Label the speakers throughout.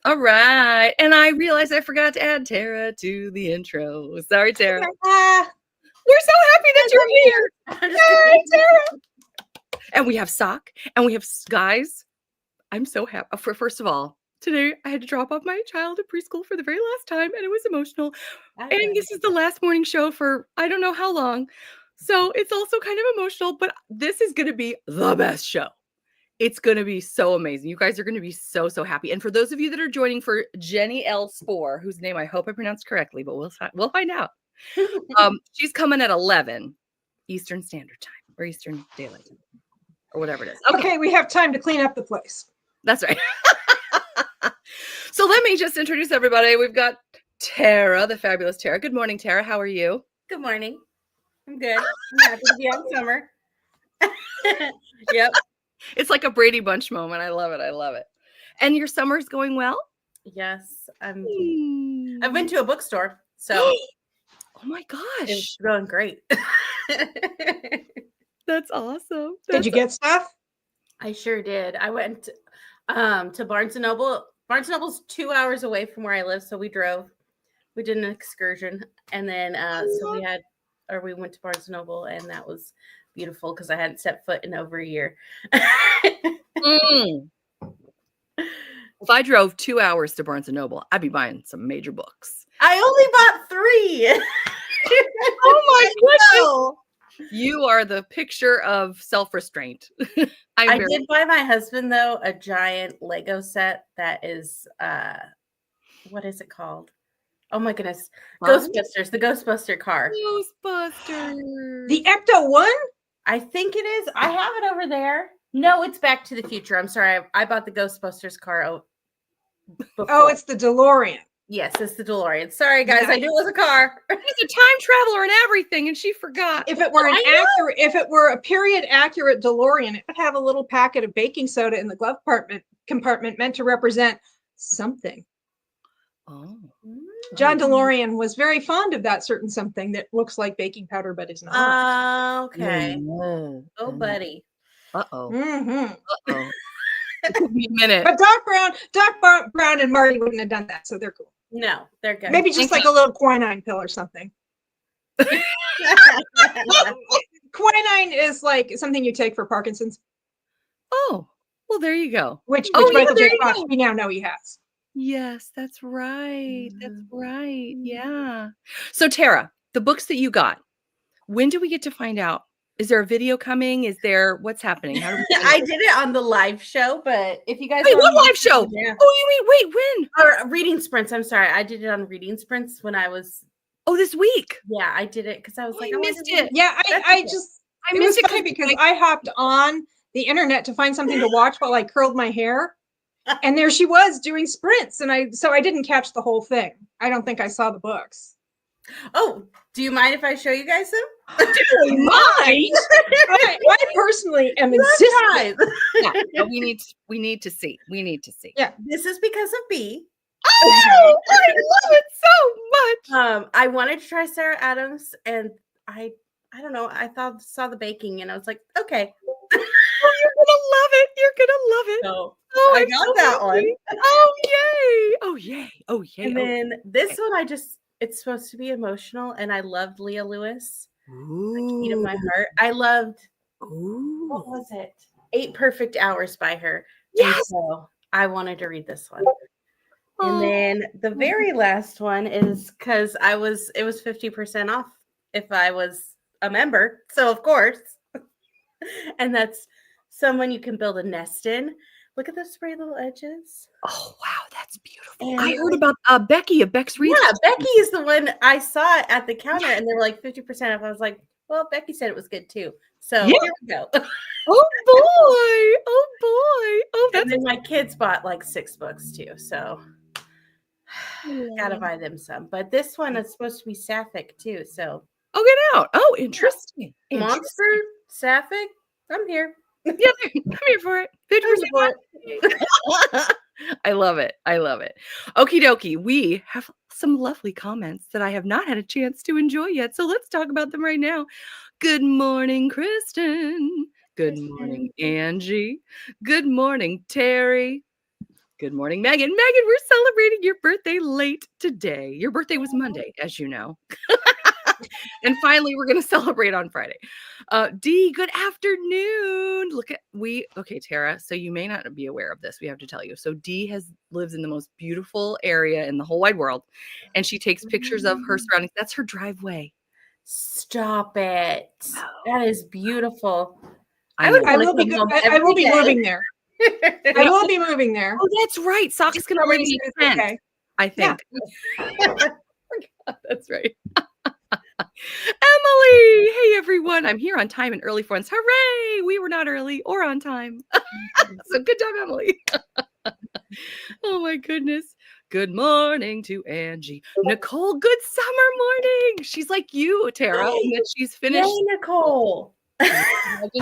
Speaker 1: All right. And I realized I forgot to add Tara to the intro. Sorry, Tara. We're so happy that you're here. Yay, Tara. And we have Sock, and we have guys. I'm so happy. First of all, today I had to drop off my child at preschool for the very last time, and it was emotional. And this is the last morning show for I don't know how long. So it's also kind of emotional, but this is going to be the best show. It's going to be so amazing. You guys are going to be so, so happy. And for those of you that are joining for Jennie L. Spohr, whose name I hope I pronounced correctly, but we'll find out. She's coming at 11 Eastern Standard Time or Eastern Daylight Time or whatever it is.
Speaker 2: Okay, we have time to clean up the place.
Speaker 1: That's right. So let me just introduce everybody. We've got Tara, the fabulous Tara. Good morning, Tara. How are you?
Speaker 3: Good morning. I'm good. I'm happy to be on summer. Yep.
Speaker 1: It's like a Brady Bunch moment. I love it. I love it. And your summer's going well?
Speaker 3: Yes. I've been to a bookstore, so
Speaker 1: oh my gosh.
Speaker 3: It's going great.
Speaker 1: That's awesome.
Speaker 2: Did you get stuff?
Speaker 3: I sure did. I went to Barnes & Noble. Barnes & Noble's 2 hours away from where I live, so we drove. We did an excursion, and then we went to Barnes & Noble, and that was beautiful because I hadn't set foot in over a year.
Speaker 1: If I drove 2 hours to Barnes & Noble, I'd be buying some major books.
Speaker 3: I only bought 3.
Speaker 1: Oh my goodness. You are the picture of self-restraint.
Speaker 3: I did buy my husband, though, a giant Lego set that is, what is it called? Oh my goodness. Ghostbusters, the Ghostbuster car.
Speaker 1: Ghostbusters.
Speaker 2: The Ecto one?
Speaker 3: I think it is. I have it over there. No, it's Back to the Future. I'm sorry. I bought the Ghostbusters car before.
Speaker 2: Oh, it's the DeLorean.
Speaker 3: Yes, it's the DeLorean. Sorry, guys. I knew it was a car.
Speaker 1: She's a time traveler and everything, and she forgot.
Speaker 2: If it were a period accurate DeLorean, it would have a little packet of baking soda in the glove compartment meant to represent something.
Speaker 1: Oh.
Speaker 2: John DeLorean was very fond of that certain something that looks like baking powder but is not.
Speaker 3: Okay. Oh, buddy.
Speaker 1: Uh-oh.
Speaker 2: Mm-hmm.
Speaker 1: Uh-oh. It could be a minute.
Speaker 2: But Doc Brown and Marty wouldn't have done that, so they're cool.
Speaker 3: No, they're good.
Speaker 2: Maybe just like a little quinine pill or something. Quinine is like something you take for Parkinson's.
Speaker 1: Oh, well, there you go.
Speaker 2: Which Michael J. Fox, we now know he has.
Speaker 1: Yes, that's right. That's right. Yeah. So, Tara, the books that you got, when do we get to find out? Is there a video coming? Is there what's happening? How do we
Speaker 3: I did it on the live show, but if you guys
Speaker 1: what live show?
Speaker 3: Yeah.
Speaker 1: Oh, you mean when?
Speaker 3: Or reading sprints. I'm sorry, I did it on reading sprints when I was.
Speaker 1: Oh, this week.
Speaker 3: Yeah, I did it because I was like,
Speaker 1: I missed it.
Speaker 2: Yeah, I missed it because I hopped on the internet to find something to watch while I curled my hair. And there she was doing sprints, and I didn't catch the whole thing. I don't think I saw the books.
Speaker 3: Oh, do you mind if I show you guys some?
Speaker 2: Do you mind? I personally am insistent.
Speaker 1: Yeah, we need to see. We need to see.
Speaker 3: Yeah, this is because of B.
Speaker 1: Oh, I love it so much.
Speaker 3: I wanted to try Sarah Adams, and I don't know. I saw the baking, and I was like, okay.
Speaker 1: You're gonna love it. You're gonna love it.
Speaker 3: So
Speaker 1: I
Speaker 3: got that one.
Speaker 1: Oh yay! Oh yay! Oh yay!
Speaker 3: And then this one, it's supposed to be emotional, and I loved Leah Lewis. The Key to My Heart. I loved. What was it? 8 Perfect Hours by her.
Speaker 1: Yes.
Speaker 3: And so I wanted to read this one. And then the very last one is because it was 50% off if I was a member. So of course. And that's Someone You Can Build a Nest In. Look at the spray little edges.
Speaker 1: Oh, wow. That's beautiful.
Speaker 3: And
Speaker 1: I heard about Becky of Beck's Reading.
Speaker 3: Yeah, Becky is the one I saw it at the counter, and they were like 50% off. I was like, well, Becky said it was good too. So here we go.
Speaker 1: Oh, boy. Oh, boy. Oh,
Speaker 3: and then my kids bought like 6 books too. So gotta buy them some. But this one is supposed to be sapphic too. So
Speaker 1: get out. Oh, interesting.
Speaker 3: Monster, sapphic. I'm here.
Speaker 1: Yeah, I'm here for it. 50%. I love it. I love it. Okie dokie. We have some lovely comments that I have not had a chance to enjoy yet. So let's talk about them right now. Good morning, Kristen. Good morning, Angie. Good morning, Terry. Good morning, Megan. Megan, we're celebrating your birthday late today. Your birthday was Monday, as you know. And finally, we're going to celebrate on Friday. D, good afternoon. Okay, Tara, so you may not be aware of this. We have to tell you. So D lives in the most beautiful area in the whole wide world, and she takes pictures of her surroundings. That's her driveway.
Speaker 3: Stop it. That is beautiful.
Speaker 2: I will be moving there. I will be moving there.
Speaker 1: Oh, that's right. Sock's going to live in tent, okay. I think. Yeah. That's right. Emily, hey everyone. I'm here on time and early for once. Hooray! We were not early or on time. So good job, Emily. Oh my goodness. Good morning to Angie. Nicole, good summer morning. She's like you, Tara, that she's finished.
Speaker 3: Yay, Nicole.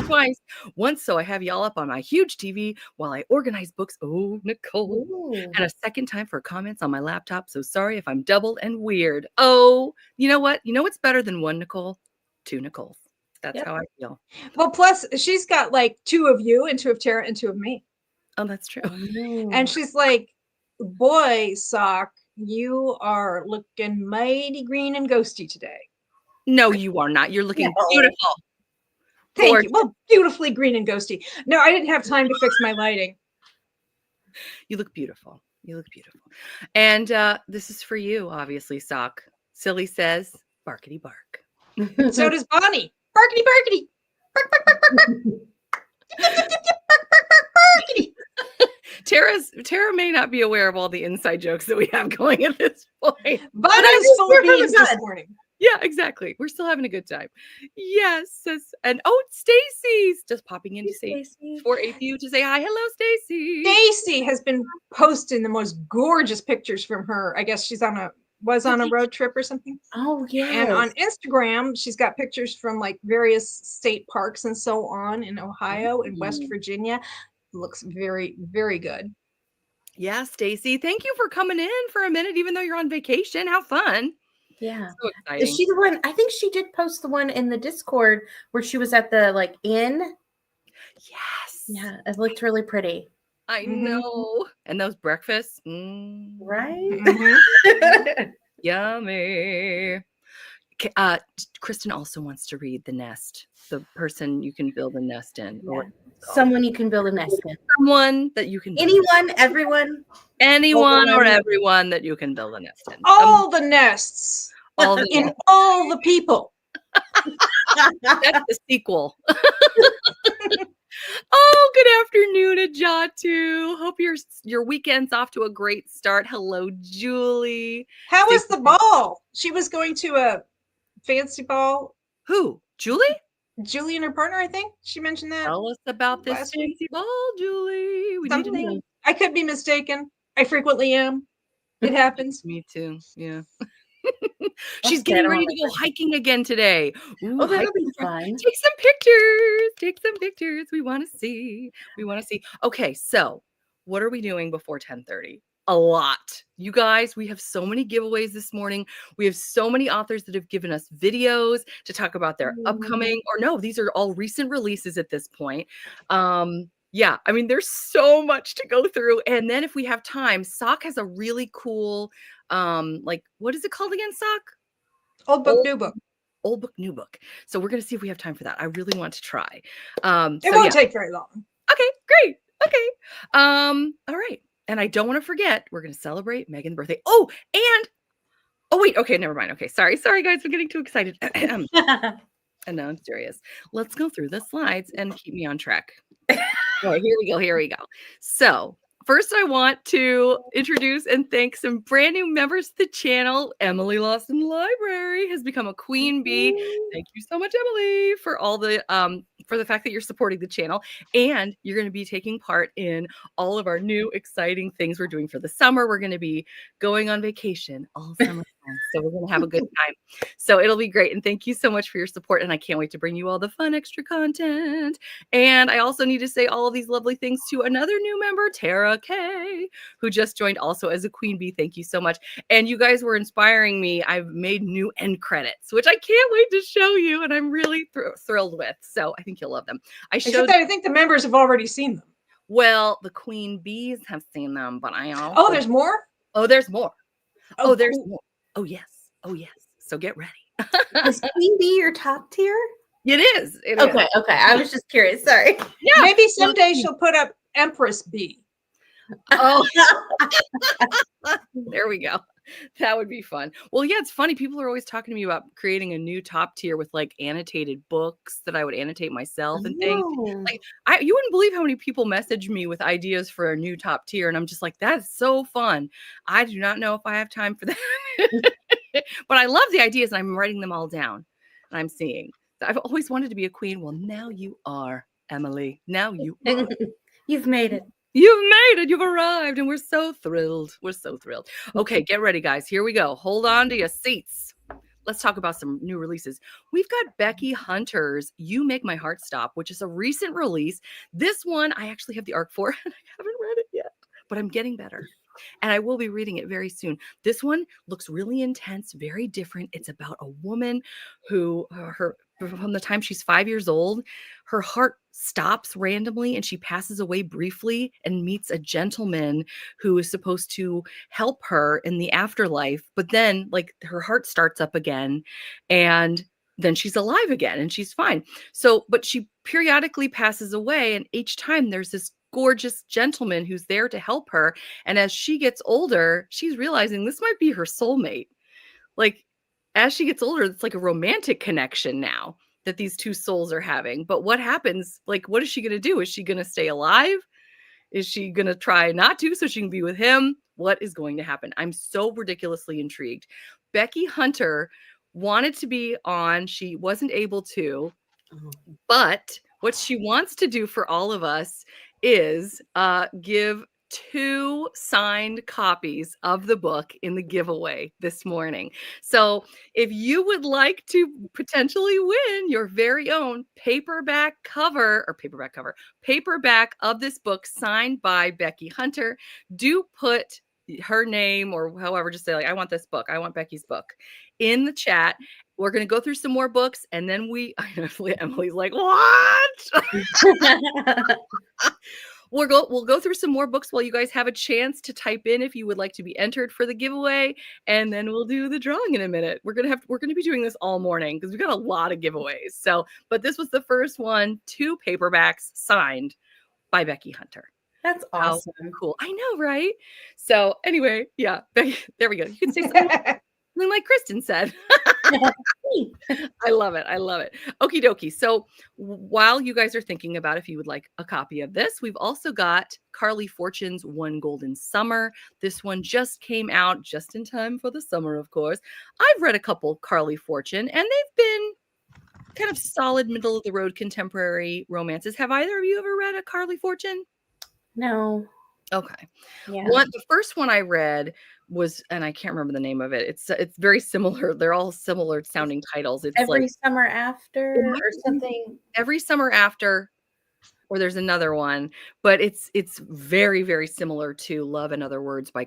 Speaker 1: Twice. Once, so I have y'all up on my huge TV while I organize books. Oh, Nicole. Ooh. And a second time for comments on my laptop. So sorry if I'm double and weird. Oh, you know what? You know what's better than one Nicole? Two Nicoles. That's how I feel.
Speaker 2: Well, plus she's got like 2 of you and 2 of Tara and 2 of me.
Speaker 1: Oh, that's true.
Speaker 2: And she's like, boy, Sock, you are looking mighty green and ghosty today.
Speaker 1: No, you are not. You're looking beautiful.
Speaker 2: Thank you. Well, beautifully green and ghosty. No, I didn't have time to fix my lighting.
Speaker 1: You look beautiful. You look beautiful. And this is for you, obviously, Sock. Silly says, barkity bark.
Speaker 2: So does Bonnie. Barkity barkity. Bark, bark, bark, bark,
Speaker 1: bark. Tara may not be aware of all the inside jokes that we have going at this point.
Speaker 2: Bonnie's full of beans this morning.
Speaker 1: Yeah, exactly. We're still having a good time. Yes. And Stacy's just popping in to say for APU to say hi. Hello, Stacy.
Speaker 2: Stacy has been posting the most gorgeous pictures from her. I guess she's on a road trip or something.
Speaker 3: Oh, yeah.
Speaker 2: And on Instagram, she's got pictures from like various state parks and so on in Ohio and West Virginia. It looks very, very good.
Speaker 1: Yeah, Stacy. Thank you for coming in for a minute, even though you're on vacation. How fun.
Speaker 3: Yeah.
Speaker 1: So exciting.
Speaker 3: Is she the one? I think she did post the one in the Discord where she was at the inn.
Speaker 1: Yes.
Speaker 3: Yeah, it looked really pretty.
Speaker 1: I know. And those breakfasts.
Speaker 3: Right?
Speaker 1: Mm-hmm. Yummy. Kristen also wants to read The Nest. The person you can build a nest in.
Speaker 3: Yeah. Someone you can build a nest in.
Speaker 1: Someone that you can.
Speaker 3: Anyone, everyone.
Speaker 1: Anyone or everyone that you can build a nest in.
Speaker 2: All the nests. All the people.
Speaker 1: That's the sequel. Oh, good afternoon, Ajatu. Hope your weekend's off to a great start. Hello, Julie.
Speaker 2: How was the ball? She was going to a fancy ball.
Speaker 1: Who? Julie?
Speaker 2: Julie and her partner, I think. She mentioned that.
Speaker 1: Tell us about this fancy ball, Julie. We need to know.
Speaker 2: I could be mistaken. I frequently am. It happens.
Speaker 1: Me too. Yeah. She's getting ready to go hiking again today. Ooh,
Speaker 3: that'll be fun.
Speaker 1: Take some pictures. Take some pictures. We want to see. Okay, so what are we doing before 10:30? A lot. You guys, we have so many giveaways this morning. We have so many authors that have given us videos to talk about their upcoming, or no, these are all recent releases at this point. Yeah, I mean, there's so much to go through. And then if we have time, Sock has a really cool, what is it called again, Sock?
Speaker 2: Old book, new book.
Speaker 1: Old book, new book. So we're going to see if we have time for that. I really want to try.
Speaker 2: It won't take very long.
Speaker 1: Okay, great. Okay. All right. And I don't want to forget, we're going to celebrate Megan's birthday. Oh, wait. Okay, never mind. Okay, sorry, guys. I'm getting too excited. And now I'm serious. Let's go through the slides and keep me on track. All right, here we go. So first, I want to introduce and thank some brand new members to the channel. Emily Lawson Library has become a queen bee. Thank you so much, Emily, for all the for the fact that you're supporting the channel, and you're going to be taking part in all of our new exciting things we're doing for the summer. We're going to be going on vacation all summer. So we're going to have a good time. So it'll be great. And thank you so much for your support. And I can't wait to bring you all the fun extra content. And I also need to say all of these lovely things to another new member, Tara K, who just joined also as a queen bee. Thank you so much. And you guys were inspiring me. I've made new end credits, which I can't wait to show you. And I'm really thrilled with. So I think you'll love them.
Speaker 2: I think the members have already seen them.
Speaker 1: Well, the queen bees have seen them, but I also...
Speaker 2: Oh, there's more?
Speaker 1: Oh, there's more.
Speaker 2: Oh,
Speaker 1: there's
Speaker 2: cool.
Speaker 1: more. Oh, yes. Oh, yes. So get ready.
Speaker 3: Is queen bee your top tier?
Speaker 1: It is. It is.
Speaker 3: Okay. I was just curious. Sorry.
Speaker 2: Yeah. Maybe someday she'll put up Empress Bee.
Speaker 1: Oh, there we go. That would be fun. Well, yeah, it's funny. People are always talking to me about creating a new top tier with like annotated books that I would annotate myself and things. Like, you wouldn't believe how many people message me with ideas for a new top tier, and I'm just like, that's so fun. I do not know if I have time for that, but I love the ideas, and I'm writing them all down, and I'm seeing. I've always wanted to be a queen. Well, now you are, Emily. Now you are.
Speaker 3: You've made it.
Speaker 1: You've made it. You've arrived. And we're so thrilled. We're so thrilled. Okay, get ready, guys. Here we go. Hold on to your seats. Let's talk about some new releases. We've got Becky Hunter's You Make My Heart Stop, which is a recent release. This one, I actually have the ARC for, and I haven't read it yet, but I'm getting better. And I will be reading it very soon. This one looks really intense, very different. It's about a woman who, from the time she's 5 years old, her heart stops randomly and she passes away briefly and meets a gentleman who is supposed to help her in the afterlife. But then, like, her heart starts up again, and then she's alive again and she's fine. So, but she periodically passes away, and each time there's this gorgeous gentleman who's there to help her. And as she gets older, she's realizing this might be her soulmate. Like, as she gets older, it's like a romantic connection now that these two souls are having. But what happens? Like, what is she going to do? Is she going to stay alive? Is she going to try not to so she can be with him? What is going to happen? I'm so ridiculously intrigued. Becky Hunter wanted to be on. She wasn't able to. But what she wants to do for all of us is give 2 signed copies of the book in the giveaway this morning. So if you would like to potentially win your very own paperback of this book signed by Becky Hunter, do put her name, or however, just say, like, I want this book. I want Becky's book in the chat. We're going to go through some more books, and then Emily's like, what? We'll go through some more books while you guys have a chance to type in if you would like to be entered for the giveaway, and then we'll do the drawing in a minute. We're going to be doing this all morning because we've got a lot of giveaways. So, but this was the first one, 2 paperbacks signed by Becky Hunter.
Speaker 3: That's awesome.
Speaker 1: How cool. I know, right? So anyway, yeah, Becky, there we go. You can say something like Kristen said. I love it. I love it. Okie dokie. So while you guys are thinking about if you would like a copy of this, we've also got Carly Fortune's One Golden Summer. This one just came out just in time for the summer, of course. I've read a couple Carly Fortune, and they've been kind of solid middle of the road contemporary romances. Have either of you ever read a Carly Fortune?
Speaker 3: No.
Speaker 1: Okay.
Speaker 3: Yeah.
Speaker 1: The first one I read was, and I can't remember the name of it. It's very similar. They're all similar sounding titles. It's
Speaker 3: Every
Speaker 1: like
Speaker 3: Summer After or something.
Speaker 1: Every Summer After, or there's another one, but it's very, very similar to Love and Other Words by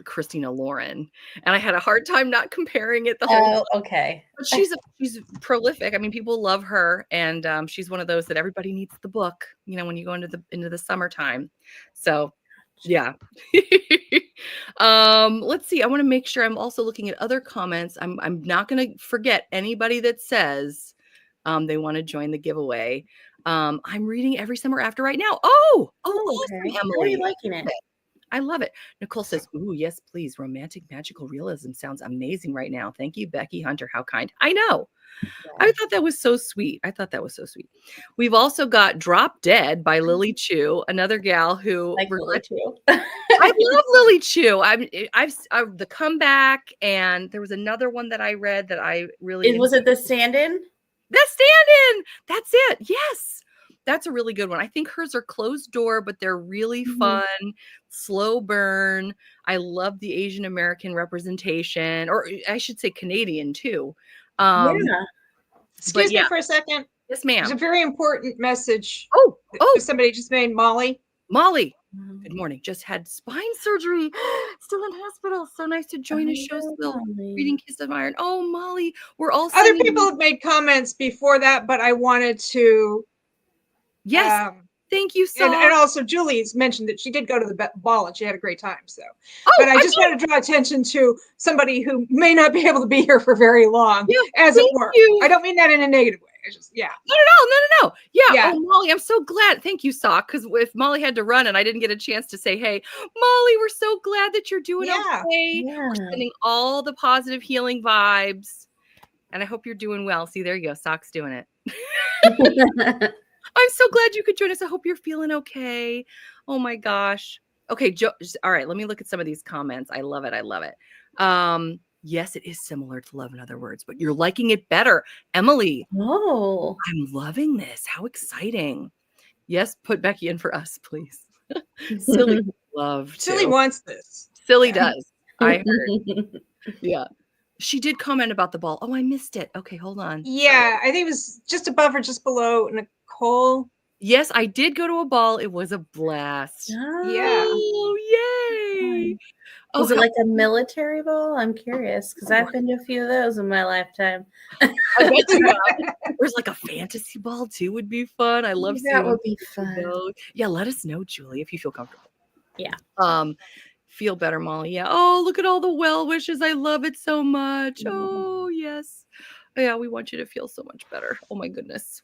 Speaker 1: Christina Lauren. And I had a hard time not comparing it the whole time.
Speaker 3: Okay.
Speaker 1: But she's prolific. I mean, people love her, and she's one of those that everybody needs the book, when you go into the summertime. So yeah. Let's see. I want to make sure I'm also looking at other comments. I'm not going to forget anybody that says they want to join the giveaway. I'm reading Every Summer After right now. Oh,
Speaker 3: okay.
Speaker 1: Emily.
Speaker 3: How are you liking it?
Speaker 1: I love it. Nicole says, ooh, yes, please. Romantic magical realism sounds amazing right now. Thank you, Becky Hunter. How kind. I know. Yeah. I thought that was so sweet. We've also got Drop Dead by Lily Chu, another gal who
Speaker 3: Lily Chu.
Speaker 1: I love Lily Chu. I've The Comeback, and there was another one that I read that I really
Speaker 3: was it The Stand-In?
Speaker 1: The Stand-In. That's it. Yes. That's a really good one. I think hers are closed door, but they're really fun, slow burn. I love the Asian American representation, or I should say Canadian too.
Speaker 2: Excuse me for a second.
Speaker 1: Yes, ma'am.
Speaker 2: There's a very important message.
Speaker 1: Oh,
Speaker 2: somebody just made Molly.
Speaker 1: Good morning. Just had spine surgery. Still in hospital. So nice to join a show still. Reading Kiss of Iron. Oh, Molly. We're all
Speaker 2: other people have made comments before that, but I wanted to
Speaker 1: Thank you, Sock.
Speaker 2: And also Julie's mentioned that she did go to the ball and she had a great time. So, but I just want to draw attention to somebody who may not be able to be here for very long, as it were. I don't mean that in a negative way. I just,
Speaker 1: No. Yeah. Oh, Molly, I'm so glad. Thank you, Sock. Because if Molly had to run and I didn't get a chance to say, hey, Molly, we're so glad that you're doing okay. Yeah. We're sending all the positive healing vibes. And I hope you're doing well. See, there you go. Sock's doing it. I'm so glad you could join us. I hope you're feeling okay. Oh my gosh. Okay. All right. Let me look at some of these comments. I love it. Yes, it is similar to Love in Other Words, but you're liking it better. Emily.
Speaker 3: Oh,
Speaker 1: I'm loving this. How exciting. Yes, put Becky in for us, please. Silly love.
Speaker 2: Silly wants this.
Speaker 1: Silly does. I heard. Yeah. She did comment about the ball. Oh, I missed it. Okay, hold on.
Speaker 2: Yeah, I think it was just above or just below Nicole.
Speaker 1: Yes, I did go to a ball. It was a blast.
Speaker 2: Oh,
Speaker 1: yay.
Speaker 3: Was it like a military ball? I'm curious because I've been to a few of those in my lifetime.
Speaker 1: I bet you have. There's like a fantasy ball too. Would be fun. I love seeing
Speaker 3: that. Would be fun.
Speaker 1: Yeah, let us know, Julie, if you feel comfortable.
Speaker 3: Yeah.
Speaker 1: Feel better, Molly. Yeah. Oh, look at all the well wishes. I love it so much. Oh, yes. Yeah, we want you to feel so much better. Oh my goodness.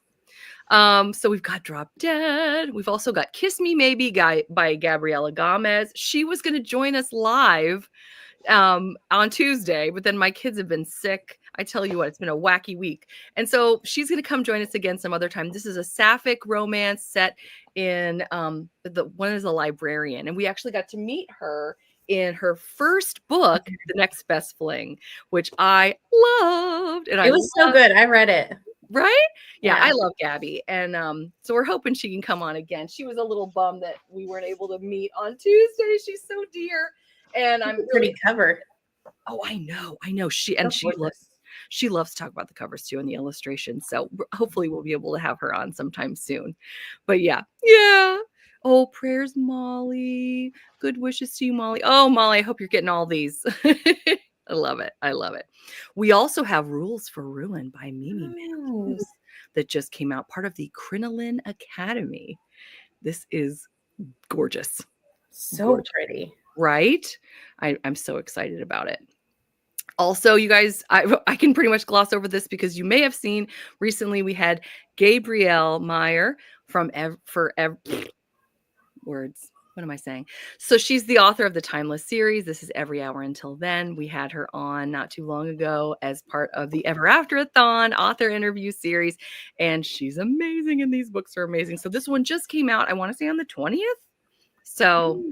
Speaker 1: So we've got Drop Dead. We've also got Kiss Me Maybe by Gabriela Gomez. She was going to join us live on Tuesday, but then my kids have been sick. I tell you what, it's been a wacky week. And so she's going to come join us again some other time. This is a sapphic romance set in one is a librarian. And we actually got to meet her in her first book, The Next Best Fling, which I loved. And
Speaker 3: it was so good. I read it.
Speaker 1: Right? Yeah, I love Gabby. And so we're hoping she can come on again. She was a little bummed that we weren't able to meet on Tuesday. She's so dear. And I'm
Speaker 3: pretty covered.
Speaker 1: Oh, I know. She loves to talk about the covers too and the illustrations. So hopefully we'll be able to have her on sometime soon. But yeah. Oh, prayers, Molly. Good wishes to you, Molly. Oh, Molly, I hope you're getting all these. I love it. We also have Rules for Ruin by Mimi Matthews that just came out, part of the Crinoline Academy. This is gorgeous.
Speaker 3: So pretty.
Speaker 1: Right? I'm so excited about it. Also, you guys, I can pretty much gloss over this because you may have seen recently we had Gabrielle Meyer from words. What am I saying? So she's the author of the Timeless series. This is Every Hour Until Then. We had her on not too long ago as part of the Ever Afterathon author interview series. And she's amazing. And these books are amazing. So this one just came out, I want to say on the 20th. So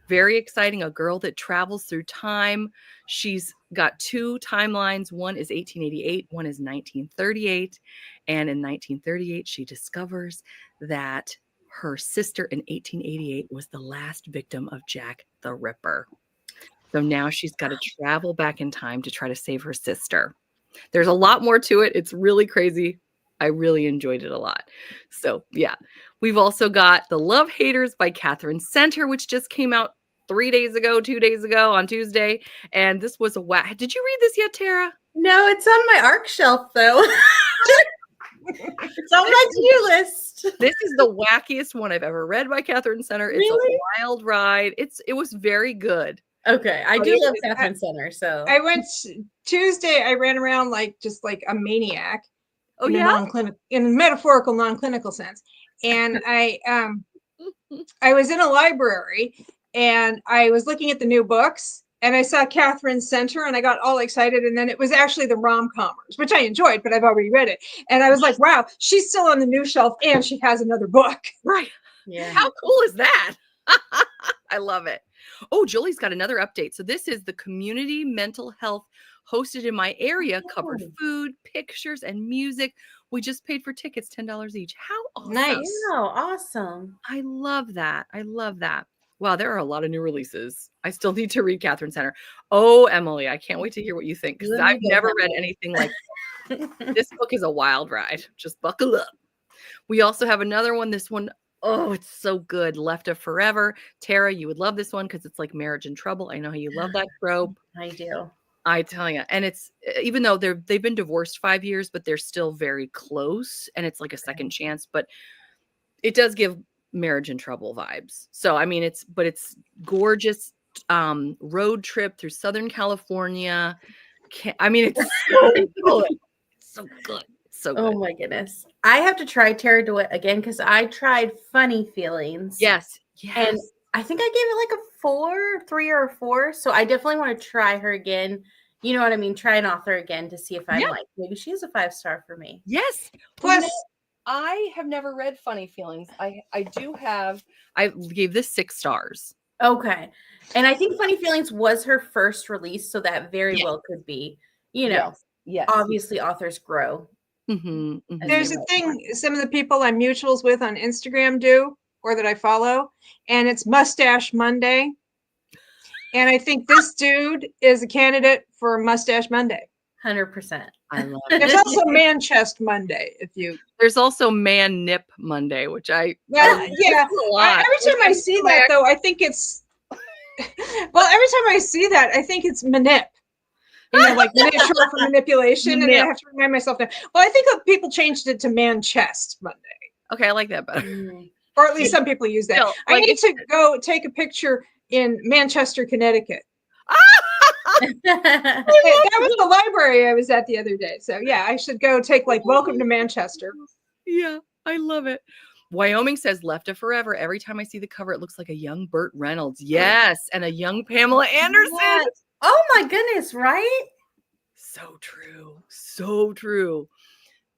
Speaker 1: very exciting. A girl that travels through time. She's got two timelines. One is 1888. One is 1938. And in 1938, she discovers that her sister in 1888 was the last victim of Jack the Ripper. So now she's got to travel back in time to try to save her sister. There's a lot more to it. It's really crazy. I really enjoyed it a lot. So yeah, we've also got The Love Haters by Catherine Center, which just came out 2 days ago on Tuesday. And this was Did you read this yet, Tara?
Speaker 3: No, it's on my ARC shelf though. It's on my to-do list.
Speaker 1: This is the wackiest one I've ever read by Catherine Center. It's a wild ride. It was very good.
Speaker 3: Okay, I do love Catherine Center. So
Speaker 2: I went Tuesday. I ran around just like a maniac.
Speaker 1: Oh,
Speaker 2: in a metaphorical, non-clinical sense. And I was in a library and I was looking at the new books and I saw Catherine Center and I got all excited. And then it was actually the rom-commers, which I enjoyed, but I've already read it. And I was like, wow, she's still on the new shelf and she has another book.
Speaker 1: Right.
Speaker 3: Yeah.
Speaker 1: How cool is that? I love it. Oh, Julie's got another update. So this is the community mental health hosted in my area, covered food, pictures, and music. We just paid for tickets, $10 each. How awesome.
Speaker 3: Nice. Wow, awesome.
Speaker 1: I love that. Wow, there are a lot of new releases. I still need to read Catherine Center. Oh, Emily, I can't wait to hear what you think because I've never read anything like this. Book is a wild ride. Just buckle up. We also have another one. This one, oh, it's so good. Left of Forever. Tara, you would love this one because it's like Marriage in Trouble. I know how you love that trope.
Speaker 3: I do.
Speaker 1: I tell you, and it's even though they've been divorced 5 years, but they're still very close, and it's like a second chance. But it does give Marriage in Trouble vibes. So I mean, it's gorgeous road trip through Southern California. I mean, it's so good. So good. So good.
Speaker 3: Oh my goodness. I have to try Tara DeWitt again because I tried Funny Feelings.
Speaker 1: Yes.
Speaker 3: And I think I gave it like a 3 or a 4. So I definitely want to try her again. You know what I mean? Try an author again to see if I'm like, maybe she's a 5-star for me.
Speaker 1: Yes. Plus, I have never read Funny Feelings. I gave this 6 stars.
Speaker 3: Okay. And I think Funny Feelings was her first release. So that very well could be, obviously authors grow.
Speaker 1: Mm-hmm, mm-hmm.
Speaker 2: There's a thing some of the people I'm mutuals with on Instagram do, or that I follow, and it's Mustache Monday. And I think this dude is a candidate for Mustache Monday.
Speaker 3: 100%.
Speaker 1: I love it.
Speaker 2: There's also Man Chest Monday.
Speaker 1: There's also Man Nip Monday, which
Speaker 2: every time I see that though, I think it's every time I see that, I think it's manip. Like short for manipulation, and I have to remind myself that. Well, I think people changed it to Man Chest Monday.
Speaker 1: Okay, I like that better.
Speaker 2: Or at least some people use that. I need to go take a picture in Manchester, Connecticut. That was the library I was at the other day. So yeah, I should go take Welcome to Manchester.
Speaker 1: Yeah, I love it. Wyoming says Left to Forever. Every time I see the cover, it looks like a young Burt Reynolds. Yes, and a young Pamela Anderson.
Speaker 3: Yes. Oh my goodness, right?
Speaker 1: So true. So true.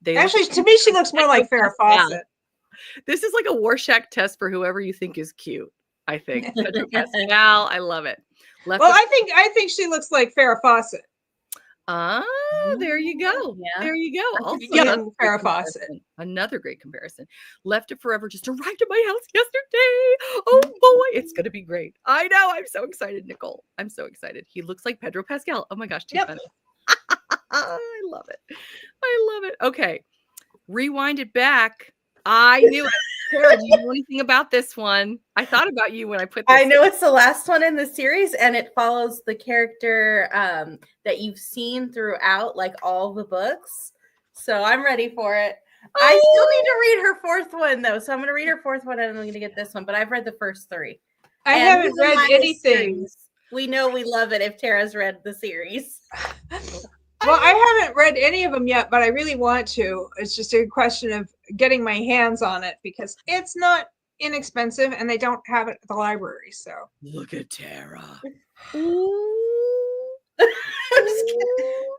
Speaker 2: Actually, to me, she looks more like Farrah Fawcett.
Speaker 1: This is like a Rorschach test for whoever you think is cute. I think. I love it.
Speaker 2: I think she looks like Farrah Fawcett.
Speaker 1: There you go.
Speaker 2: Yeah.
Speaker 1: There you go. Also,
Speaker 2: young Farrah Fawcett.
Speaker 1: Another great comparison. Left to Forever just arrived at my house yesterday. Oh boy, it's gonna be great. I know. I'm so excited, Nicole. I'm so excited. He looks like Pedro Pascal. Oh my gosh, too funny. I love it. I love it. Okay, rewind it back. I knew it. Sarah, do you know anything about this one? I thought about you when I put this.
Speaker 3: I know it's the last one in the series, and it follows the character that you've seen throughout, all the books. So I'm ready for it. I still need to read her 4th one, though. So I'm going to read her 4th one, and I'm going to get this one. But I've read the first 3.
Speaker 2: I haven't read anything.
Speaker 3: We know we love it if Tara's read the series.
Speaker 2: Well, I haven't read any of them yet, but I really want to. It's just a question of getting my hands on it because it's not inexpensive and they don't have it at the library. So
Speaker 1: look at Tara.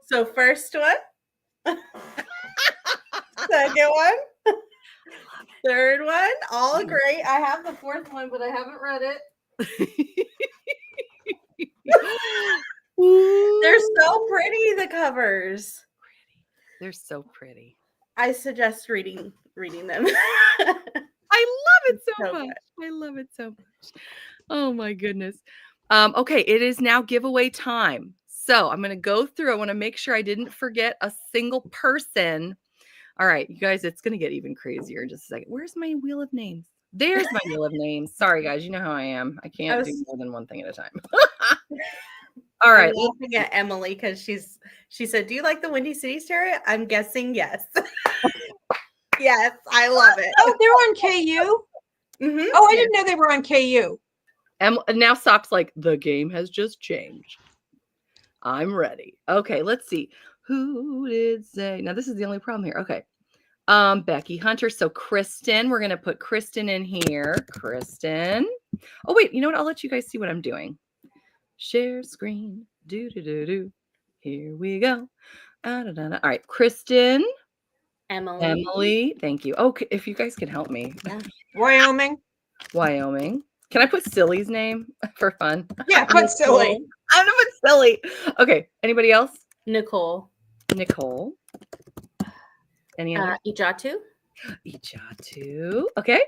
Speaker 3: So first one, second one, third one, all great. I have the 4th one, but I haven't read it. They're so pretty, the covers.
Speaker 1: They're so pretty.
Speaker 3: I suggest reading them.
Speaker 1: I love it so much. I love it so much. Oh my goodness. Okay, it is now giveaway time. So I'm going to go through. I want to make sure I didn't forget a single person. All right, you guys, it's going to get even crazier in just a second. Where's my wheel of names? There's my wheel of names. Sorry, guys. You know how I am. I can't do more than one thing at a time. All right.
Speaker 3: I'm laughing at Emily because she said, "Do you like the Windy City Stereo?" I'm guessing yes. Yes, I love it.
Speaker 2: Oh, they're on KU.
Speaker 3: Mm-hmm.
Speaker 2: Oh, I didn't know they were on KU.
Speaker 1: Now Sock's like, the game has just changed. I'm ready. Okay, let's see. Who did say? Now this is the only problem here. Okay. Becky Hunter. So Kristen, we're gonna put Kristen in here. Kristen. Oh wait, you know what? I'll let you guys see what I'm doing. Share screen. Do. Here we go. All right, Kristen. Emily. Thank you. Okay, if you guys can help me.
Speaker 2: Yeah. Wyoming.
Speaker 1: Can I put Silly's name for fun?
Speaker 2: Yeah, put Silly.
Speaker 1: I'm gonna put Silly. Okay. Anybody else?
Speaker 3: Nicole.
Speaker 1: Any other?
Speaker 3: Ijatu.
Speaker 1: Okay.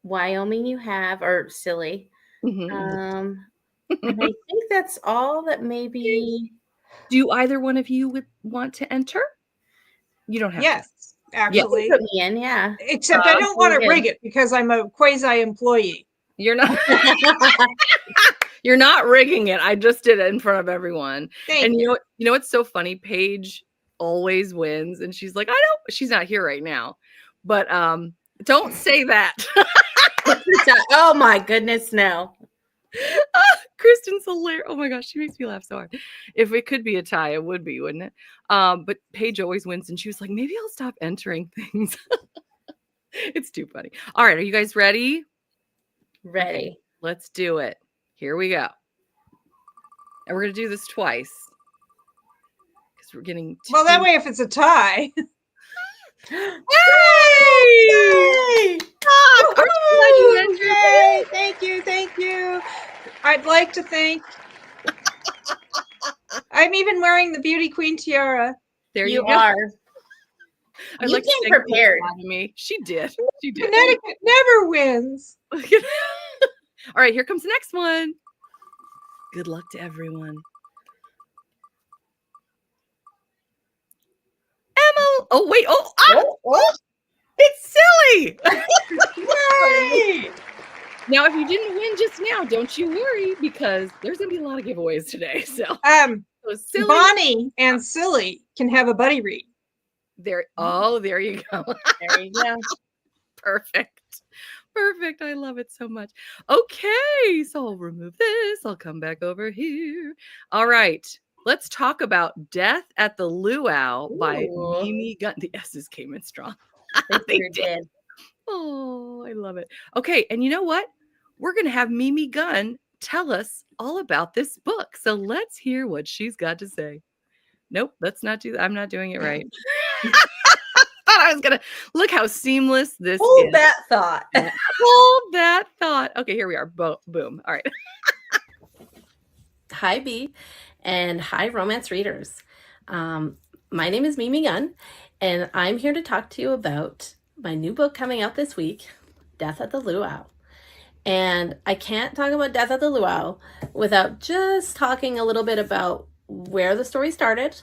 Speaker 3: Wyoming you have, or Silly.
Speaker 1: Mm-hmm.
Speaker 3: And I think that's all that maybe.
Speaker 1: Do either one of you want to enter? You don't have to.
Speaker 2: Yes, actually.
Speaker 3: You put me in, yeah.
Speaker 2: Except I don't want to rig it because I'm a quasi-employee.
Speaker 1: You're not. You're not rigging it. I just did it in front of everyone.
Speaker 2: Thank you.
Speaker 1: You know what's so funny? Paige always wins, and she's like, I don't. She's not here right now, but Don't say that.
Speaker 3: Oh my goodness, no.
Speaker 1: Kristen's hilarious. Oh my gosh, she makes me laugh so hard. If it could be a tie, it would be, wouldn't it? But Paige always wins, and she was like, maybe I'll stop entering things. It's too funny. All right, are you guys ready?
Speaker 3: Ready.
Speaker 1: Okay, let's do it. Here we go. And we're going to do this twice. Because we're getting
Speaker 2: Well, that way, if it's a tie.
Speaker 1: Hey!
Speaker 2: Yay! Thank you. Thank you. I'd like to thank. I'm even wearing the Beauty Queen tiara.
Speaker 1: There
Speaker 3: You
Speaker 1: go.
Speaker 3: are.
Speaker 1: I'd
Speaker 3: You
Speaker 1: like to
Speaker 3: came
Speaker 1: thank
Speaker 3: prepared.
Speaker 1: me. She did. She did.
Speaker 2: Connecticut never wins.
Speaker 1: All right, here comes the next one. Good luck to everyone. Emma. Oh, wait. Oh. It's silly. Yay! Now, if you didn't win just now, don't you worry, because there's going to be a lot of giveaways today. So silly.
Speaker 2: Bonnie and Silly can have a buddy read.
Speaker 1: There you go.
Speaker 3: There you go.
Speaker 1: Perfect. I love it so much. Okay, so I'll remove this. I'll come back over here. All right. Let's talk about Death at the Luau by Mimi Gunn. The S's came in strong.
Speaker 3: They did.
Speaker 1: Oh, I love it. Okay, and you know what? We're going to have Mimi Gunn tell us all about this book. So let's hear what she's got to say. Nope, let's not do that. I'm not doing it right. Thought I was going to look how seamless this
Speaker 3: Hold
Speaker 1: is.
Speaker 3: that thought.
Speaker 1: Hold that thought. Okay, here we are. Boom. All right.
Speaker 4: Hi, B, and hi, romance readers. My name is Mimi Gunn, and I'm here to talk to you about my new book coming out this week, Death at the Luau. And I can't talk about Death at the Luau without just talking a little bit about where the story started.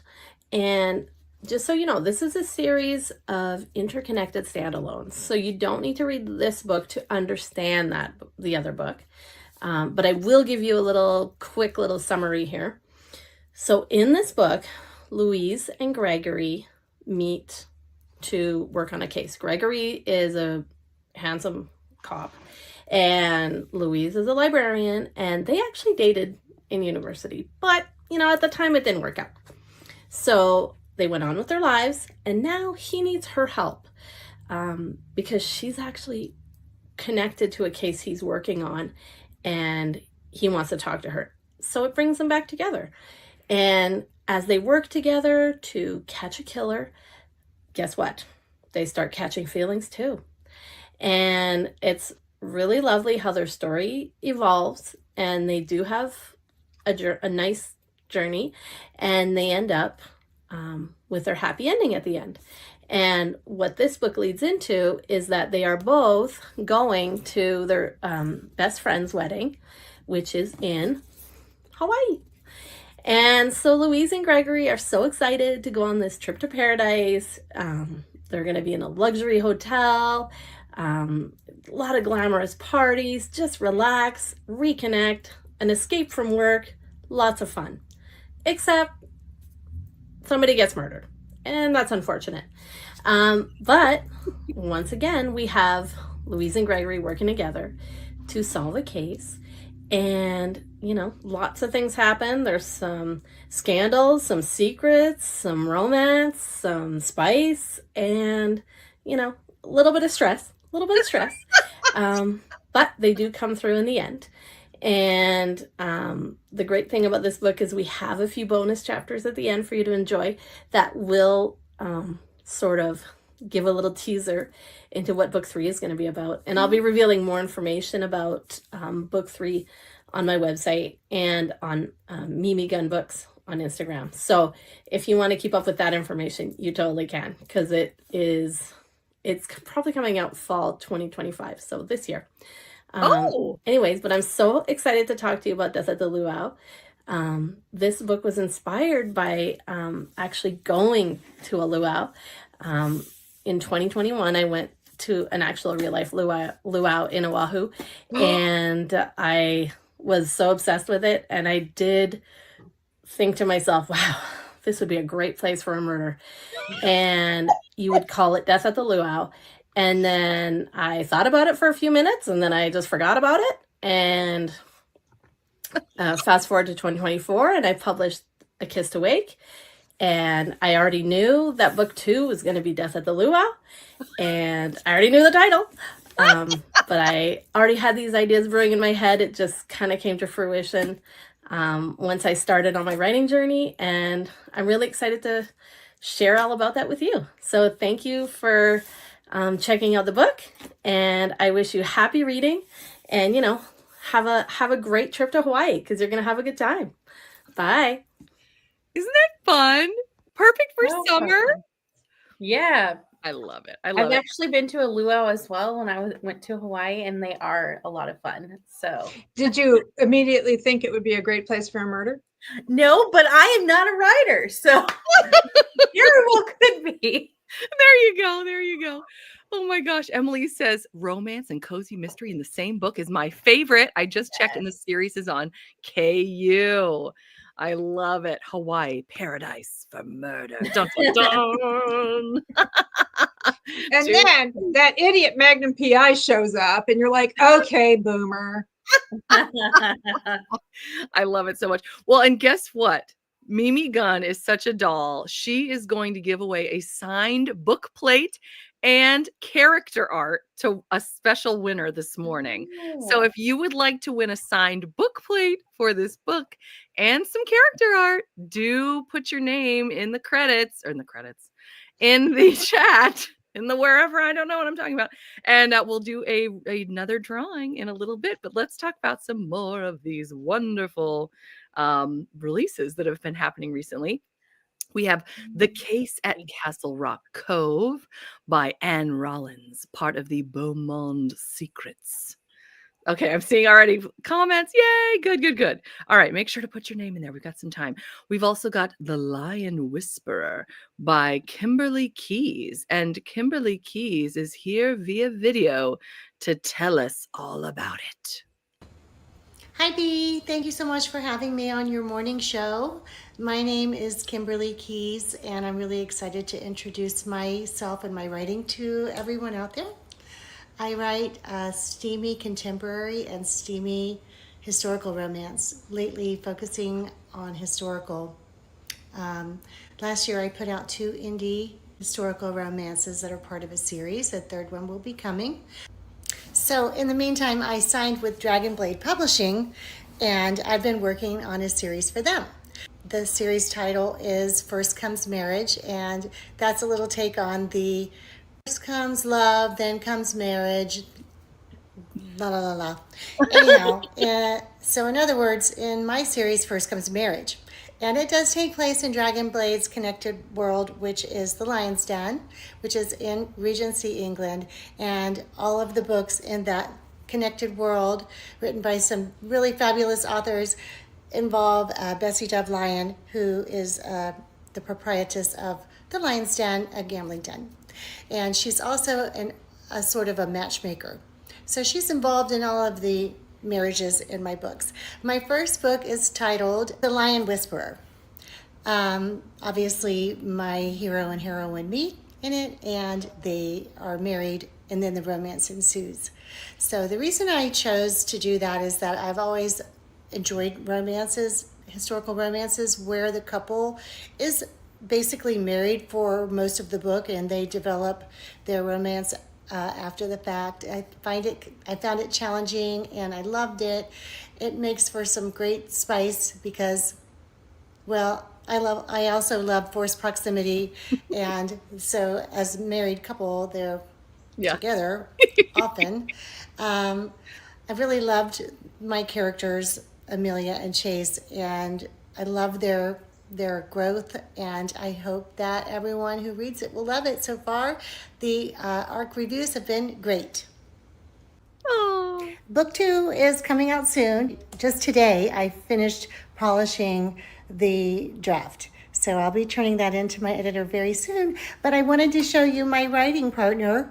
Speaker 4: And just so you know, this is a series of interconnected standalones. So you don't need to read this book to understand the other book. But I will give you a quick little summary here. So in this book, Louise and Gregory meet to work on a case. Gregory is a handsome cop and Louise is a librarian, and they actually dated in university, but at the time it didn't work out. So they went on with their lives, and now he needs her help because she's actually connected to a case he's working on, and he wants to talk to her. So it brings them back together. And as they work together to catch a killer, guess what? They start catching feelings too. And it's really lovely how their story evolves, and they do have a nice journey, and they end up with their happy ending at the end. And what this book leads into is that they are both going to their best friend's wedding, which is in Hawaii. And so Louise and Gregory are so excited to go on this trip to paradise. They're going to be in a luxury hotel, a lot of glamorous parties, just relax, reconnect, an escape from work, lots of fun. Except somebody gets murdered, and that's unfortunate. But once again, we have Louise and Gregory working together to solve a case. And, lots of things happen. There's some scandals, some secrets, some romance, some spice, and, a little bit of stress. But they do come through in the end. And the great thing about this book is we have a few bonus chapters at the end for you to enjoy that will sort of give a little teaser into what book 3 is going to be about. And I'll be revealing more information about book 3 on my website and on Mimi Gunn Books on Instagram. So if you want to keep up with that information, you totally can, because it's probably coming out fall 2025. So this year. Anyways, but I'm so excited to talk to you about Death at the Luau. This book was inspired by actually going to a luau. In 2021, I went to an actual real life luau in Oahu, and I was so obsessed with it. And I did think to myself, wow, this would be a great place for a murder. And you would call it Death at the Luau. And then I thought about it for a few minutes, and then I just forgot about it. And fast forward to 2024, and I published A Kiss to Wake. And I already knew that book 2 was going to be Death at the Luau. And I already knew the title. But I already had these ideas brewing in my head. It just kind of came to fruition once I started on my writing journey. And I'm really excited to share all about that with you. So thank you for checking out the book. And I wish you happy reading. And, have a great trip to Hawaii, because you're going to have a good time. Bye.
Speaker 1: Isn't that fun? Perfect for summer.
Speaker 3: Fun. Yeah.
Speaker 1: I love it.
Speaker 3: I've actually been to a luau as well when I went to Hawaii, and they are a lot of fun. So,
Speaker 2: did you immediately think it would be a great place for a murder?
Speaker 3: No, but I am not a writer, so very well could be.
Speaker 1: There you go. Oh my gosh. Emily says romance and cozy mystery in the same book is my favorite. I just checked, and the series is on KU. I love it. Hawaii, paradise for murder. Dun, dun, dun.
Speaker 2: And then that idiot Magnum PI shows up, and you're like, okay, boomer.
Speaker 1: I love it so much. Well, and guess what? Mimi Gunn is such a doll. She is going to give away a signed book plate and character art to a special winner this morning. So if you would like to win a signed book plate for this book and some character art, do put your name in the credits, in the chat, in the wherever. I don't know what I'm talking about. And we'll do another drawing in a little bit. But let's talk about some more of these wonderful releases that have been happening recently. We have The Case at Castle Rock Cove by Anne Rollins, part of the Beaumont Secrets. Okay, I'm seeing already comments. Yay, good. All right, make sure to put your name in there. We've got some time. We've also got The Lion Whisperer by Kimberly Keys. And Kimberly Keys is here via video to tell us all about it.
Speaker 5: Hi, Bea. Thank you so much for having me on your morning show. My name is Kimberly Keys, and I'm really excited to introduce myself and my writing to everyone out there. I write steamy contemporary and steamy historical romance, lately focusing on historical. Last year I put out 2 indie historical romances that are part of a series. A third one will be coming. So in the meantime, I signed with Dragon Blade Publishing, and I've been working on a series for them. The series title is First Comes Marriage, and that's a little take on the first comes love, then comes marriage, la la la la. Anyhow, so in other words, in my series, First Comes Marriage. And it does take place in Dragon Blade's connected world, which is the Lion's Den, which is in Regency, England. And all of the books in that connected world, written by some really fabulous authors, involve Bessie Dove Lyon, who is the proprietress of the Lion's Den, a gambling den. And she's also a sort of a matchmaker. So she's involved in all of the marriages in my books. My first book is titled The Lion Whisperer. Obviously, my hero and heroine meet in it, and they are married, and then the romance ensues. So the reason I chose to do that is that I've always enjoyed romances, historical romances, where the couple is basically married for most of the book, and they develop their romance after the fact. I found it challenging, and I loved it. It makes for some great spice because, well, I also love forced proximity, and so as a married couple, they're together often. I really loved my characters, Amelia and Chase, and I love their growth, and I hope that everyone who reads it will love it. So far, the ARC reviews have been great.
Speaker 1: Oh.
Speaker 5: Book 2 is coming out soon. Just today, I finished polishing the draft. So I'll be turning that into my editor very soon. But I wanted to show you my writing partner.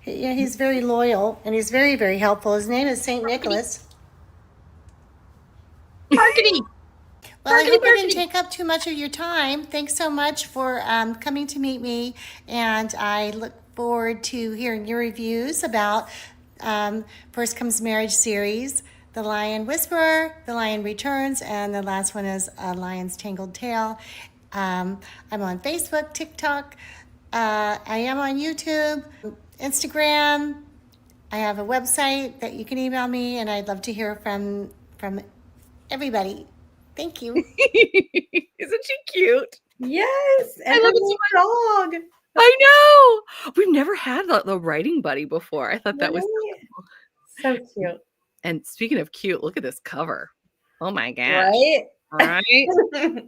Speaker 5: He's very loyal, and he's very, very helpful. His name is St. Nicholas.
Speaker 1: Marketing.
Speaker 5: Well, I hope I didn't take up too much of your time. Thanks so much for coming to meet me, and I look forward to hearing your reviews about First Comes Marriage series, The Lion Whisperer, The Lion Returns, and the last one is A Lion's Tangled Tale. I'm on Facebook, TikTok. I am on YouTube, Instagram. I have a website that you can email me, and I'd love to hear from everybody. Thank you.
Speaker 1: Isn't she cute?
Speaker 3: Yes, and
Speaker 1: I love
Speaker 3: her little dog.
Speaker 1: I know. We've never had the writing buddy before. I thought that was
Speaker 3: so cute.
Speaker 1: And speaking of cute, look at this cover. Oh my gosh.
Speaker 3: Right?
Speaker 1: Right?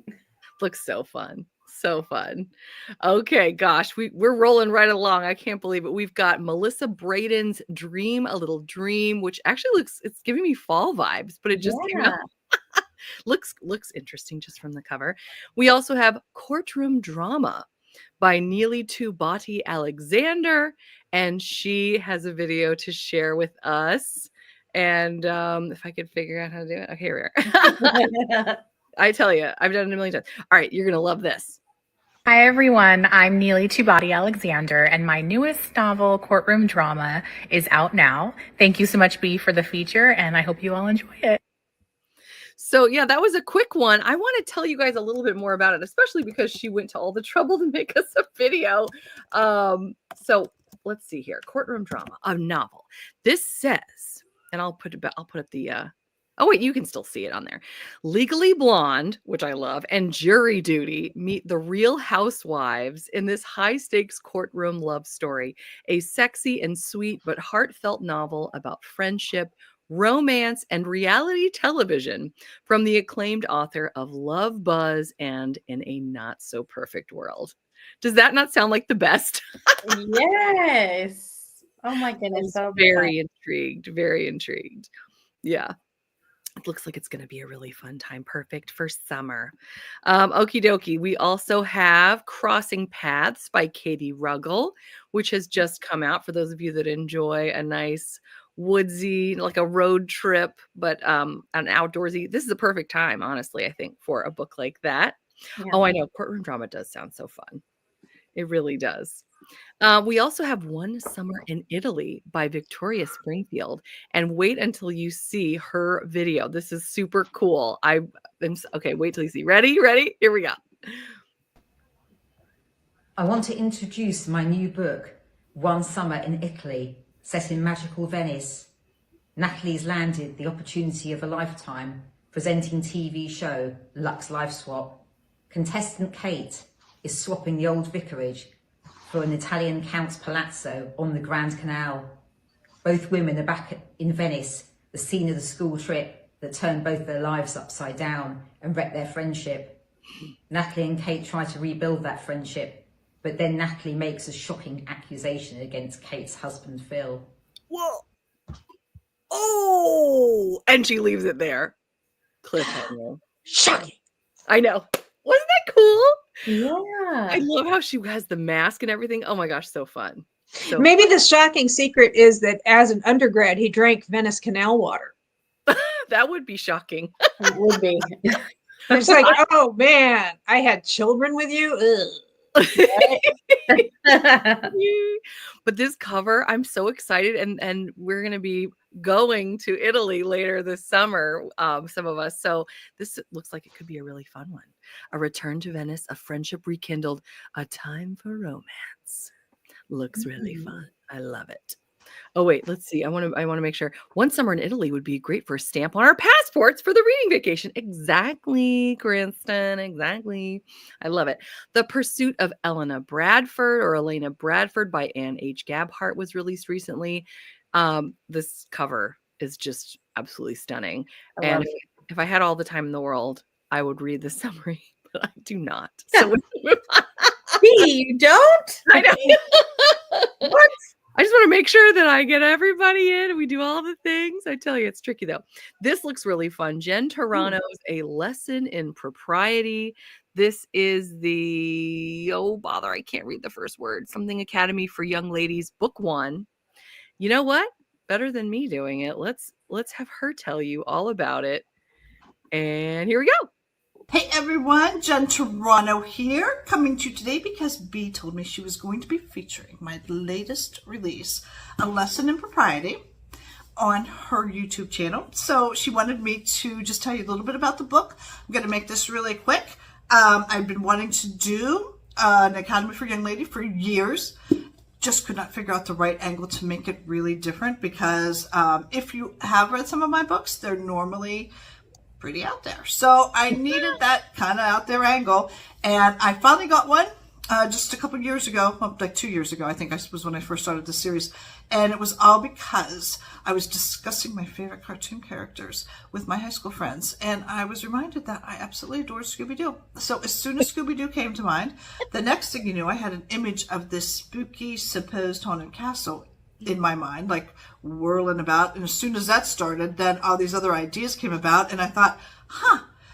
Speaker 1: Looks so fun. So fun. Okay, gosh, we're rolling right along. I can't believe it. We've got Melissa Braden's Dream a Little Dream, which actually it's giving me fall vibes, but it just came out. looks interesting just from the cover. We also have Courtroom Drama by Neely Tubati Alexander, and she has a video to share with us. And if I could figure out how to do it. Okay, here we are. I tell you, I've done it a million times. All right, you're going to love this.
Speaker 6: Hi, everyone. I'm Neely Tubati Alexander, and my newest novel, Courtroom Drama, is out now. Thank you so much, Bea, for the feature, and I hope you all enjoy it.
Speaker 1: So, yeah, that was a quick one. I want to tell you guys a little bit more about it, especially because she went to all the trouble to make us a video. So let's see here. Courtroom Drama, a novel. This says, and I'll put up the oh, wait, you can still see it on there. Legally Blonde, which I love, and Jury Duty meet the Real Housewives in this high-stakes courtroom love story, a sexy and sweet but heartfelt novel about friendship, romance, and reality television from the acclaimed author of Love, Buzz, and In a Not So Perfect World. Does that not sound like the best?
Speaker 3: Yes. Oh my goodness. So
Speaker 1: very intrigued. Yeah. It looks like it's going to be a really fun time. Perfect for summer. Okie dokie. We also have Crossing Paths by Katie Ruggles, which has just come out for those of you that enjoy a nice woodsy, like a road trip, but an outdoorsy. This is a perfect time, honestly, I think, for a book like that. Yeah. Oh, I know. Courtroom Drama does sound so fun. It really does. We also have One Summer in Italy by Victoria Springfield, and wait until you see her video. This is super cool. Okay, wait till you see. Ready? Here we go.
Speaker 7: I want to introduce my new book, One Summer in Italy, set in magical Venice. Natalie's landed the opportunity of a lifetime, presenting TV show Lux Life Swap. Contestant Kate is swapping the old vicarage for an Italian count's palazzo on the Grand Canal. Both women are back in Venice, the scene of the school trip that turned both their lives upside down and wrecked their friendship. Natalie and Kate try to rebuild that friendship, but then Natalie makes a shocking accusation against Kate's husband, Phil.
Speaker 1: Whoa. Oh, and she leaves it there. Cliffhanger.
Speaker 7: Shocking.
Speaker 1: I know. Wasn't that cool?
Speaker 3: Yeah.
Speaker 1: I love how she has the mask and everything. Oh my gosh, so fun.
Speaker 2: Maybe the shocking secret is that as an undergrad, he drank Venice Canal water.
Speaker 1: That would be shocking.
Speaker 3: It would be.
Speaker 2: It's like, oh man, I had children with you.
Speaker 1: But this cover, I'm so excited, and we're gonna be going to Italy later this summer, some of us. So this looks like it could be a really fun one. A return to Venice, a friendship rekindled, a time for romance. Looks really fun. I love it. Oh wait, let's see. I want to make sure. One Summer in Italy would be great for a stamp on our passports for the reading vacation. Exactly, Kristen. Exactly. I love it. The Pursuit of Elena Bradford by Anne H. Gabhart was released recently. This cover is just absolutely stunning. And if I had all the time in the world, I would read the summary, but I do not. So
Speaker 3: you don't?
Speaker 1: I know. What? I just want to make sure that I get everybody in and we do all the things. I tell you, it's tricky though. This looks really fun. Jen Turano's A Lesson in Propriety. This is the, I can't read the first word. Something Academy for Young Ladies, Book 1. You know what? Better than me doing it. Let's have her tell you all about it. And here we go.
Speaker 8: Hey everyone, Jen Turano here, coming to you today because Bea told me she was going to be featuring my latest release, A Lesson in Propriety, on her YouTube channel. So she wanted me to just tell you a little bit about the book. I'm going to make this really quick. I've been wanting to do an academy for young lady for years. Just could not figure out the right angle to make it really different because if you have read some of my books, they're normally pretty out there. So I needed that kind of out there angle, and I finally got one just a couple years ago, well, like 2 years ago, I think was when I first started the series. And it was all because I was discussing my favorite cartoon characters with my high school friends, and I was reminded that I absolutely adored Scooby-Doo. So as soon as Scooby-Doo came to mind, the next thing you knew, I had an image of this spooky, supposed haunted castle in my mind, like whirling about. And as soon as that started, then all these other ideas came about, and I thought,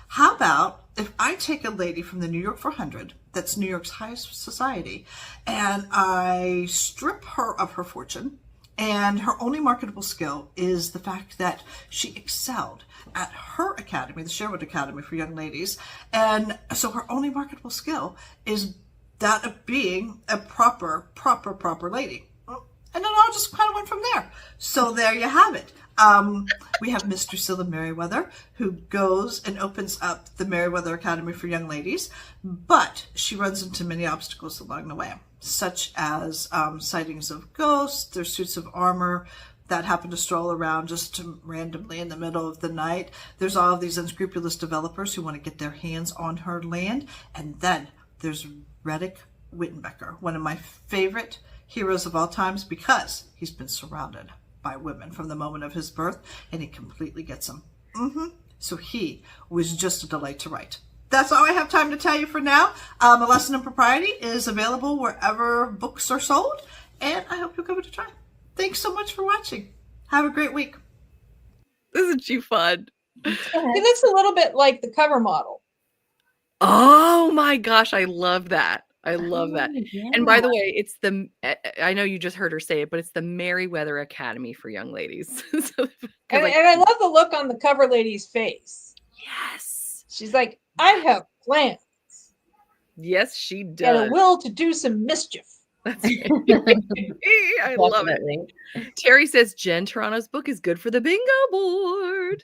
Speaker 8: how about if I take a lady from the New York 400, that's New York's highest society, and I strip her of her fortune, and her only marketable skill is the fact that she excelled at her academy, the Sherwood Academy for Young Ladies, and so her only marketable skill is that of being a proper lady. And then I just kind of went from there. So there you have it. We have Miss Drusilla Merriweather, who goes and opens up the Merriweather Academy for Young Ladies, but she runs into many obstacles along the way, such as sightings of ghosts, their suits of armor that happen to stroll around just randomly in the middle of the night. There's all of these unscrupulous developers who want to get their hands on her land. And then there's Reddick Wittenbecker, one of my favorite heroes of all times, because he's been surrounded by women from the moment of his birth, and he completely gets them. So he was just a delight to write. That's all I have time to tell you for now. A Lesson in Propriety is available wherever books are sold, and I hope you'll give it a try. Thanks so much for watching. Have a great week.
Speaker 1: Isn't she fun?
Speaker 2: It looks a little bit like the cover model.
Speaker 1: Oh my gosh, I love that. I love that.
Speaker 4: Yeah.
Speaker 1: And by the way, it's I know you just heard her say it, but it's the Merriweather Academy for Young Ladies.
Speaker 2: And I love the look on the cover lady's face.
Speaker 1: Yes.
Speaker 2: She's like, I have plans.
Speaker 1: Yes, she
Speaker 2: And
Speaker 1: does.
Speaker 2: a will to do some mischief.
Speaker 1: That's I love it. Terry says Jen Turano's book is good for the bingo board.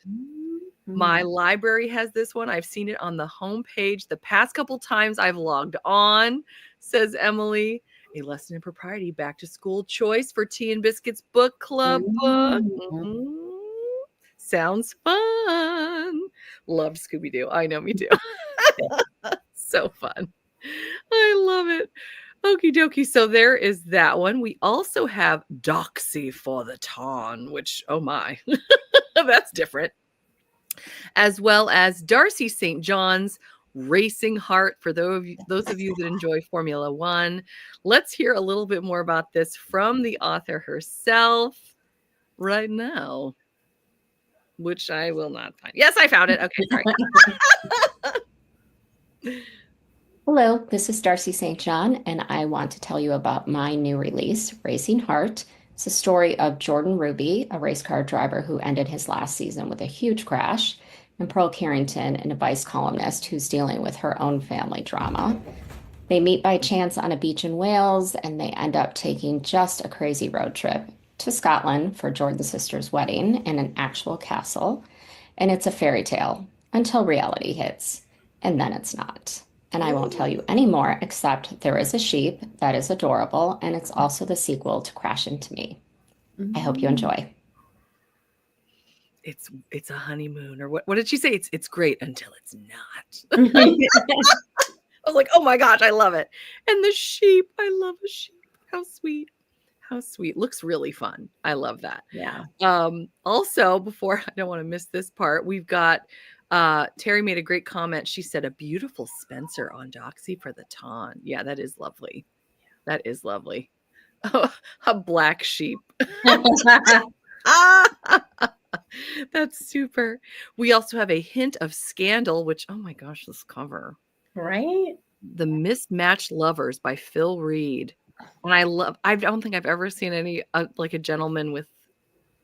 Speaker 1: My library has this one. I've seen it on the homepage the past couple times I've logged on, says Emily. A Lesson in Propriety back to school choice for Tea and Biscuits book club book. Sounds fun. Loved Scooby-Doo. I know, me too. So fun. I love it. Okie dokie. So there is that one. We also have Darci for the Ton, which, oh my, that's different. As well as Darci St. John's Racing Heart for those of you that enjoy Formula One. Let's hear a little bit more about this from the author herself right now, which I will not find. Yes, I found it. Okay, sorry.
Speaker 9: Hello, this is Darci St. John, and I want to tell you about my new release, Racing Heart. It's a story of Jordan Ruby, a race car driver who ended his last season with a huge crash, and Pearl Carrington, an advice columnist who's dealing with her own family drama. They meet by chance on a beach in Wales, and they end up taking just a crazy road trip to Scotland for Jordan's sister's wedding in an actual castle. And it's a fairy tale until reality hits, and then it's not. And I won't tell you any more, except there is a sheep that is adorable, and it's also the sequel to Crash Into Me. I hope you enjoy.
Speaker 1: It's a honeymoon, or what did she say? It's great until it's not. I was like, oh my gosh, I love it. And the sheep, I love a sheep. How sweet. How sweet. Looks really fun. I love that.
Speaker 4: Yeah.
Speaker 1: Also, before, I don't want to miss this part, we've got Terry made a great comment. She said, a beautiful Spencer on Darci for the Ton. Yeah, that is lovely. That is lovely. Oh, a black sheep. That's super. We also have a hint of Scandal, which, oh my gosh, this cover.
Speaker 4: Right?
Speaker 1: The Mismatched Lovers by Phil Reed. And I don't think I've ever seen any, like a gentleman with.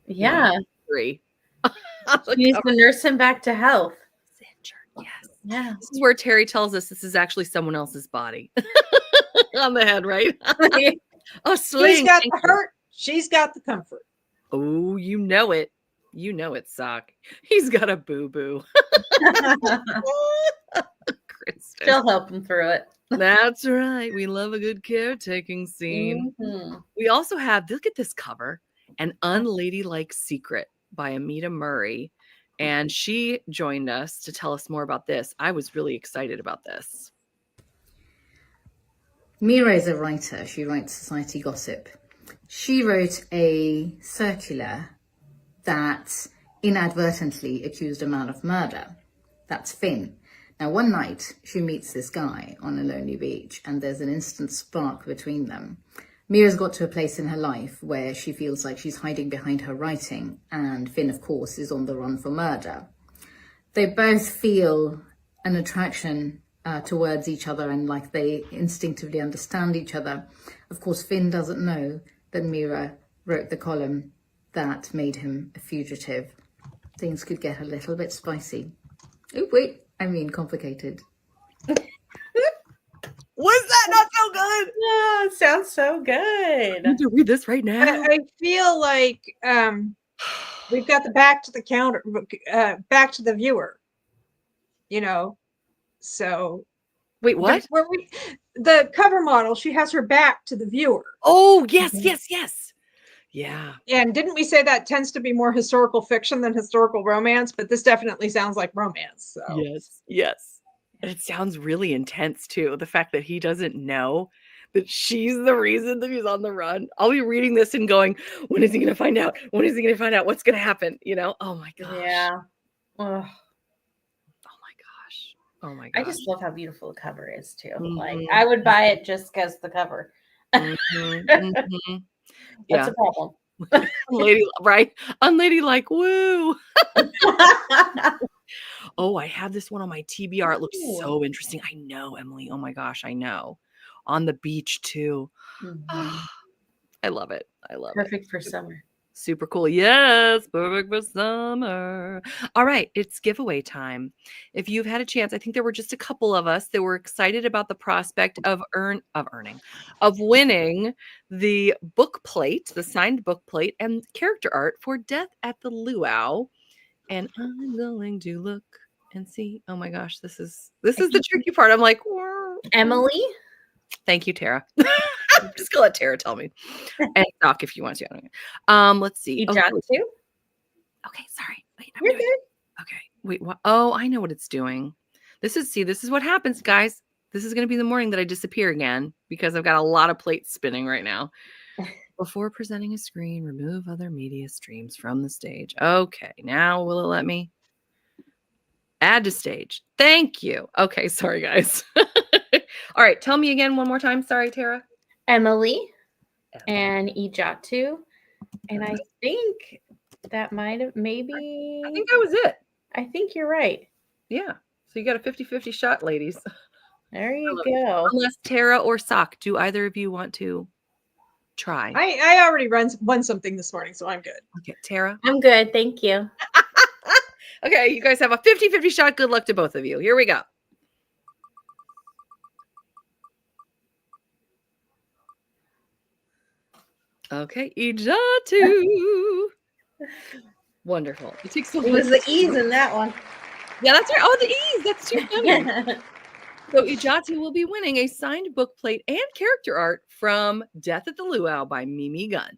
Speaker 4: Yeah.
Speaker 1: Three.
Speaker 4: She needs to nurse him back to health.
Speaker 1: Yes.
Speaker 3: Yeah.
Speaker 1: This is where Terry tells us this is actually someone else's body on the head, right? A sling.
Speaker 2: He's got the hurt. She's got the comfort.
Speaker 1: Oh, you know it. You know it, Sock. He's got a boo-boo. Kristen.
Speaker 3: She'll help him through it.
Speaker 1: That's right. We love a good caretaking scene.
Speaker 3: Mm-hmm.
Speaker 1: We also have, look at this cover, An Unladylike Secret by Amita Murray. And she joined us to tell us more about this. I was really excited about this.
Speaker 10: Mira is a writer. She writes society gossip. She wrote a circular that inadvertently accused a man of murder. That's Finn. Now, one night, she meets this guy on a lonely beach, and there's an instant spark between them. Mira's got to a place in her life where she feels like she's hiding behind her writing, and Finn, of course, is on the run for murder. They both feel an attraction towards each other, and like they instinctively understand each other. Of course, Finn doesn't know that Mira wrote the column that made him a fugitive. Things could get a little bit spicy. Oh, wait, I mean complicated.
Speaker 1: Was that not so good?
Speaker 3: Yeah, it sounds so good.
Speaker 1: I need to read this right now.
Speaker 2: I feel like we've got the back to the counter, back to the viewer. You know, so
Speaker 1: wait, what?
Speaker 2: The cover model, she has her back to the viewer.
Speaker 1: Oh, yes, yes. Yeah.
Speaker 2: And didn't we say that tends to be more historical fiction than historical romance? But this definitely sounds like romance. So.
Speaker 1: Yes. And it sounds really intense too. The fact that he doesn't know that she's the reason that he's on the run. I'll be reading this and going, when is he going to find out? When is he going to find out? What's going to happen? You know? Oh my gosh.
Speaker 3: Yeah. Ugh.
Speaker 1: Oh my gosh.
Speaker 3: I just love how beautiful the cover is too.
Speaker 1: Mm-hmm.
Speaker 3: Like I would buy it just because the cover.
Speaker 1: Mm-hmm.
Speaker 3: That's a problem.
Speaker 1: Lady, right? Unladylike, woo. Oh, I have this one on my TBR. It looks so interesting. I know, Emily. Oh my gosh, I know. On the beach too.
Speaker 3: Mm-hmm.
Speaker 1: I love it. I love
Speaker 3: it. Perfect for
Speaker 1: Super,
Speaker 3: summer.
Speaker 1: Super cool. Yes, perfect for summer. All right, it's giveaway time. If you've had a chance, I think there were just a couple of us that were excited about the prospect of winning the book plate, the signed book plate, and character art for Death at the Luau. And I'm going to look and see. Oh my gosh, this is the tricky part. I'm like,
Speaker 3: Emily.
Speaker 1: Thank you, Tara. I'm just gonna let Tara tell me. And Doc, if you want to. Let's see.
Speaker 3: You got to?
Speaker 1: Okay, sorry. Wait,
Speaker 3: you're good.
Speaker 1: Okay, wait. What? Oh, I know what it's doing. This is what happens, guys. This is gonna be the morning that I disappear again because I've got a lot of plates spinning right now. Before presenting a screen, remove other media streams from the stage. Okay, now will it let me? Add to stage. Thank you. Okay, sorry, guys. All right, tell me again one more time. Sorry, Tara.
Speaker 3: Emily and Ijatu. And I think that might have maybe.
Speaker 1: I think that was it.
Speaker 3: I think you're right.
Speaker 1: Yeah. So you got a 50-50 shot, ladies.
Speaker 3: There you go.
Speaker 1: Unless Tara or Sock, do either of you want to try?
Speaker 2: I already won something this morning, so I'm good.
Speaker 1: Okay, Tara?
Speaker 3: I'm good. Thank you.
Speaker 1: Okay, you guys have a 50-50 shot. Good luck to both of you. Here we go. Okay, Ijatu. Wonderful.
Speaker 3: It was the ease in that one.
Speaker 1: Yeah, that's right. Oh, the ease. That's too funny. So Ijatu will be winning a signed book plate and character art from Death at the Luau by Mimi Gunn.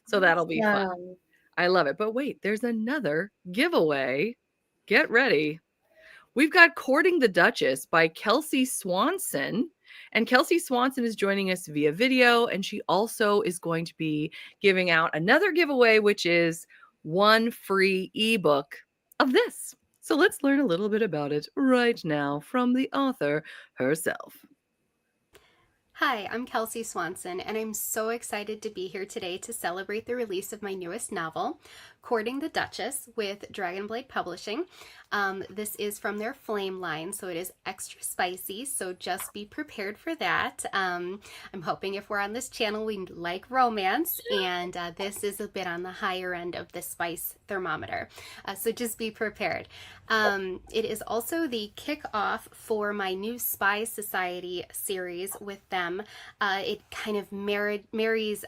Speaker 1: So that'll be fun. I love it. But wait, there's another giveaway. Get ready. We've got Courting the Duchess by Kelsey Swanson. And Kelsey Swanson is joining us via video. And she also is going to be giving out another giveaway, which is one free ebook of this. So let's learn a little bit about it right now from the author herself.
Speaker 11: Hi, I'm Kelsey Swanson, and I'm so excited to be here today to celebrate the release of my newest novel, Courting the Duchess with Dragonblade Publishing. This is from their Flame line, so it is extra spicy, so just be prepared for that. I'm hoping if we're on this channel, we like romance, and this is a bit on the higher end of the spice thermometer, so just be prepared. It is also the kickoff for my new Spy Society series with them. It kind of marries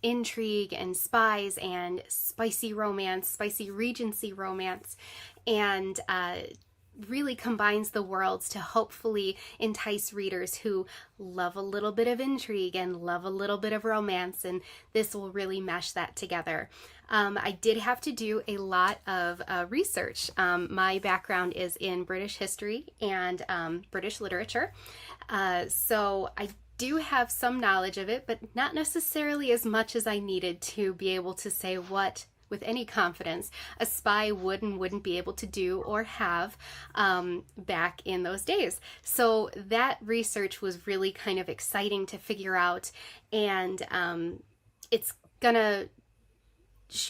Speaker 11: intrigue and spies and spicy romance, spicy Regency romance, and really combines the worlds to hopefully entice readers who love a little bit of intrigue and love a little bit of romance, and this will really mesh that together. I did have to do a lot of research. My background is in British history and British literature, so I do have some knowledge of it, but not necessarily as much as I needed to be able to say what, with any confidence, a spy would and wouldn't be able to do or have back in those days. So that research was really kind of exciting to figure out, and it's gonna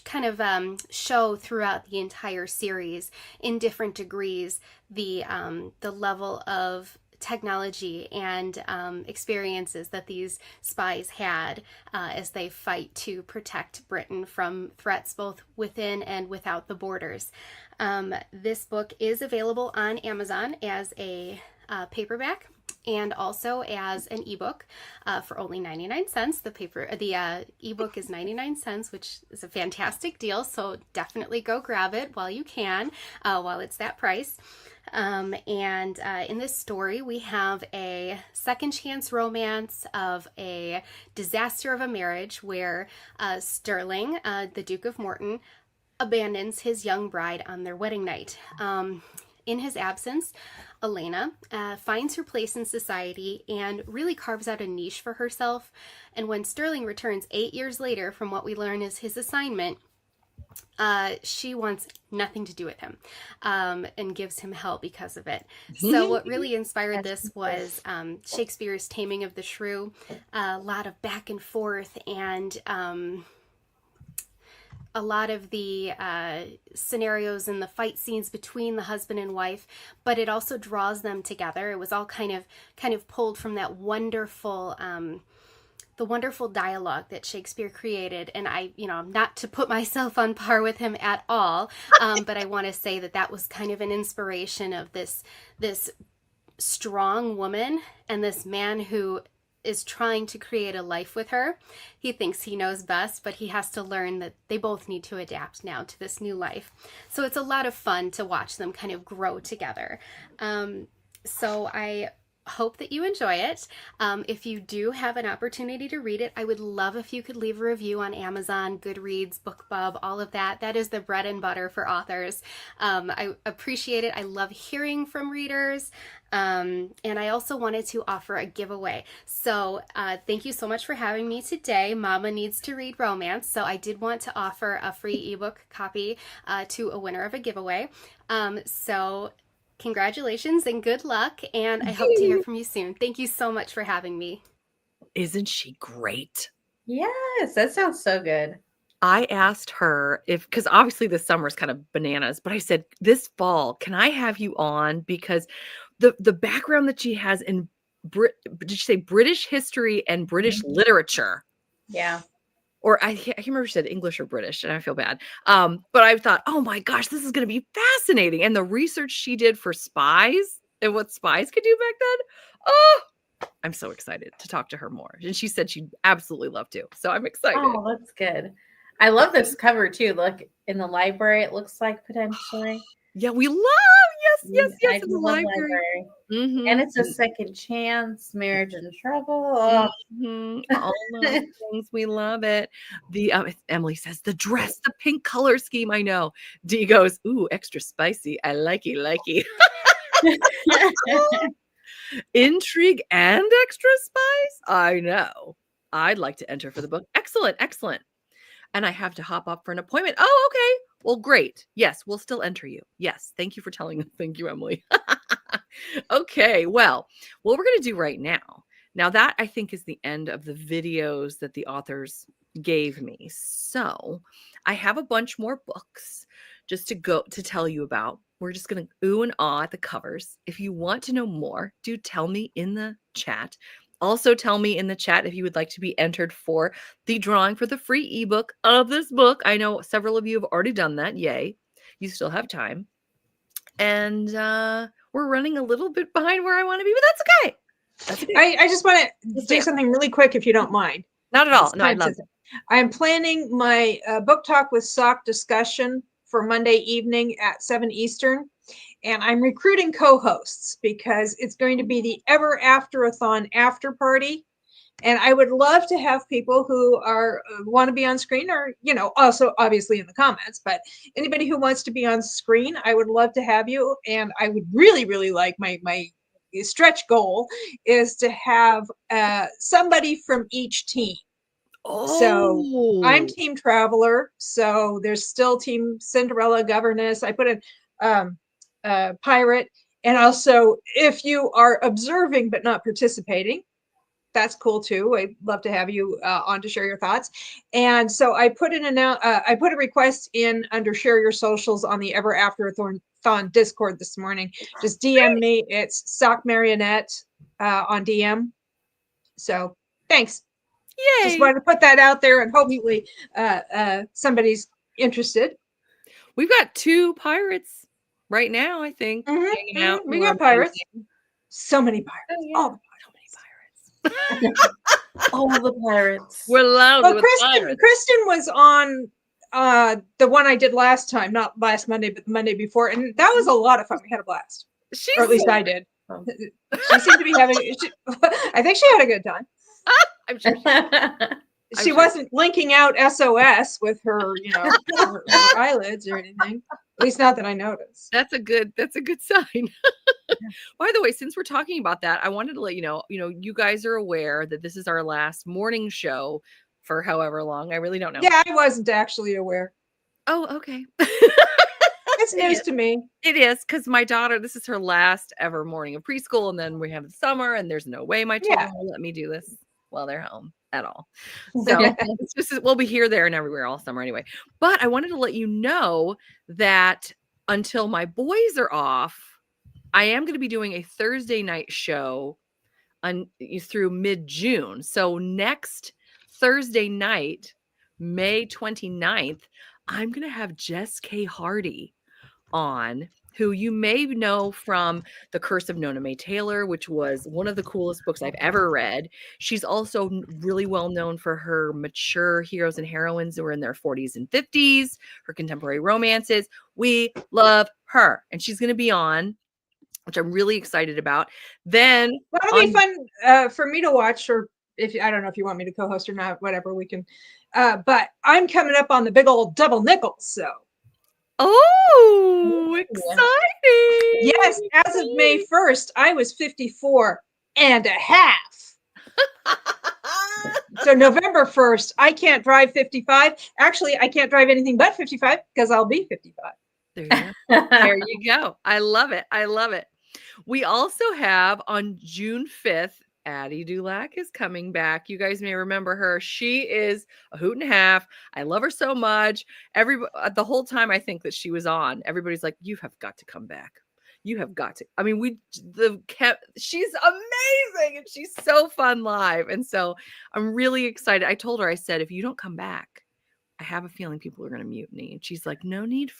Speaker 11: kind of show throughout the entire series in different degrees the level of technology and experiences that these spies had as they fight to protect Britain from threats both within and without the borders. This book is available on Amazon as a paperback and also as an ebook for only 99 cents. The ebook is 99 cents, which is a fantastic deal, so definitely go grab it while you can, while it's that price. In this story, we have a second chance romance of a disaster of a marriage where Sterling, the Duke of Morton, abandons his young bride on their wedding night. In his absence, Elena finds her place in society and really carves out a niche for herself. And when Sterling returns 8 years later from what we learn is his assignment, she wants nothing to do with him and gives him hell because of it. So what really inspired this was Shakespeare's Taming of the Shrew, a lot of back and forth, and a lot of the scenarios and the fight scenes between the husband and wife, but it also draws them together. It was all kind of pulled from that wonderful the wonderful dialogue that Shakespeare created. And I, not to put myself on par with him at all, but I want to say that was kind of an inspiration of this strong woman and this man who is trying to create a life with her. He thinks he knows best, but he has to learn that they both need to adapt now to this new life. So it's a lot of fun to watch them kind of grow together. So I hope that you enjoy it. If you do have an opportunity to read it, I would love if you could leave a review on Amazon, Goodreads, BookBub, all of that. That is the bread and butter for authors. I appreciate it. I love hearing from readers. And I also wanted to offer a giveaway. So thank you so much for having me today. Mama needs to read romance. So I did want to offer a free ebook copy to a winner of a giveaway. So congratulations and good luck. And I hope to hear from you soon. Thank you so much for having me.
Speaker 1: Isn't she great?
Speaker 3: Yes, that sounds so good.
Speaker 1: I asked her because obviously this summer is kind of bananas, but I said, this fall, can I have you on? Because the background that she has in, did she say British history and British literature?
Speaker 3: Yeah.
Speaker 1: Or I can't remember if she said English or British, and I feel bad. But I thought, oh my gosh, this is going to be fascinating. And the research she did for spies and what spies could do back then. Oh, I'm so excited to talk to her more. And she said she'd absolutely love to. So I'm excited.
Speaker 3: Oh, that's good. I love this cover too. Look, in the library, it looks like potentially.
Speaker 1: Yeah, we love, yes, in the library. Mm-hmm.
Speaker 3: And it's a second chance, marriage and trouble. Oh.
Speaker 1: Mm-hmm. All those things, we love it. The Emily says, the dress, the pink color scheme, I know. Dee goes, ooh, extra spicy. I likey. Intrigue and extra spice? I know. I'd like to enter for the book. Excellent. And I have to hop up for an appointment. Oh, okay. Well, great. Yes, we'll still enter you. Yes. Thank you for telling me. Thank you, Emily. Okay. Well, what we're going to do right now that I think is the end of the videos that the authors gave me. So I have a bunch more books just to tell you about. We're just going to ooh and ah at the covers. If you want to know more, do tell me in the chat. Also tell me in the chat if you would like to be entered for the drawing for the free ebook of this book. I know several of you have already done that. Yay. You still have time. And we're running a little bit behind where I want to be, but that's okay. That's okay.
Speaker 2: I just want to do something really quick if you don't mind.
Speaker 1: Not at all. No, I'd love it.
Speaker 2: I'm planning my book talk with Sock discussion for Monday evening at 7 Eastern. And I'm recruiting co-hosts because it's going to be the Ever Afterathon after party. And I would love to have people who are want to be on screen, or, you know, also obviously in the comments, but anybody who wants to be on screen, I would love to have you. And I would really, really like my stretch goal is to have somebody from each team. So I'm Team Traveler. So there's still Team Cinderella, Governess. I put in Pirate. And also, if you are observing but not participating, that's cool too. I'd love to have you on to share your thoughts. And so I put I put a request in under share your socials on the Ever Afterathon Discord this morning. Just DM me. It's Sock Marionette on DM. So thanks.
Speaker 1: Yay.
Speaker 2: Just wanted to put that out there, and hopefully somebody's interested.
Speaker 1: We've got 2 pirates right now, I think. Hanging out.
Speaker 2: We got pirates. So many pirates.
Speaker 1: Oh, yeah.
Speaker 2: Oh,
Speaker 3: all the pirates.
Speaker 1: We're loud.
Speaker 2: Well, Kristen was on the one I did last time, not last Monday, but the Monday before, and that was a lot of fun. We had a blast, or at least I did. She seemed to be having. I think she had a good time.
Speaker 1: I'm sure.
Speaker 2: She wasn't linking out SOS with her, you know, her eyelids or anything. At least not that I noticed.
Speaker 1: That's a good sign. By the way, since we're talking about that, I wanted to let you know, you guys are aware that this is our last morning show for however long. I really don't know.
Speaker 2: Yeah, I wasn't actually aware.
Speaker 1: Oh, okay.
Speaker 2: It's news to me.
Speaker 1: It is, because my daughter, this is her last ever morning of preschool, and then we have the summer, and there's no way my children will let me do this while they're home at all. So it's just, we'll be here, there, and everywhere all summer anyway. But I wanted to let you know that until my boys are off, I am going to be doing a Thursday night show through mid-June. So next Thursday night, May 29th, I'm going to have Jess K. Hardy on, who you may know from The Curse of Nona Mae Taylor, which was one of the coolest books I've ever read. She's also really well known for her mature heroes and heroines who are in their 40s and 50s, her contemporary romances. We love her. And she's going to be on, which I'm really excited about. Then
Speaker 2: that'll be fun for me to watch, or if I don't know if you want me to co-host or not, whatever, we can. But I'm coming up on the big old double nickels, so.
Speaker 1: Oh, exciting.
Speaker 2: Yes, as of May 1st, I was 54 and a half. So November 1st, I can't drive 55. Actually, I can't drive anything but 55 because I'll be 55.
Speaker 1: There you go. There you go. I love it. I love it. We also have on June 5th, Addie Dulac is coming back. You guys may remember her. She is a hoot and a half. I love her so much. The whole time I think that she was on, everybody's like, you have got to come back. You have got to. I mean, she's amazing, and she's so fun live. And so I'm really excited. I told her, I said, if you don't come back, I have a feeling people are going to mutiny. And she's like, no need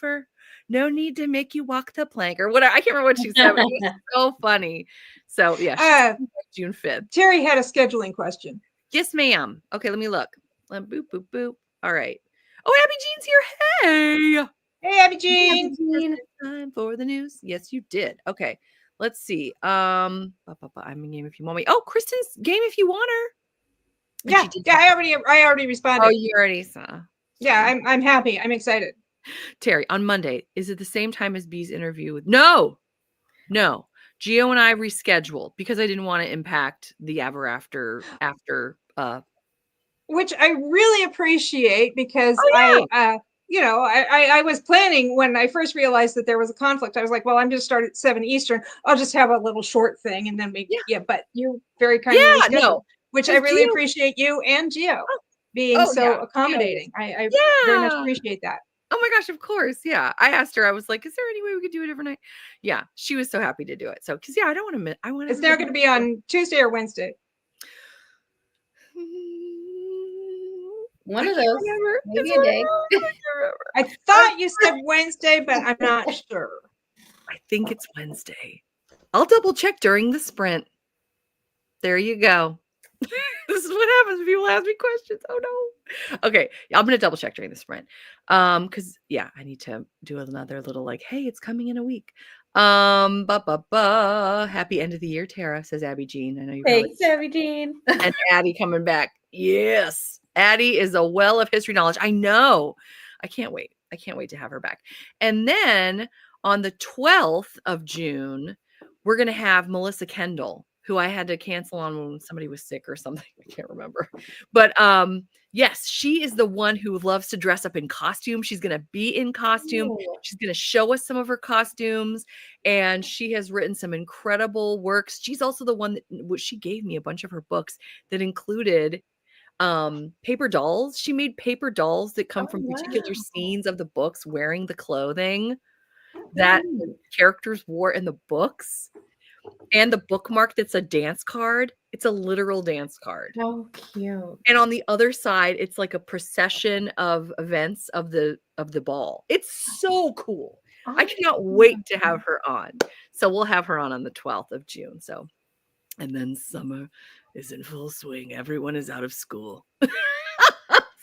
Speaker 1: to make you walk the plank or whatever. I can't remember what she said. But it was so funny. So yeah, June 5th.
Speaker 2: Terry had a scheduling question.
Speaker 1: Yes, ma'am. Okay, let me look. Boop, boop, boop. All right. Oh, Abby Jean's here.
Speaker 2: Hey, Abby Jean.
Speaker 1: Time for the news. Yes, you did. Okay, let's see. I'm in game if you want me. Oh, Kristen's game if you want her.
Speaker 2: Yeah, I already responded.
Speaker 1: Oh, you already saw.
Speaker 2: Yeah, I'm happy. I'm excited.
Speaker 1: Terry, on Monday, is it the same time as B's interview with? No. Gio and I rescheduled because I didn't want to impact the Ever After.
Speaker 2: Which I really appreciate because I was planning when I first realized that there was a conflict. I was like, well, I'm going to start at 7 Eastern. I'll just have a little short thing and then maybe but you very kindly rescheduled, which I really appreciate you and Gio. being so accommodating. I very much appreciate that.
Speaker 1: Oh my gosh, of course. Yeah. I asked her, I was like, is there any way we could do it every night? Yeah. She was so happy to do it. So, because I don't want to miss.
Speaker 2: It's now going to be on Tuesday or Wednesday.
Speaker 3: One of those. Maybe a day.
Speaker 2: I thought you said Wednesday, but I'm not sure.
Speaker 1: I think it's Wednesday. I'll double check during the sprint. There you go. This is what happens when people ask me questions. Oh no. Okay. I'm going to double check during the sprint. Cause I need to do another little hey, it's coming in a week. Happy end of the year, Tara, says Abby Jean. I know you.
Speaker 3: Thanks, Abby Jean.
Speaker 1: And Addie coming back. Yes. Addie is a well of history knowledge. I know. I can't wait. I can't wait to have her back. And then on the 12th of June, we're going to have Melissa Kendall, who I had to cancel on when somebody was sick or something. I can't remember. But yes, she is the one who loves to dress up in costume. She's going to be in costume. Ooh. She's going to show us some of her costumes. And she has written some incredible works. She's also the one that she gave me a bunch of her books that included paper dolls. She made paper dolls that come from particular scenes of the books wearing the clothing that the characters wore in the books. And the bookmark that's a dance card. It's a literal dance card.
Speaker 3: Oh, cute.
Speaker 1: And on the other side, it's like a procession of events of the ball. It's so cool. Oh, I cannot wait to have her on. So we'll have her on the 12th of June. So, and then summer is in full swing. Everyone is out of school.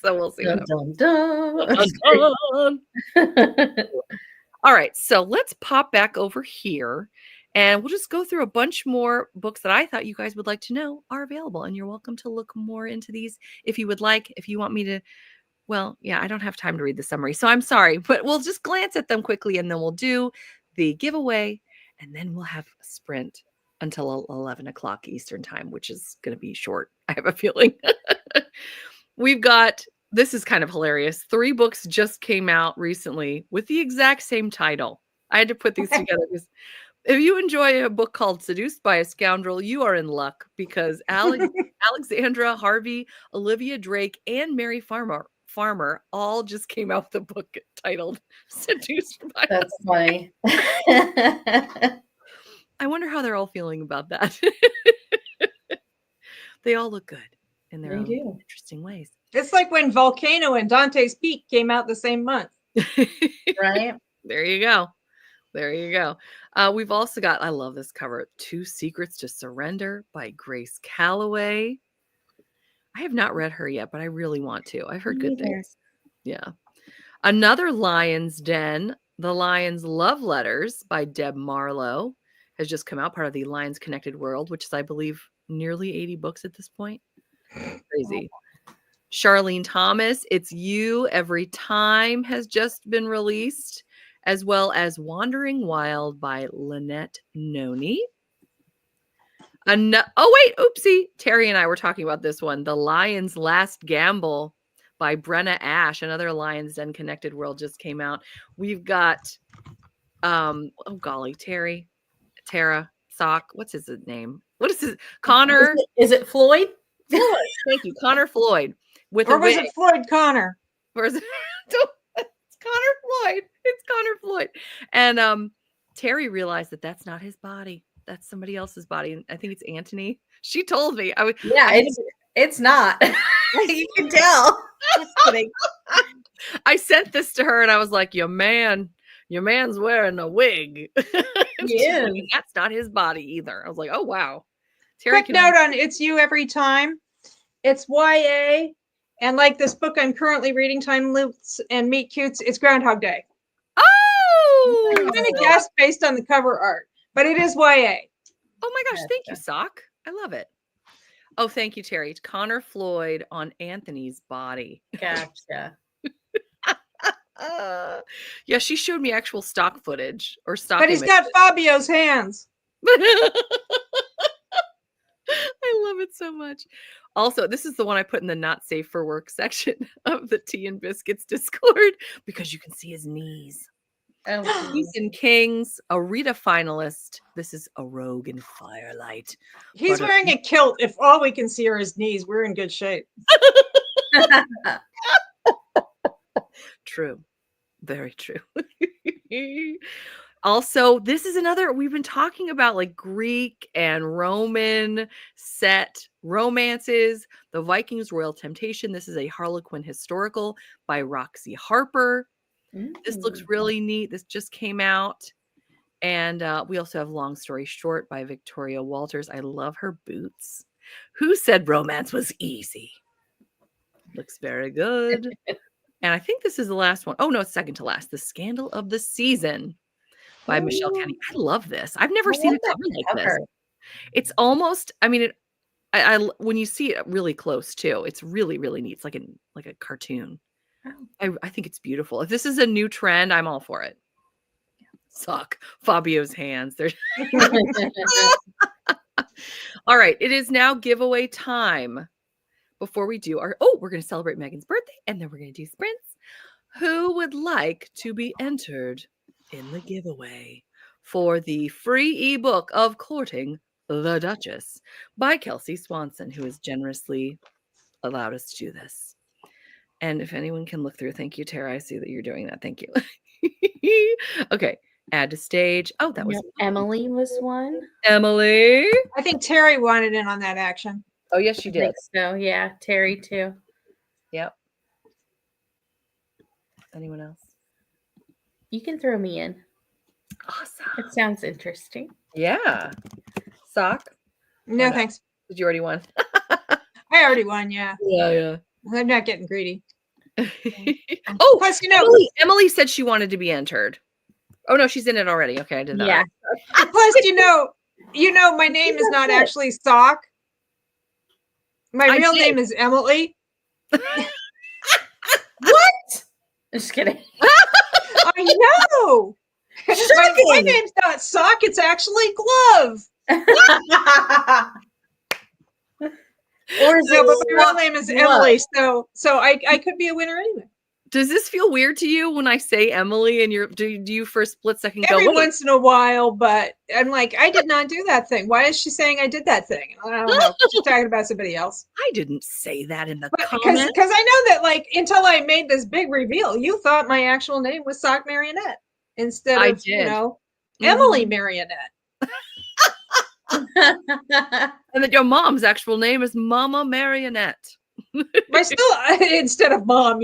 Speaker 1: So we'll see.
Speaker 3: Dun, dun, dun.
Speaker 1: All right. So let's pop back over here. And we'll just go through a bunch more books that I thought you guys would like to know are available. And you're welcome to look more into these if you would like. If you want me to, I don't have time to read the summary. So I'm sorry, but we'll just glance at them quickly and then we'll do the giveaway. And then we'll have a sprint until 11 o'clock Eastern time, which is going to be short. I have a feeling. We've got, this is kind of hilarious. 3 books just came out recently with the exact same title. I had to put these together because if you enjoy a book called Seduced by a Scoundrel, you are in luck because Alexandra Harvey, Olivia Drake, and Mary Farmer all just came out with a book titled Seduced by
Speaker 3: That's funny.
Speaker 1: I wonder how they're all feeling about that. They all look good in their own interesting ways.
Speaker 2: It's like when Volcano and Dante's Peak came out the same month.
Speaker 3: Right?
Speaker 1: There you go. There you go. We've also got, I love this cover, 2 Secrets to Surrender by Grace Calloway. I have not read her yet, but I really want to. I've heard good things. Yeah. Another Lion's Den, The Lion's Love Letters by Deb Marlowe has just come out, part of the Lions Connected World, which is, I believe, nearly 80 books at this point. Crazy. Charlene Thomas, It's You Every Time has just been released, as well as Wandering Wild by Lynette Noni. Oopsie. Terry and I were talking about this one. The Lion's Last Gamble by Brenna Ash. Another Lions Den Connected World just came out. We've got, Tara, Sock. What's his name? What is his? Connor.
Speaker 3: Is it Floyd?
Speaker 1: Floyd. Thank you. Connor Floyd.
Speaker 2: Or was it Floyd Connor?
Speaker 1: Or is it? It's Connor Floyd. It's Connor Floyd. And Terry realized that that's not his body. That's somebody else's body. And I think it's Anthony. She told me.
Speaker 3: It's not. You can tell.
Speaker 1: I sent this to her and I was like, your man's wearing a wig.
Speaker 3: Yeah.
Speaker 1: That's not his body either. I was like, oh, wow.
Speaker 2: Terry, quick note on It's You Every Time. It's YA. And like this book I'm currently reading, Time Loops and Meet Cutes, it's Groundhog Day.
Speaker 1: Oh!
Speaker 2: I'm going to guess based on the cover art, but it is YA.
Speaker 1: Oh my gosh. Thank you, Sock. I love it. Oh, thank you, Terry. Connor Floyd on Anthony's body.
Speaker 3: Gotcha.
Speaker 1: Yeah, she showed me actual stock footage or stock.
Speaker 2: But he's got Fabio's hands.
Speaker 1: I love it so much. Also, this is the one I put in the not safe for work section of the Tea and Biscuits Discord because you can see his knees. Kings and Kings, a Rita finalist. This is A Rogue in Firelight.
Speaker 2: He's wearing a kilt. If all we can see are his knees, we're in good shape.
Speaker 1: True. Very true. Also, this is another, we've been talking about like Greek and Roman set romances. The Vikings Royal Temptation. This is a Harlequin historical by Roxy Harper. This looks really neat. This just came out. And we also have Long Story Short by Victoria Walters. I love her boots. Who said romance was easy? Looks very good. And I think this is the last one. Oh, no, it's second to last. The Scandal of the Season by Michelle Kenny. I love this. I've never seen a cover like this. It's almost, I mean, I when you see it really close too, it's really, really neat. It's like a cartoon. I think it's beautiful. If this is a new trend, I'm all for it. Suck Fabio's hands. There's all right. It is now giveaway time. Before we do we're going to celebrate Megan's birthday and then we're going to do sprints. Who would like to be entered in the giveaway for the free ebook of Courting the Duchess by Kelsey Swanson, who has generously allowed us to do this? And if anyone can look through, thank you, Tara. I see that you're doing that. Thank you. Okay. Add to stage. Oh, that was
Speaker 3: Emily was one.
Speaker 1: Emily.
Speaker 2: I think Terry wanted in on that action.
Speaker 1: Oh, yes, she did.
Speaker 3: So yeah, Terry too.
Speaker 1: Yep. Anyone else?
Speaker 3: You can throw me in.
Speaker 1: Awesome.
Speaker 3: It sounds interesting.
Speaker 1: Yeah. Sock?
Speaker 2: No, thanks.
Speaker 1: Did you already won?
Speaker 2: I already won, yeah.
Speaker 1: Yeah.
Speaker 2: I'm not getting greedy.
Speaker 1: Oh,
Speaker 2: plus,
Speaker 1: Emily said she wanted to be entered. Oh, no, she's in it already. Okay, I did that.
Speaker 2: Yeah. Plus, my name is not actually Sock. My real name is Emily.
Speaker 3: What? Just kidding.
Speaker 2: I know. My name's not Sock. It's actually Glove. But my real name is Emily. So I could be a winner anyway.
Speaker 1: Does this feel weird to you when I say Emily and do you for a split second go?
Speaker 2: Every once in a while, but I'm like, I did not do that thing. Why is she saying I did that thing? I don't know. She's talking about somebody else.
Speaker 1: I didn't say that in the comments.
Speaker 2: Because I know that until I made this big reveal, you thought my actual name was Sock Marionette instead of Emily Marionette.
Speaker 1: And that your mom's actual name is Mama Marionette.
Speaker 2: Instead of Mom,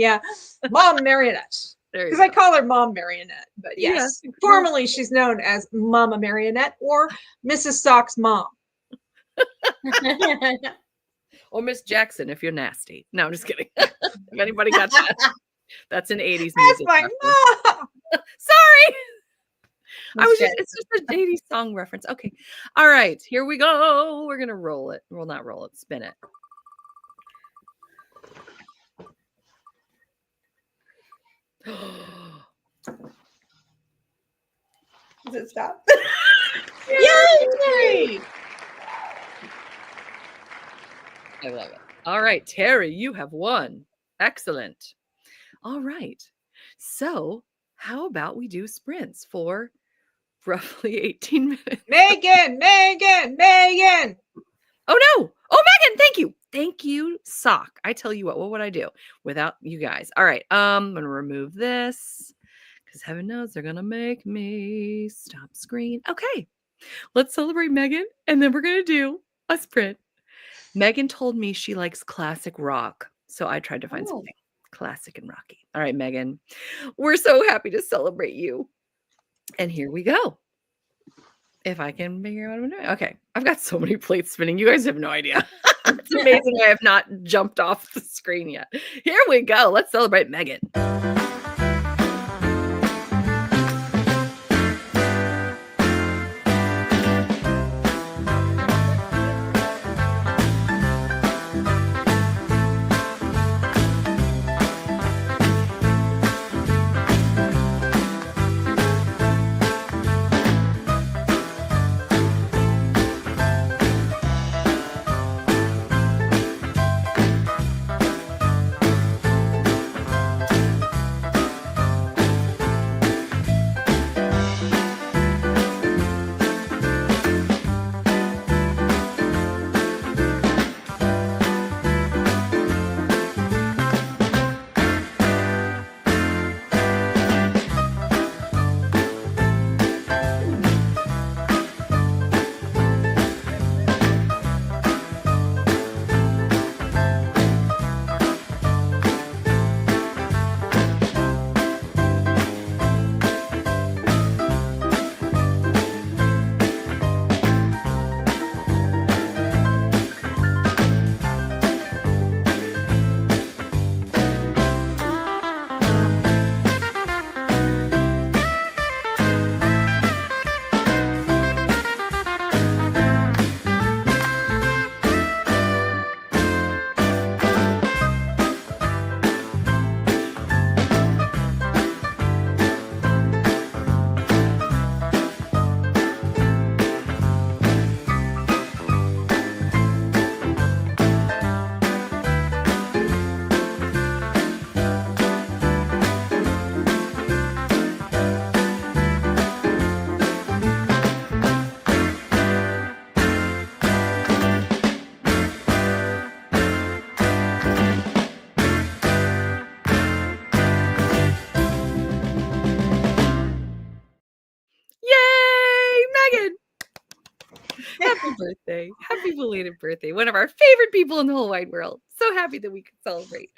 Speaker 2: Mom Marionette. Because I call her Mom Marionette. But yes, formally she's known as Mama Marionette or Mrs. Sock's mom.
Speaker 1: Or Miss Jackson if you're nasty. No, I'm just kidding. If anybody got that, that's an 80s music.
Speaker 2: That's my mom.
Speaker 1: Sorry. It's just a 80s song reference. Okay. All right. Here we go. We're going to roll it. Well, not roll it, spin it.
Speaker 3: Does it stop?
Speaker 1: Yay! I love it. All right, Terry, you have won. Excellent. All right. So, how about we do sprints for roughly 18 minutes?
Speaker 2: Megan!
Speaker 1: Oh, no. Oh, Megan, thank you. Thank you, Sock. I tell you what would I do without you guys? All right. I'm going to remove this because heaven knows they're going to make me stop screen. Okay. Let's celebrate Megan, and then we're going to do a sprint. Megan told me she likes classic rock, so I tried to find something classic and rocky. All right, Megan, we're so happy to celebrate you. And here we go. If I can figure out what I'm doing. Okay. I've got so many plates spinning. You guys have no idea. It's amazing I have not jumped off the screen yet. Here we go. Let's celebrate Megan. Megan. Happy birthday. Happy belated birthday. One of our favorite people in the whole wide world. So happy that we could celebrate.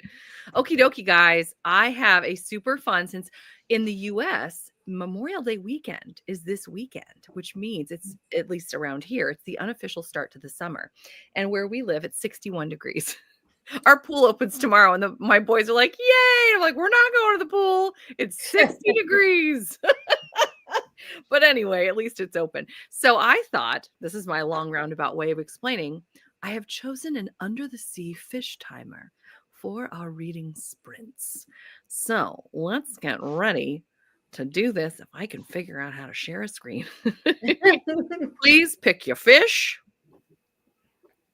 Speaker 1: Okie dokie, guys. I have a super fun, since in the US, Memorial Day weekend is this weekend, which means it's, at least around here, it's the unofficial start to the summer. And where we live, it's 61 degrees. Our pool opens tomorrow, and my boys are like, yay. I'm like, we're not going to the pool. It's 60 degrees. But anyway, at least it's open. So I thought, this is my long roundabout way of explaining, I have chosen an under the sea fish timer for our reading sprints. So let's get ready to do this. If I can figure out how to share a screen. Please pick your fish.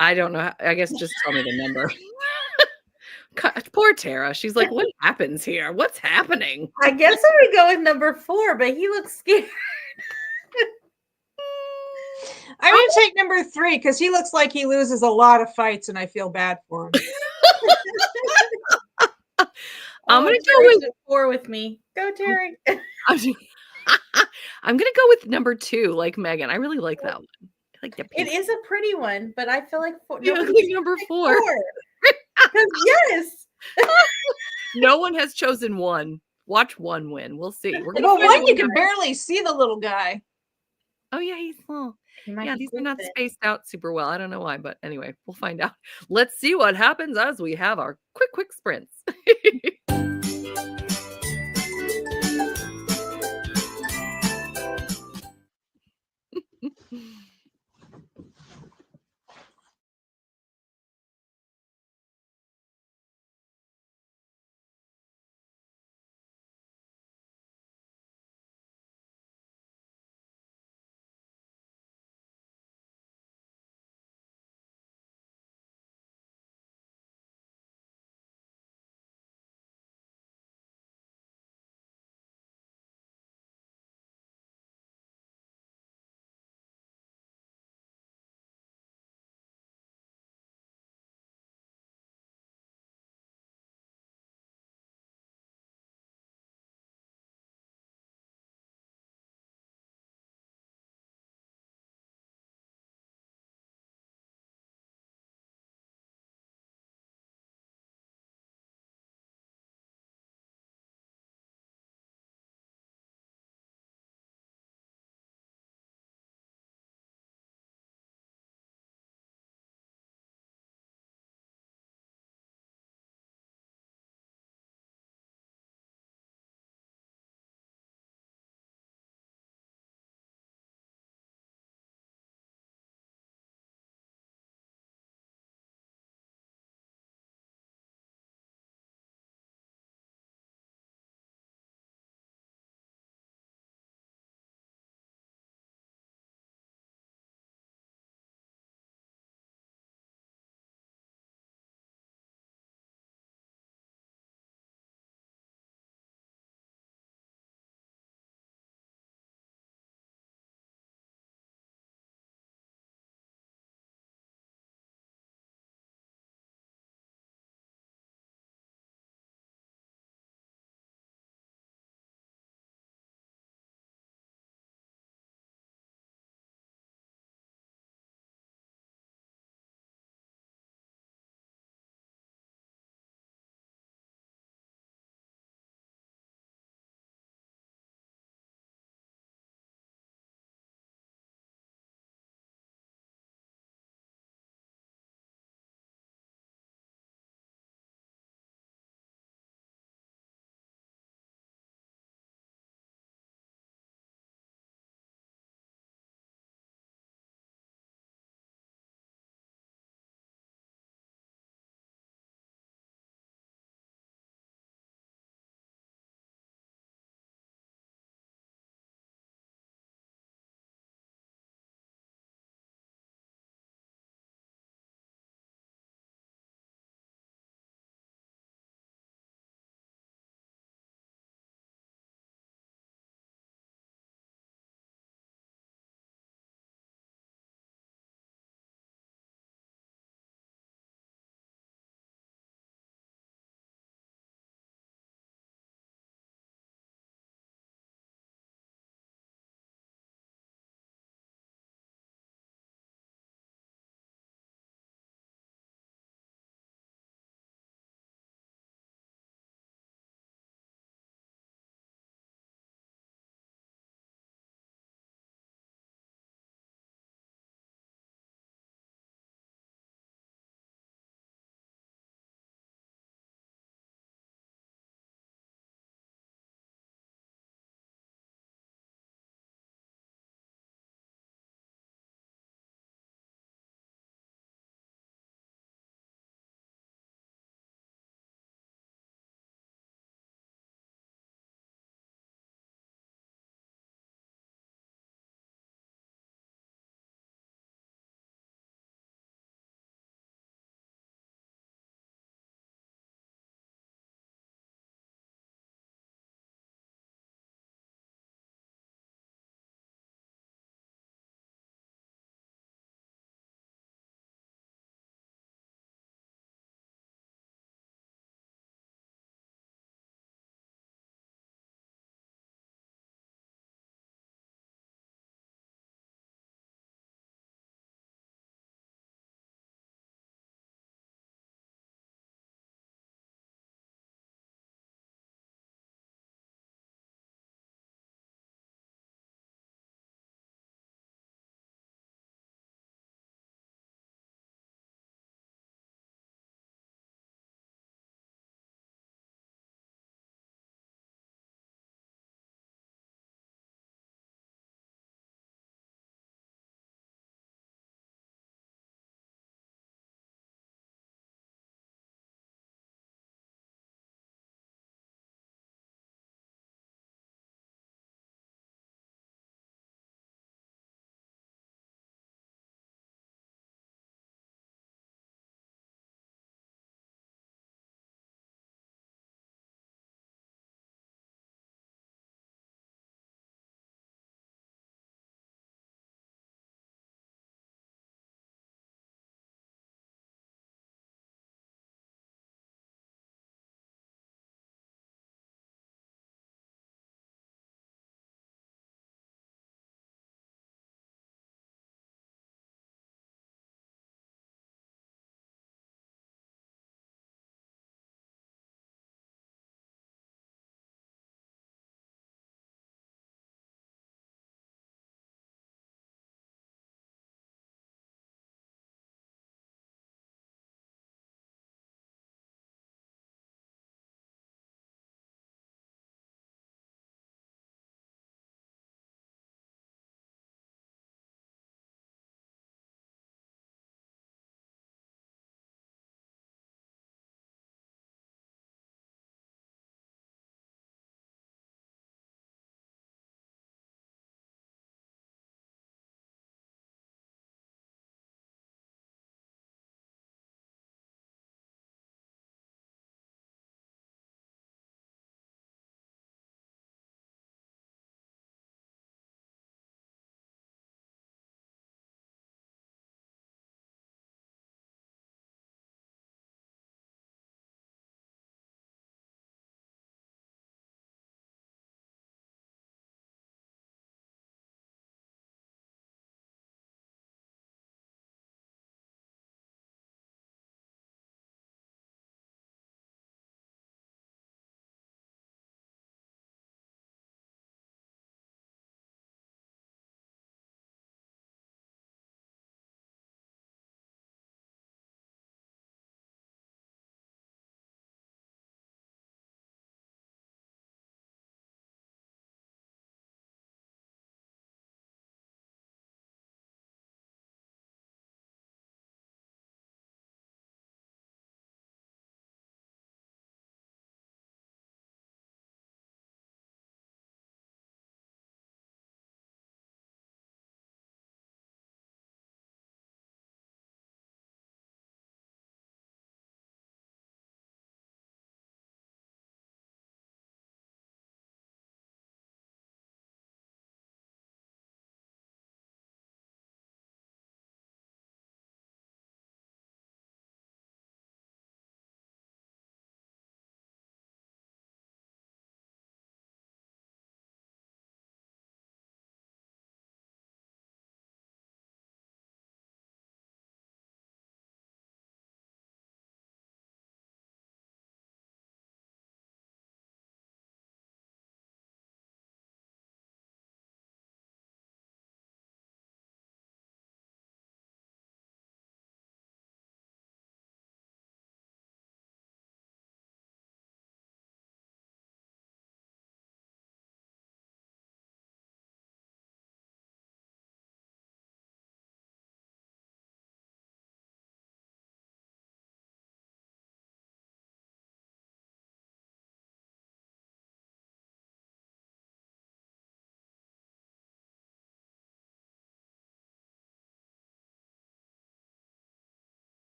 Speaker 1: I don't know. I guess just tell me the number. Poor Tara. She's like, what happens here? What's happening?
Speaker 3: I guess I would go with number 4, but he looks scared.
Speaker 2: I'm going to take number 3 because he looks like he loses a lot of fights, and I feel bad for him.
Speaker 1: I'm going to go with
Speaker 3: 4 with me. Go, Terry.
Speaker 1: I'm going to go with number 2, like Megan. I really like that one. I like the
Speaker 3: It is a pretty one, but I feel like
Speaker 1: number 4.
Speaker 3: Because yes,
Speaker 1: no one has chosen 1. Watch 1 win. We'll see. We're gonna
Speaker 2: well, 1 you can barely see the little guy.
Speaker 1: Oh yeah, he's small. Yeah, these are not spaced out super well. I don't know why, but anyway, we'll find out. Let's see what happens as we have our quick sprints.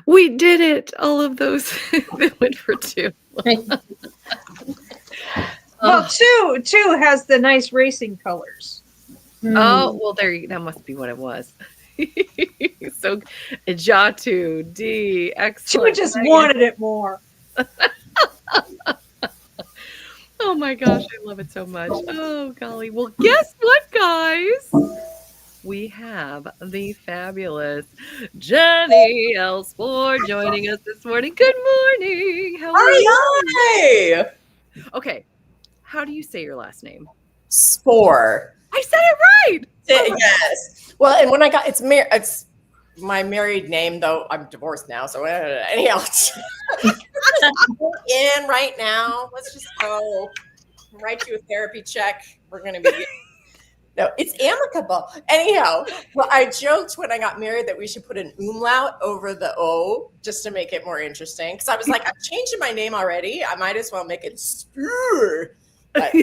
Speaker 1: We did it. All of those that went for 2.
Speaker 2: Well, two has the nice racing colors.
Speaker 1: Oh, well, that must be what it was. So, Jatu, D, excellent.
Speaker 2: 2 just wanted it more.
Speaker 1: Oh my gosh, I love it so much. Oh, golly. Well, guess what, guys? We have the fabulous Jennie L. Spohr joining us this morning. Good morning. How are you?
Speaker 12: Hi.
Speaker 1: Okay. How do you say your last name?
Speaker 12: Spohr.
Speaker 1: I said it right.
Speaker 12: Yes. Well, and when I got it's my married name, though I'm divorced now. So anyhow, in right now. Let's just go write you a therapy check. We're gonna be. No, it's amicable. Anyhow, well, I joked when I got married that we should put an umlaut over the O just to make it more interesting. Because I was like, I'm changing my name already. I might as well make it Spohr. But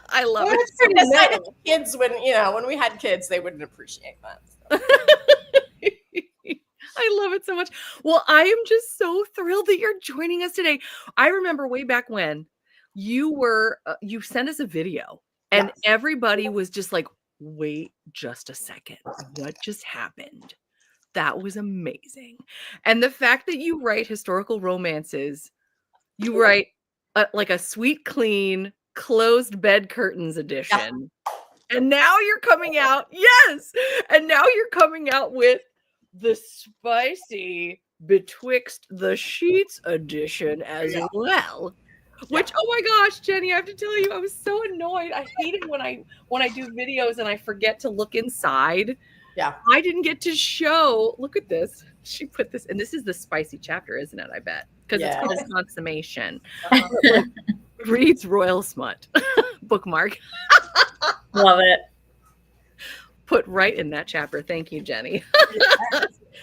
Speaker 1: I love
Speaker 12: it.
Speaker 1: It.
Speaker 12: Kids, when we had kids, they wouldn't appreciate that. So.
Speaker 1: I love it so much. Well, I am just so thrilled that you're joining us today. I remember way back when you sent us a video. And everybody was just like, wait just a second. What just happened? That was amazing. And the fact that you write historical romances, you write like a sweet, clean, closed bed curtains edition. Yeah. And now you're coming out. Yes. And now you're coming out with the spicy Betwixt the Sheets edition as well. Which, oh my gosh, Jennie, I have to tell you, I was so annoyed. I hate it when I do videos and I forget to look inside.
Speaker 12: Yeah.
Speaker 1: I didn't get to show. Look at this. She put this, and this is the spicy chapter, isn't it? I bet. Because it's called Consummation. Reads Royal Smut. Bookmark.
Speaker 12: Love it.
Speaker 1: Put right in that chapter. Thank you, Jennie.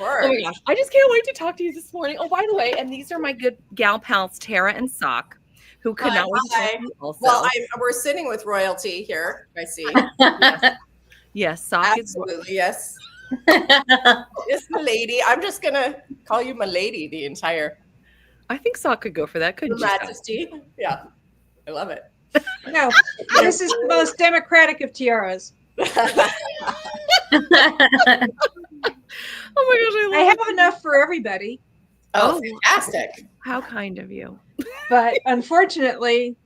Speaker 12: Oh
Speaker 1: my gosh. I just can't wait to talk to you this morning. Oh, by the way, and these are my good gal pals, Tara and Sock, who could not wait to talk to you also.
Speaker 12: Well, we're sitting with royalty here, I see.
Speaker 1: Yes, Sock
Speaker 12: absolutely, yes. It's my lady. I'm just going to call you my lady the entire.
Speaker 1: I think Sock could go for that, couldn't you?
Speaker 12: Majesty. Yeah, I love it.
Speaker 2: No, this is the most democratic of tiaras.
Speaker 1: Oh my gosh,
Speaker 2: I have enough for everybody.
Speaker 12: Oh, fantastic.
Speaker 1: How kind of you.
Speaker 2: But unfortunately,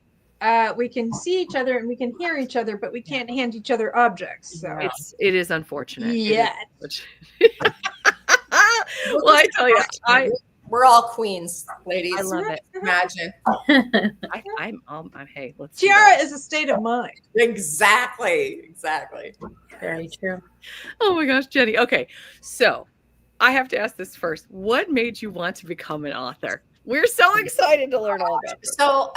Speaker 2: we can see each other and we can hear each other, but we can't hand each other objects. So
Speaker 1: it is unfortunate.
Speaker 2: Yeah.
Speaker 1: Well, I tell you,
Speaker 12: we're all queens, ladies.
Speaker 1: I love it.
Speaker 12: Imagine.
Speaker 1: I'm hey, let's
Speaker 2: tiara is a state of mind.
Speaker 12: Exactly.
Speaker 3: Very true.
Speaker 1: Oh my gosh, Jennie. Okay, so I have to ask this first. What made you want to become an author? We're so excited to learn all about this.
Speaker 12: So,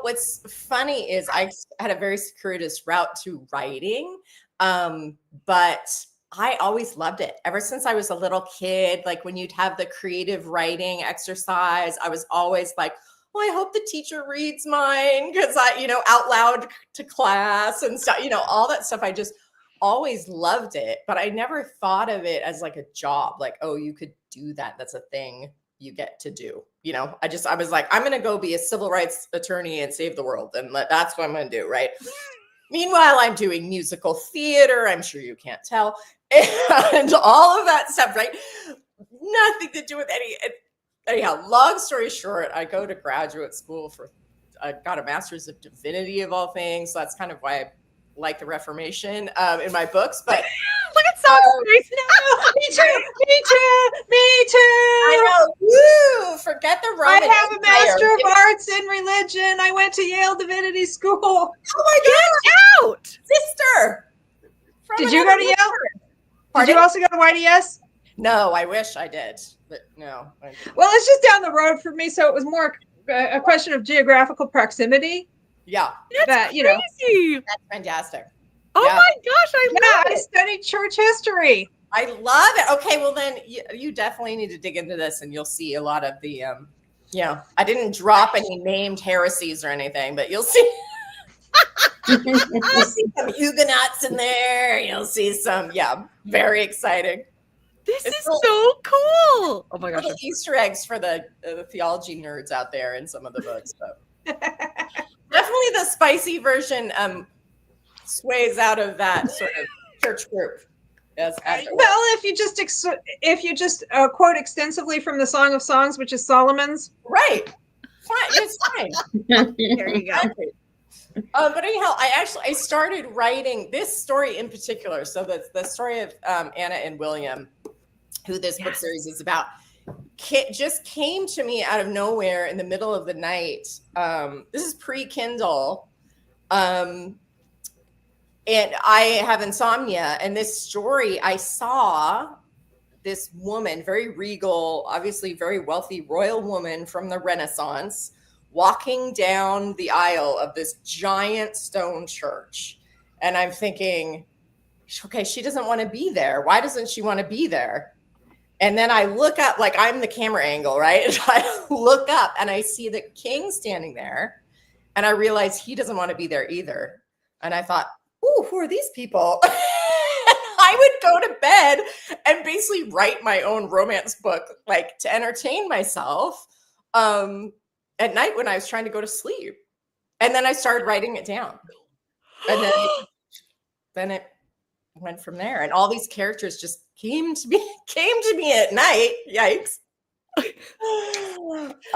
Speaker 12: what's funny is I had a very circuitous route to writing, but I always loved it. Ever since I was a little kid, like when you'd have the creative writing exercise, I was always like, well, I hope the teacher reads mine because out loud to class and stuff, all that stuff. I just always loved it, but I never thought of it as like a job. Like, oh, you could do that. That's a thing you get to do. I was like, I'm going to go be a civil rights attorney and save the world. And that's what I'm going to do. Right. Meanwhile, I'm doing musical theater. I'm sure you can't tell. And all of that stuff, right? Nothing to do with anyhow, long story short, I go to graduate school I got a master's of divinity of all things. So that's kind of why I like the Reformation in my books, but
Speaker 1: look at Sock's face.
Speaker 2: Me too.
Speaker 12: I know. Woo! Forget the Roman.
Speaker 2: I have a Master of Arts in Religion. I went to Yale Divinity School.
Speaker 12: Oh my God!
Speaker 1: Out,
Speaker 12: sister.
Speaker 2: Did you go to Yale? Did you also go to YDS?
Speaker 12: No, I wish I did, but no.
Speaker 2: Well, it's just down the road for me, so it was more a question of geographical proximity.
Speaker 12: Yeah,
Speaker 1: that's crazy.
Speaker 12: That's fantastic.
Speaker 2: Oh my gosh, I love it. I studied church history.
Speaker 12: I love it. Okay, well then you definitely need to dig into this, and you'll see a lot of the. I didn't drop any named heresies or anything, but you'll see. You'll see some Huguenots in there. You'll see some. Yeah, very exciting.
Speaker 1: This is so cool. cool. Oh my gosh.
Speaker 12: Little Easter eggs for the theology nerds out there in some of the books. So. Definitely the spicy version sways out of that sort of church group. Well,
Speaker 2: if you just quote extensively from the Song of Songs, which is Solomon's,
Speaker 12: right? Fine, it's fine.
Speaker 2: There you go.
Speaker 12: But anyhow, I started writing this story in particular. So the story of Anna and William, who this book series is about, just came to me out of nowhere in the middle of the night. This is pre-Kindle. And I have insomnia, and this story, I saw this woman, very regal, obviously very wealthy royal woman from the Renaissance, walking down the aisle of this giant stone church. And I'm thinking, okay, she doesn't want to be there. Why doesn't she want to be there? And then I look up, like I'm the camera angle, right? And I look up and I see the king standing there, and I realize he doesn't want to be there either. And I thought, ooh, who are these people? I would go to bed and basically write my own romance book, like to entertain myself at night when I was trying to go to sleep. And then I started writing it down. And then it went from there. And all these characters just came to me at night. Yikes.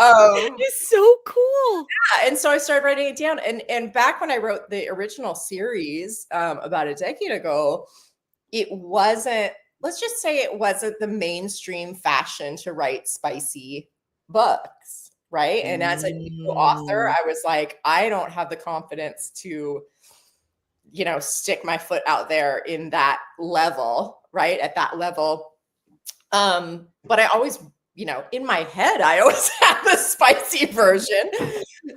Speaker 1: It's so cool.
Speaker 12: Yeah, and so I started writing it down. And back when I wrote the original series about a decade ago, it wasn't, let's just say it wasn't the mainstream fashion to write spicy books, right? And as a new author, I was like, I don't have the confidence to, stick my foot out there in that level, right? At that level. But I always, in my head, I always had the spicy version.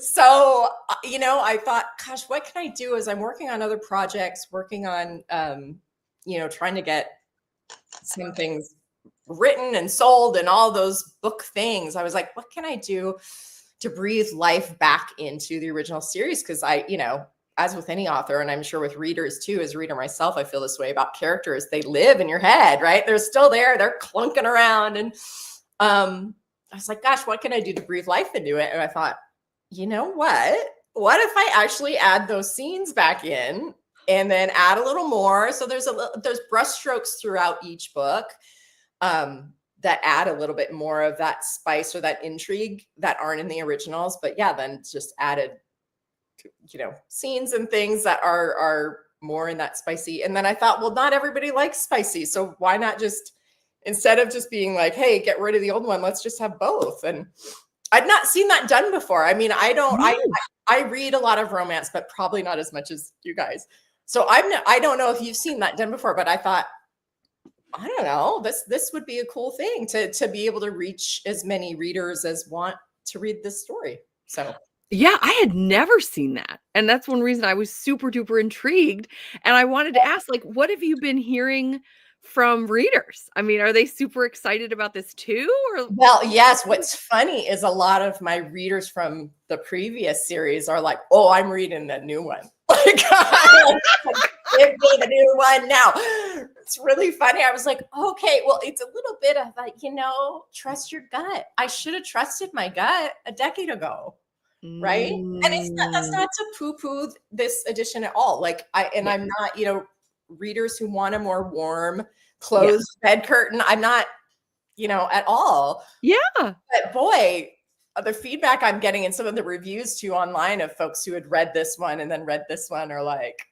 Speaker 12: So, I thought, gosh, what can I do as I'm working on other projects, working on, trying to get some things written and sold and all those book things. I was like, what can I do to breathe life back into the original series? Because as with any author, and I'm sure with readers too, as a reader myself, I feel this way about characters. They live in your head, right? They're still there. They're clunking around. And I was like, gosh, what can I do to breathe life into it? And I thought, you know what? What if I actually add those scenes back in and then add a little more? So there's brushstrokes throughout each book that add a little bit more of that spice or that intrigue that aren't in the originals. But yeah, then just added, scenes and things that are more in that spicy. And then I thought, well, not everybody likes spicy. So why not just, instead of just being like, hey, get rid of the old one, let's just have both. And I'd not seen that done before. I mean, I read a lot of romance, but probably not as much as you guys. So I don't know if you've seen that done before, but I thought, I don't know, this would be a cool thing to be able to reach as many readers as want to read this story. So
Speaker 1: yeah, I had never seen that. And that's one reason I was super duper intrigued. And I wanted to ask, like, what have you been hearing from readers? I mean, are they super excited about this too? Or
Speaker 12: well, yes. What's funny is a lot of my readers from the previous series are like, oh, I'm reading the new one. Like, give me the new one now. It's really funny. I was like, okay, well, it's a little bit of like, trust your gut. I should have trusted my gut a decade ago. Right. And that's not to poo-poo this edition at all. Like I'm not, readers who want a more warm, closed bed curtain. I'm not, at all. Yeah. But boy, the feedback I'm getting in some of the reviews too online of folks who had read this one and then read this one are like,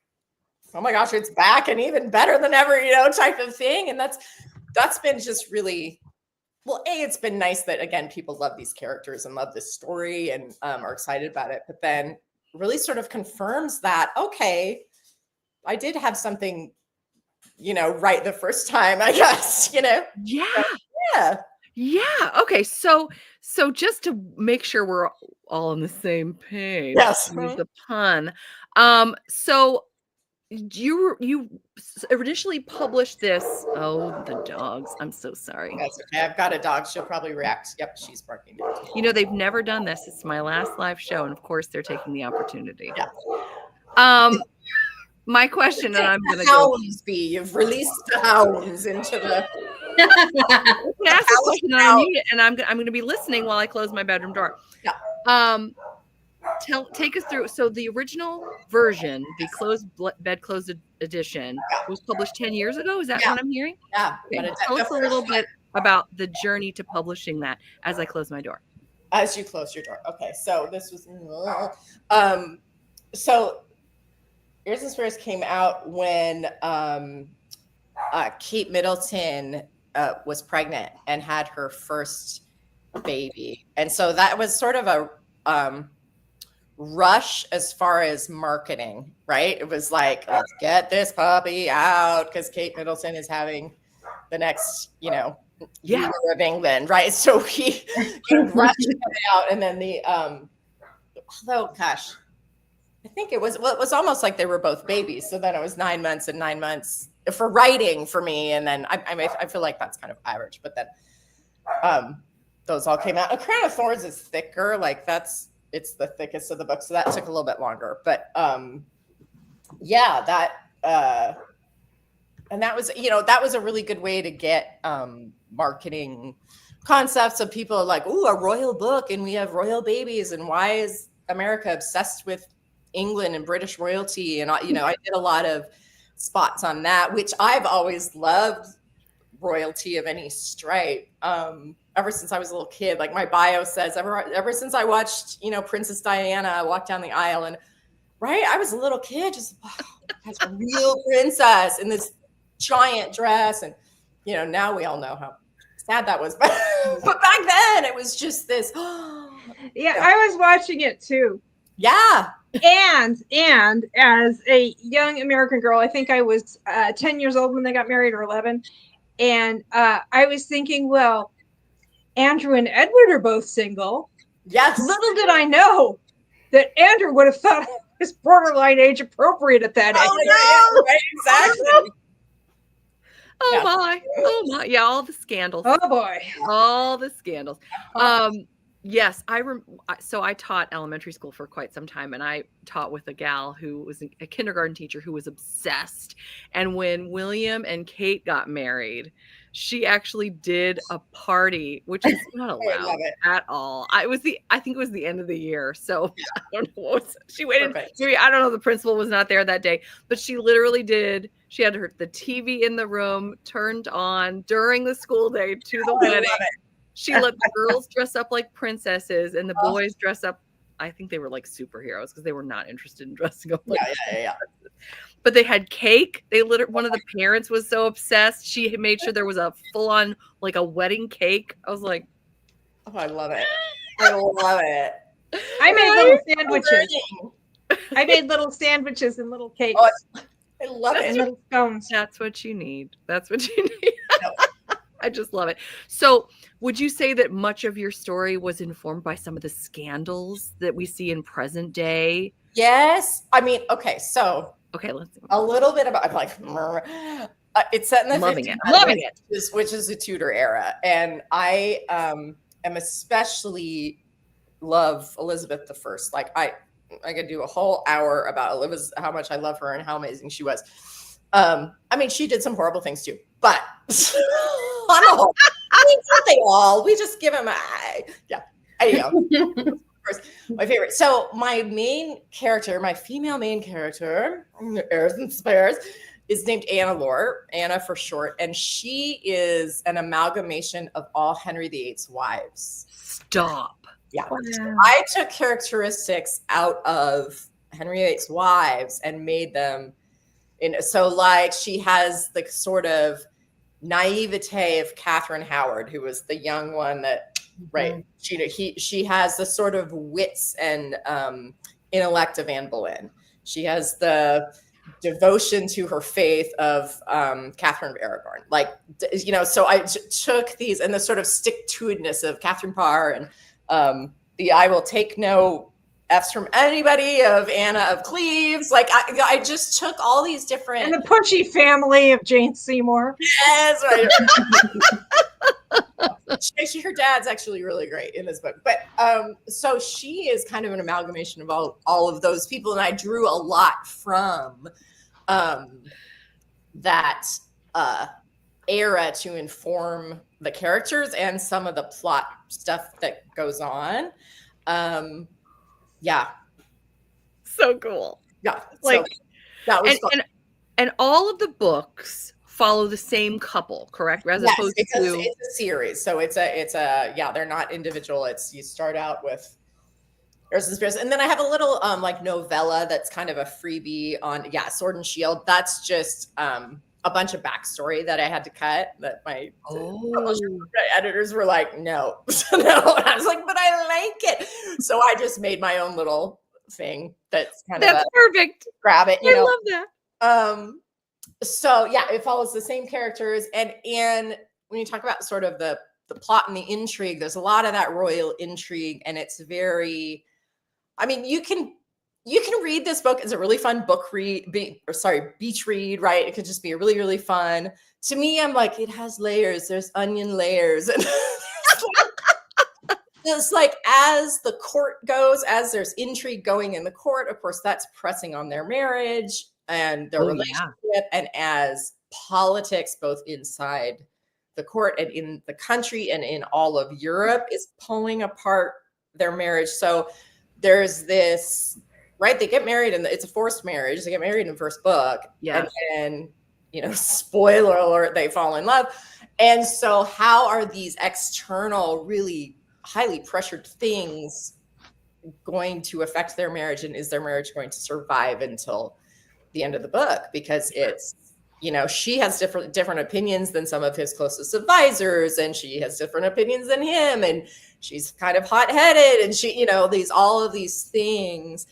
Speaker 12: oh my gosh, it's back and even better than ever, type of thing. And that's been just really, well, it's been nice that, again, people love these characters and love this story and are excited about it. But then really sort of confirms that, okay, I did have something, right the first time, I guess, Yeah.
Speaker 1: Yeah. Yeah. Okay. So just to make sure we're all on the same page.
Speaker 12: Yes.
Speaker 1: Use the pun. So you initially published this. Oh, the dogs. I'm so sorry.
Speaker 12: That's okay. I've got a dog. She'll probably react. Yep, she's barking now.
Speaker 1: They've never done this. It's my last live show, and of course they're taking the opportunity.
Speaker 12: Yeah.
Speaker 1: My question, and I'm gonna
Speaker 12: hounds be. You've released the hounds into the
Speaker 1: can ask this question and unmute it, and I'm going to be listening while I close my bedroom door.
Speaker 12: Yeah.
Speaker 1: Take us through. So the original version, the bed closed edition, was published 10 years ago. Is that what I'm hearing?
Speaker 12: Yeah.
Speaker 1: Okay. Tell us a little bit about the journey to publishing that as I close my door.
Speaker 12: As you close your door. Okay. So this was, so Ears and Spears came out when Kate Middleton was pregnant and had her first baby. And so that was sort of a rush as far as marketing, right? It was like, let's get this puppy out because Kate Middleton is having the next, year of England, right? So we rushed it out, and then although, gosh, I think it was almost like they were both babies. So then it was 9 months and 9 months for writing for me, and then I feel like that's kind of average. But then those all came out. A Crown of Thorns is thicker, like it's the thickest of the book, so that took a little bit longer. But and that was a really good way to get marketing concepts of people like, ooh, a royal book, and we have royal babies, and why is America obsessed with England and British royalty? And I did a lot of spots on that, which I've always loved royalty of any stripe. Ever since I was a little kid, like my bio says, ever since I watched, Princess Diana walk down the aisle, and right, I was a little kid, just as a real princess in this giant dress, and now we all know how sad that was, but back then it was just this.
Speaker 2: Yeah, I was watching it too.
Speaker 12: Yeah.
Speaker 2: And as a young American girl, I think I was 10 years old when they got married, or 11. And I was thinking, well, Andrew and Edward are both single.
Speaker 12: Yes.
Speaker 2: Little did I know that Andrew would have thought it was borderline age appropriate at that age.
Speaker 12: Oh, no. Right, exactly.
Speaker 1: Oh my. Yeah, all the scandals.
Speaker 2: Oh boy.
Speaker 1: All the scandals. Yes, so I taught elementary school for quite some time, and I taught with a gal who was a kindergarten teacher who was obsessed. And when William and Kate got married, she actually did a party, which is not allowed at all. I think it was the end of the year, so I don't know what was, she waited. Maybe, I don't know. The principal was not there that day, but she literally did. She had the TV in the room turned on during the school day to the wedding. She let the girls dress up like princesses and the boys dress up. I think they were like superheroes because they were not interested in dressing up. Like
Speaker 12: yeah.
Speaker 1: But they had cake. One of the parents was so obsessed. She made sure there was a full-on like a wedding cake. I was like,
Speaker 12: oh, I love it. I love it.
Speaker 2: I made little sandwiches. I made little sandwiches and little cakes.
Speaker 12: Oh, I love it.
Speaker 2: And little scones.
Speaker 1: That's what you need. That's what you need. I just love it. So would you say that much of your story was informed by some of the scandals that we see in present day?
Speaker 12: Yes. I mean, okay, let's see. A little bit about, I'm like, it's set in the 50s, which is the Tudor era. And I am especially love Elizabeth I. Like I could do a whole hour about Elizabeth, how much I love her and how amazing she was. I mean, she did some horrible things too, but on the whole, not they all. We just give them my favorite. So my female main character, Ears and Spears, is named Anna Lore, Anna for short, and she is an amalgamation of all Henry VIII's wives.
Speaker 1: Stop.
Speaker 12: Yeah. Wow. I took characteristics out of Henry VIII's wives and made them so like she has the sort of naivete of Catherine Howard, who was the young one that, right. She has the sort of wits and intellect of Anne Boleyn. She has the devotion to her faith of Catherine of Aragon. Like, so I took these and the sort of stick-to-itness of Catherine Parr and the I will take no F's from anybody of Anna of Cleves. Like I just took all these different,
Speaker 2: and the pushy family of Jane Seymour.
Speaker 12: Yes, right. Her dad's actually really great in this book. But so she is kind of an amalgamation of all of those people, and I drew a lot from that era to inform the characters and some of the plot stuff that goes on. Yeah.
Speaker 1: So cool.
Speaker 12: Yeah.
Speaker 1: Like,
Speaker 12: so that was fun.
Speaker 1: And all of the books follow the same couple, correct? As
Speaker 12: Yes,
Speaker 1: opposed
Speaker 12: it's
Speaker 1: to
Speaker 12: a series. So it's a yeah, they're not individual. It's you start out with there's this person, and then I have a little like novella that's kind of a freebie on Sword and Shield. That's just a bunch of backstory that I had to cut that my editors were like, no. No. And I was like, but I like it. So I just made my own little thing that's kind of
Speaker 1: perfect.
Speaker 12: Grab it, you
Speaker 1: I
Speaker 12: know.
Speaker 1: love that.
Speaker 12: So yeah, it follows the same characters, and when you talk about sort of the plot and the intrigue, there's a lot of that royal intrigue, and it's very, I mean, you can read this book as a really fun beach read, right? It could just be a really, really fun. To me, I'm like, it has layers. There's onion layers. And it's like, as the court goes, as there's intrigue going in the court, of course, that's pressing on their marriage and their relationship. And as politics, both inside the court and in the country and in all of Europe, is pulling apart their marriage. So there's this, right? They get married, and it's a forced marriage. They get married in the first book. Yeah. And then, spoiler alert, they fall in love. And so how are these external, really highly pressured things going to affect their marriage? And is their marriage going to survive until the end of the book? Because it's, she has different opinions than some of his closest advisors, and she has different opinions than him, and she's kind of hot-headed, and she, all of these things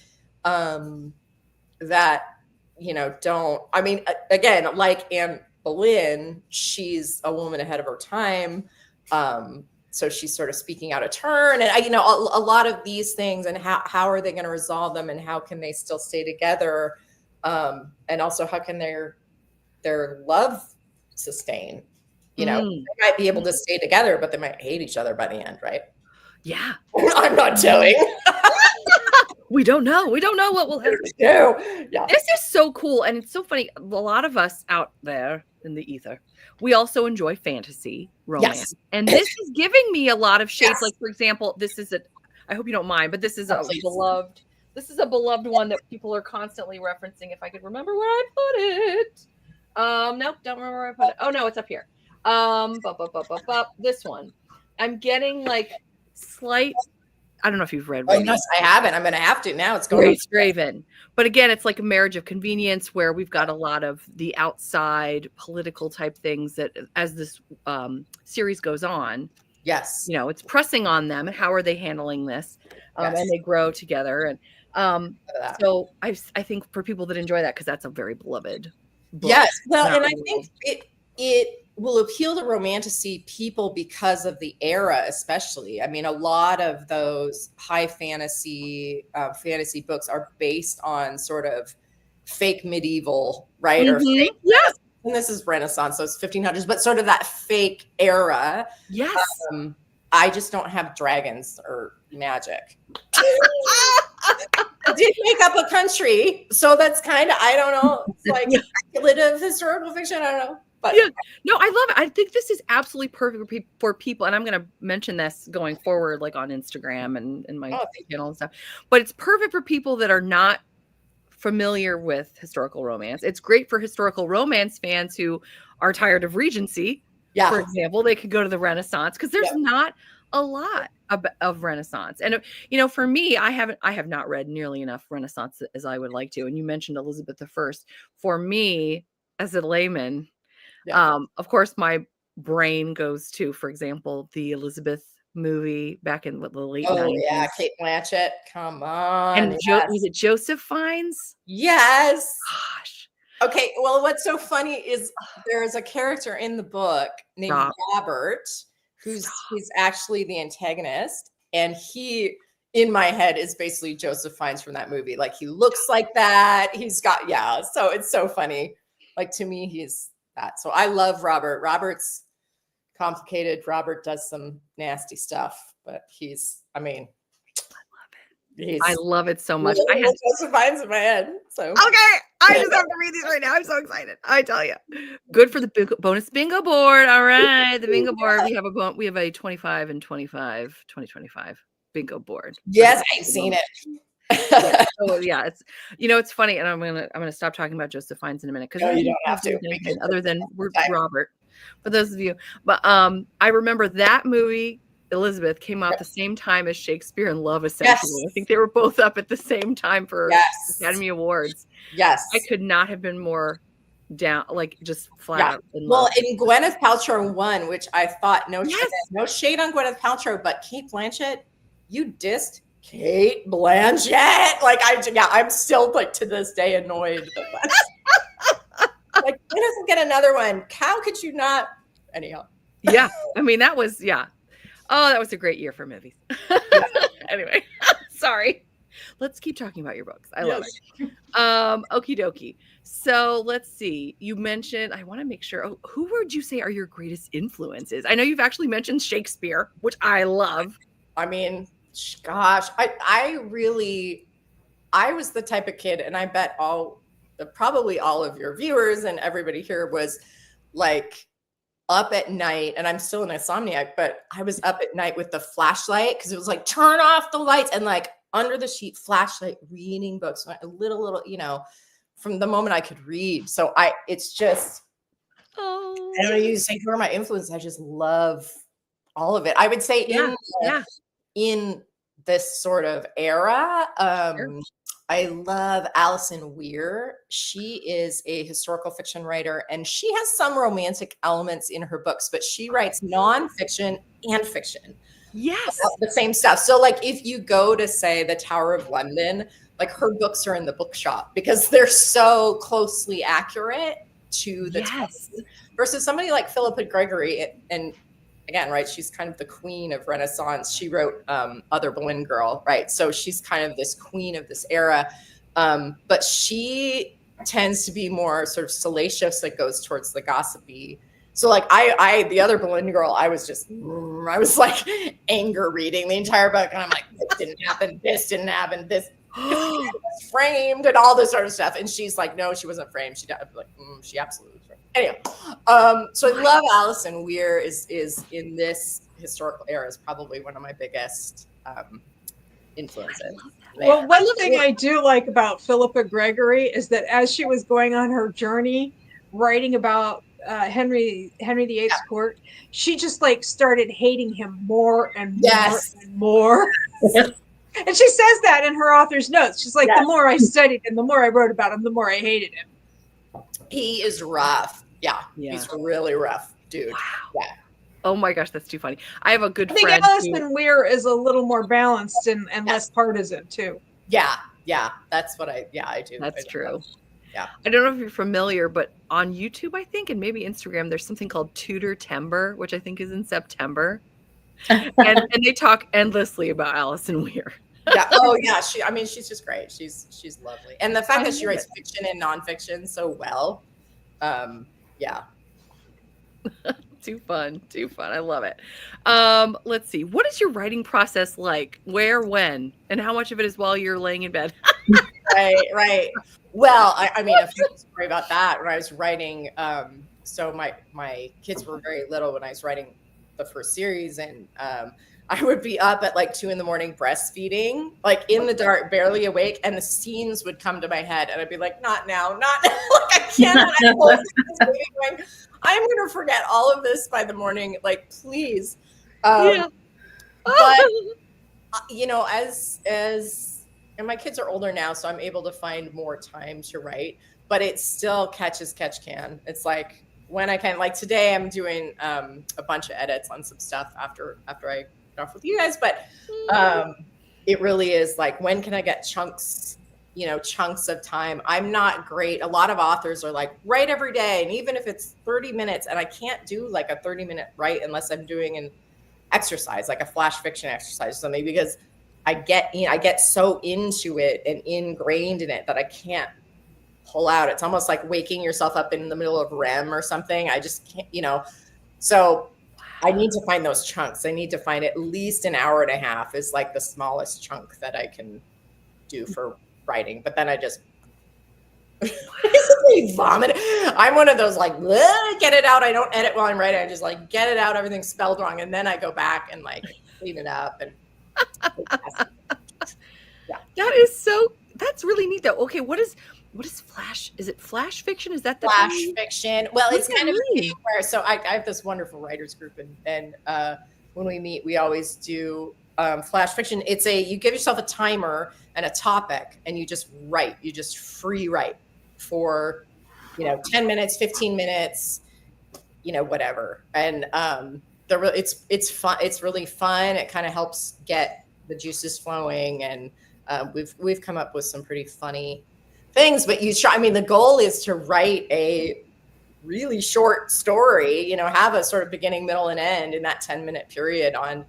Speaker 12: that, don't, I mean, again, like Anne Boleyn, she's a woman ahead of her time. So she's sort of speaking out of turn, and a lot of these things, and how are they going to resolve them, and how can they still stay together? And also, how can their love sustain? They might be able to stay together, but they might hate each other by the end, right?
Speaker 1: Yeah.
Speaker 12: I'm not telling.
Speaker 1: We don't know. We don't know what will happen.
Speaker 12: Yeah.
Speaker 1: This is so cool. And it's so funny. A lot of us out there in the ether, we also enjoy fantasy romance. Yes. And this is giving me a lot of shades. Yes. Like, for example, this is I hope you don't mind, but this is a beloved one that people are constantly referencing. If I could remember where I put it. Nope, don't remember where I put it. Oh no, it's up here. This one. I'm getting like slight, I don't know if you've read.
Speaker 12: Yes, I haven't. I'm going to have to now. It's going
Speaker 1: Grace Graven. But again, it's like a marriage of convenience, where we've got a lot of the outside political type things that, as this series goes on,
Speaker 12: yes,
Speaker 1: it's pressing on them. And how are they handling this? And they grow together. And so I think for people that enjoy that, because that's a very beloved book.
Speaker 12: Yes. Well, and I think it will appeal to romantasy people because of the era, especially. I mean, a lot of those high fantasy books are based on sort of fake medieval, right? Mm-hmm. Or fake, and this is Renaissance, so it's 1500s, but sort of that fake era.
Speaker 1: Yes.
Speaker 12: I just don't have dragons or magic. I did make up a country, so that's kind of, I don't know, it's like speculative historical fiction, I don't know. But
Speaker 1: no, I love it. I think this is absolutely perfect for people, and I'm going to mention this going forward, like on Instagram and in my channel and stuff. But it's perfect for people that are not familiar with historical romance. It's great for historical romance fans who are tired of Regency. Yeah. For example, they could go to the Renaissance, because there's not a lot of Renaissance. And for me, I have not read nearly enough Renaissance as I would like to. And you mentioned Elizabeth I. For me, as a layman, of course, my brain goes to, for example, the Elizabeth movie back in the late 90s.
Speaker 12: Oh, yeah, Kate Blanchett. Come on.
Speaker 1: And was it Joseph Fiennes?
Speaker 12: Yes.
Speaker 1: Gosh.
Speaker 12: Okay, well, what's so funny is there's a character in the book named Robert, he's actually the antagonist. And he, in my head, is basically Joseph Fiennes from that movie. Like, he looks like that. He's got, so it's so funny. Like, to me, he's that. So I love Robert. Robert's complicated. Robert does some nasty stuff, but I love it.
Speaker 1: I love it so much.
Speaker 12: I have Joseph Fiennes in my head. So
Speaker 1: okay, I just have to read these right now. I'm so excited. I tell you. Good for the bonus bingo board. All right. The bingo board. We have a 25 and 25, 2025 bingo board.
Speaker 12: Yes, I've seen it.
Speaker 1: Yeah. So yeah, it's it's funny, and I'm gonna stop talking about Joseph Fiennes in a minute because
Speaker 12: you don't have to.
Speaker 1: Other than we're Robert, for those of you. But I remember that movie. Elizabeth came out the same time as Shakespeare in Love, essentially. I think they were both up at the same time for Academy Awards.
Speaker 12: Yes.
Speaker 1: I could not have been more down, like just flat out in love.
Speaker 12: Well, and Gwyneth Paltrow won, which I thought, no shade on Gwyneth Paltrow, but Kate Blanchett, you dissed Kate Blanchett. Like, I'm still, like, to this day annoyed. Like, Gwyneth will get another one. How could you not? Anyhow.
Speaker 1: Yeah. I mean, that was, Oh, that was a great year for movies. Anyway, sorry. Let's keep talking about your books. I love it. Okie dokie. So let's see. You mentioned, I want to make sure, who would you say are your greatest influences? I know you've actually mentioned Shakespeare, which I love.
Speaker 12: I mean, gosh, I was the type of kid, and I bet probably all of your viewers and everybody here was like, up at night, and I'm still an insomniac, but I was up at night with the flashlight because it was like, turn off the lights, and like under the sheet flashlight reading books, a little, from the moment I could read. So it's just, I don't know, you say who are my influences. I just love all of it. I would say in this sort of era, I love Alison Weir. She is a historical fiction writer, and she has some romantic elements in her books, but she writes nonfiction and fiction.
Speaker 1: Yes.
Speaker 12: The same stuff. So like if you go to, say, the Tower of London, like her books are in the bookshop because they're so closely accurate to the text, versus somebody like Philippa Gregory. And again, right, she's kind of the queen of Renaissance. She wrote Other Boleyn Girl, right? So she's kind of this queen of this era. But she tends to be more sort of salacious, that goes towards the gossipy. So like the Other Boleyn Girl, I was like anger reading the entire book. And I'm like, this didn't happen, this was framed, and all this sort of stuff. And she's like, no, she wasn't framed. She absolutely was framed. Anyway, so I love Alison Weir is in this historical era is probably one of my biggest influences.
Speaker 2: Well, one thing I do like about Philippa Gregory is that as she was going on her journey, writing about Henry VIII's court, she just like started hating him more and more and more. And she says that in her author's notes. She's like, the more I studied him, the more I wrote about him, the more I hated him.
Speaker 12: He is rough. Yeah. He's really rough, dude.
Speaker 1: Wow.
Speaker 12: Yeah.
Speaker 1: Oh my gosh, that's too funny. I have a good friend.
Speaker 2: I think Alison Weir is a little more balanced and less partisan too.
Speaker 12: Yeah. That's what I do.
Speaker 1: That's true.
Speaker 12: Yeah.
Speaker 1: I don't know if you're familiar, but on YouTube, I think, and maybe Instagram, there's something called Tudor Timber, which I think is in September. and they talk endlessly about Alison Weir.
Speaker 12: Yeah. Oh yeah. She's just great. She's lovely. And the fact that she writes fiction and nonfiction so well. Yeah.
Speaker 1: Too fun. I love it. Let's see. What is your writing process like? Where, when, and how much of it is while you're laying in bed?
Speaker 12: Right. Well, I mean, a funny story about that. When I was writing, so my kids were very little when I was writing the first series, and I would be up at like 2 a.m. breastfeeding, like in the dark, barely awake, and the scenes would come to my head, and I'd be like, not now. Like I can't. I'm going to forget all of this by the morning. Like, please. But and my kids are older now, so I'm able to find more time to write. But it still catch can. It's like when I can. Like today, I'm doing a bunch of edits on some stuff after I get off with you guys. But it really is like, when can I get chunks of time? I'm not great. A lot of authors are like, write every day, and even if it's 30 minutes, and I can't do like a 30-minute write unless I'm doing an exercise, like a flash fiction exercise or something, because I get so into it and ingrained in it that I can't pull out. It's almost like waking yourself up in the middle of REM or something. I just can't, so I need to find those chunks. I need to find at least an hour and a half is like the smallest chunk that I can do for writing. But then I just Basically vomit. I'm one of those like, get it out. I don't edit while I'm writing. I just like get it out. Everything's spelled wrong. And then I go back and like clean it up. And
Speaker 1: that's really neat though. Okay. What is flash? Is it flash fiction? Is that the
Speaker 12: flash
Speaker 1: term?
Speaker 12: fiction? Well,
Speaker 1: What
Speaker 12: it's
Speaker 1: does that
Speaker 12: kind of a
Speaker 1: mean?
Speaker 12: thing where, so I have this wonderful writers group and when we meet, we always do flash fiction. It's you give yourself a timer and a topic and you just write, you just free write for, 10 minutes, 15 minutes, whatever. And it's fun. It's really fun. It kind of helps get the juices flowing. And we've come up with some pretty funny things, but the goal is to write a really short story, have a sort of beginning, middle, and end in that 10-minute period on,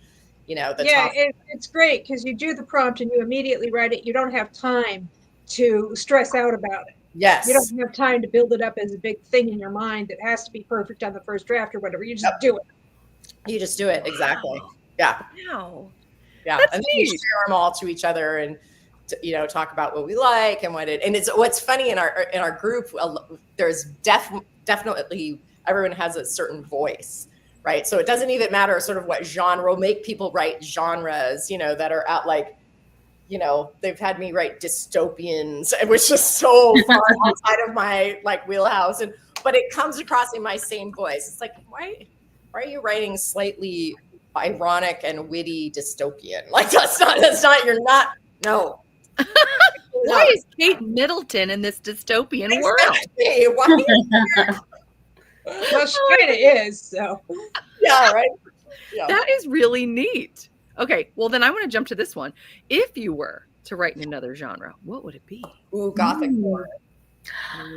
Speaker 2: it's great because you do the prompt and you immediately write it. You don't have time to stress out about it.
Speaker 12: Yes.
Speaker 2: You don't have time to build it up as a big thing in your mind that has to be perfect on the first draft or whatever. You just do it.
Speaker 12: You just do it. Exactly. Yeah.
Speaker 1: Wow.
Speaker 12: Yeah.
Speaker 1: That's
Speaker 12: and then we
Speaker 1: neat.
Speaker 12: share them all to each other and, talk about what we like and what's funny in our group. There's definitely everyone has a certain voice, right? So it doesn't even matter sort of what genre. We'll make people write genres, that are out like, they've had me write dystopians, which is so far outside of my like wheelhouse. But it comes across in my same voice. It's like, why are you writing slightly ironic and witty dystopian? Like you're not, no.
Speaker 1: Why is Kate Middleton in this dystopian world?
Speaker 12: Why?
Speaker 2: Well, she kind of is. So
Speaker 12: yeah, right. Yeah.
Speaker 1: That is really neat. Okay, well then I want to jump to this one. If you were to write in another genre, what would it be?
Speaker 12: Ooh, gothic horror.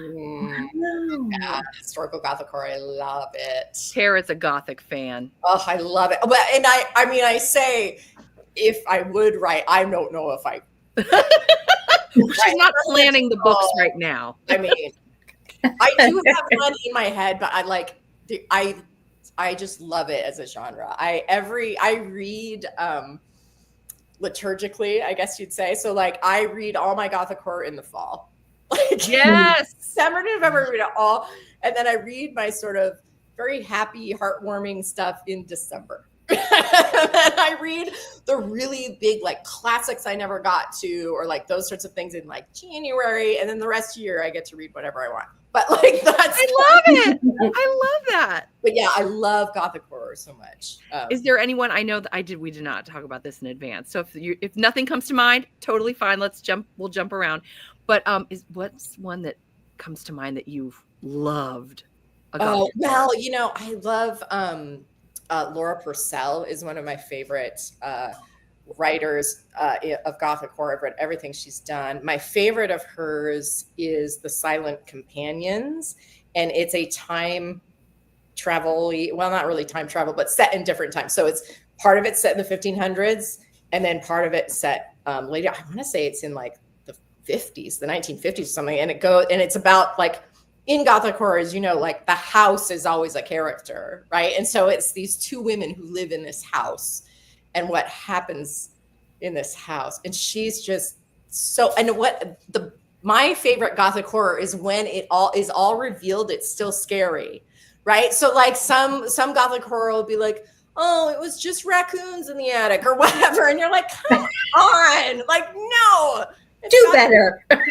Speaker 12: Yeah, historical gothic horror. I love it.
Speaker 1: Tara's a gothic fan.
Speaker 12: Oh, I love it. But and I say if I would write, I don't know if I.
Speaker 1: She's not planning the books right now.
Speaker 12: I mean, I do have one in my head, but I just love it as a genre. I read liturgically, I guess you'd say. So like I read all my gothic horror in the fall. Like
Speaker 1: yes.
Speaker 12: December, November, I read it all. And then I read my sort of very happy, heartwarming stuff in December. And then I read the really big like classics I never got to, or like those sorts of things in like January. And then the rest of the year I get to read whatever I want. But like I
Speaker 1: love it. I love that.
Speaker 12: But yeah, I love gothic horror so much.
Speaker 1: Is there anyone I know that we did not talk about this in advance. So if nothing comes to mind, totally fine. We'll jump around. But what's one that comes to mind that you've loved?
Speaker 12: Oh, well, I love Laura Purcell is one of my favorite writers of gothic horror. I've read everything she's done. My favorite of hers is The Silent Companions, and it's a time travel, well, not really time travel, but set in different times. So it's part of it set in the 1500s, and then part of it set later. I want to say it's in like the 50s, the 1950s or something, and it's about like in gothic horror, like the house is always a character, right? And so it's these two women who live in this house and what happens in this house. And she's just so, and my favorite gothic horror is when it all is all revealed, it's still scary, right? So like some gothic horror will be like, oh, it was just raccoons in the attic or whatever. And you're like, come on, like, no.
Speaker 3: Do better.
Speaker 12: Better.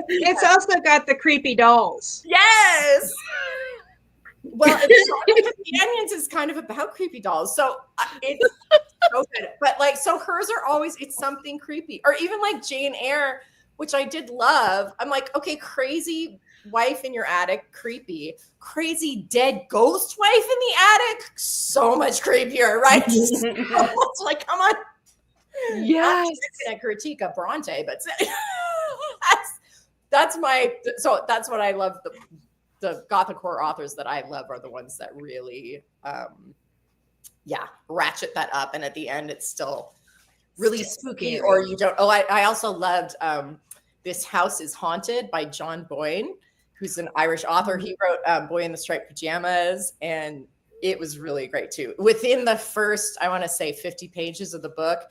Speaker 2: It's also got the creepy dolls.
Speaker 12: Yes. Well, Companions is kind of about creepy dolls, so it's so good. But like, so hers are always it's something creepy, or even like Jane Eyre, which I did love. I'm like, okay, crazy wife in your attic, creepy. Crazy dead ghost wife in the attic, so much creepier, right? It's like, come on.
Speaker 1: Yes.
Speaker 12: I'm a critique of Bronte, but that's what I love. The gothic horror authors that I love are the ones that really, ratchet that up. And at the end, it's still really spooky, scary. Or you don't. Oh, I also loved This House is Haunted by John Boyne, who's an Irish author. He wrote Boy in the Striped Pajamas, and it was really great too. Within the first, I want to say 50 pages of the book,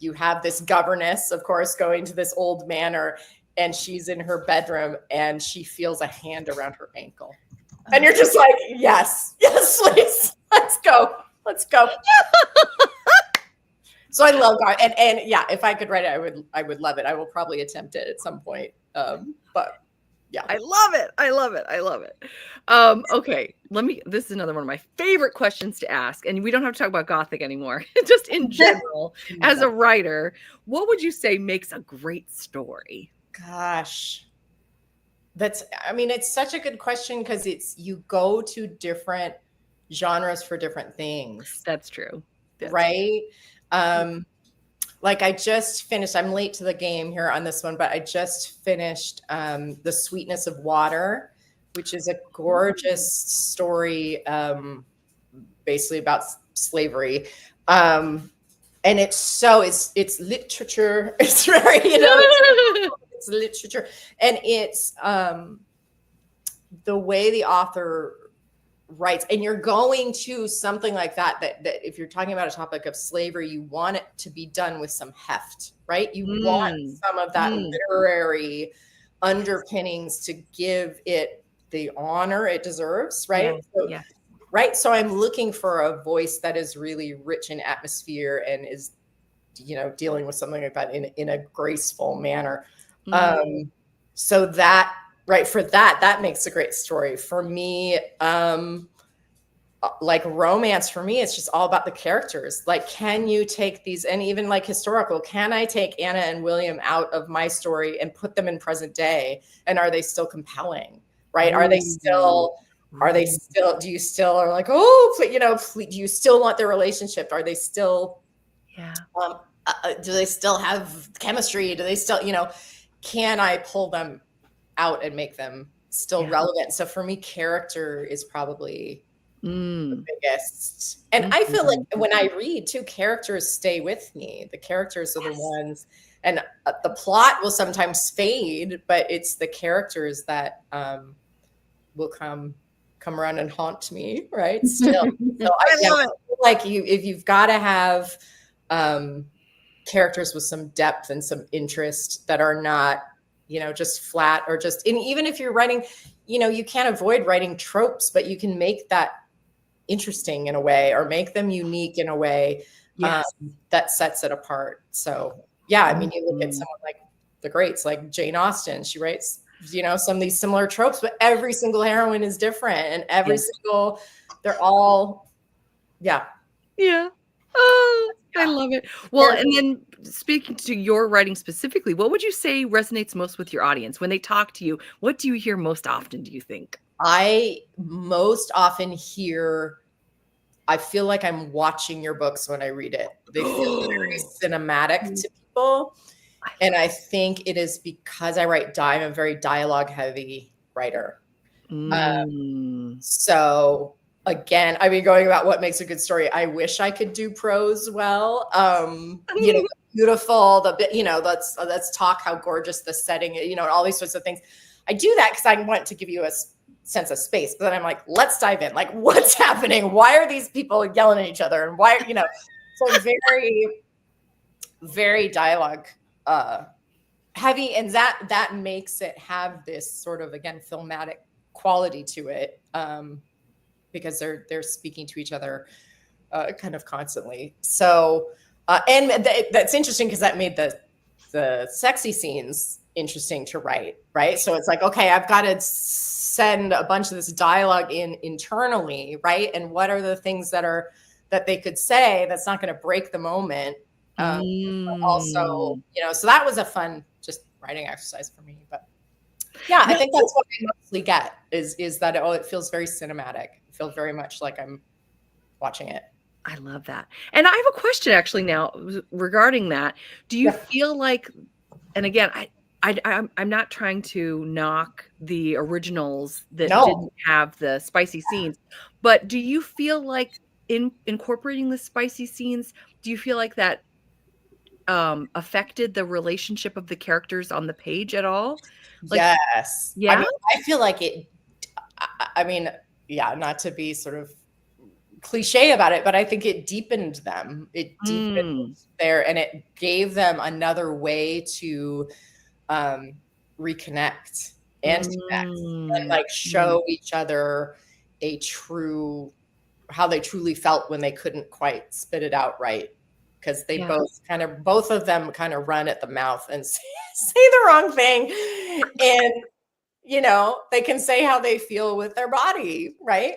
Speaker 12: you have this governess, of course, going to this old manor, and she's in her bedroom and she feels a hand around her ankle. And you're just like, yes, please. Let's go. So I love God. And yeah, if I could write it, I would love it. I will probably attempt it at some point. But yeah.
Speaker 1: I love it. Okay, this is another one of my favorite questions to ask. And we don't have to talk about Gothic anymore. Just in general, as a writer, what would you say makes a great story?
Speaker 12: Gosh. It's such a good question because you go to different genres for different things.
Speaker 1: That's true.
Speaker 12: Right? Like I just finished, I'm late to the game here on this one, but I just finished The Sweetness of Water, which is a gorgeous story basically about slavery. And it's literature. It's very, it's literature. And it's the way the author writes, and you're going to something like that if you're talking about a topic of slavery, you want it to be done with some heft, right? You want some of that literary underpinnings to give it the honor it deserves, right? Right. So I'm looking for a voice that is really rich in atmosphere and is, dealing with something like that in a graceful manner. So that, right, for that makes a great story. For me, like romance, for me, it's just all about the characters. Like, can you take these, and even like historical, can I take Anna and William out of my story and put them in present day? And are they still compelling, right? Are they still, do you still are like, do you still want their relationship? Are they still, do they still have chemistry? Do they still, can I pull them out and make them still relevant? So for me, character is probably the biggest. And I feel like when I read too, characters stay with me. The characters are the ones, and the plot will sometimes fade, but it's the characters that will come around and haunt me, right? Still. So I feel like if you've got to have characters with some depth and some interest that are not, just flat or just, and even if you're writing, you can't avoid writing tropes, but you can make that interesting in a way or make them unique in a way that sets it apart. So yeah, you look at someone like the greats, like Jane Austen, she writes, some of these similar tropes, but every single heroine is different, and every single, they're all,
Speaker 1: Oh, I love it. Well, and then speaking to your writing specifically, what would you say resonates most with your audience when they talk to you? What do you hear most often, do you think?
Speaker 12: I most often hear, I feel like I'm watching your books when I read it. They feel very cinematic to people. And I think it is because I'm a very dialogue heavy writer. So again, going about what makes a good story, I wish I could do prose well. Beautiful, let's talk how gorgeous the setting is, all these sorts of things. I do that because I want to give you a sense of space, but then I'm like, let's dive in. Like, what's happening? Why are these people yelling at each other? And why, so very, very dialogue heavy. And that makes it have this sort of, again, filmatic quality to it. Because they're speaking to each other kind of constantly. So, and that's interesting because that made the sexy scenes interesting to write, right? So it's like, okay, I've got to send a bunch of this dialogue in internally, right? And what are the things that they could say that's not going to break the moment? Also, so that was a fun just writing exercise for me. But yeah, I think that's what I mostly get is that it feels very cinematic. It feels very much like I'm watching it.
Speaker 1: I love that. And I have a question actually now regarding that. Do you feel like, and again, I'm not trying to knock the originals that didn't have the spicy scenes, but do you feel like in incorporating the spicy scenes, do you feel like that affected the relationship of the characters on the page at all? Like,
Speaker 12: yes.
Speaker 1: Yeah.
Speaker 12: I feel like it, not to be sort of cliche about it, but I think it deepened them. It deepened and it gave them another way to reconnect and connect and like show each other how they truly felt when they couldn't quite spit it out right. Because they both of them kind of run at the mouth and say the wrong thing. And, you know, they can say how they feel with their body, right?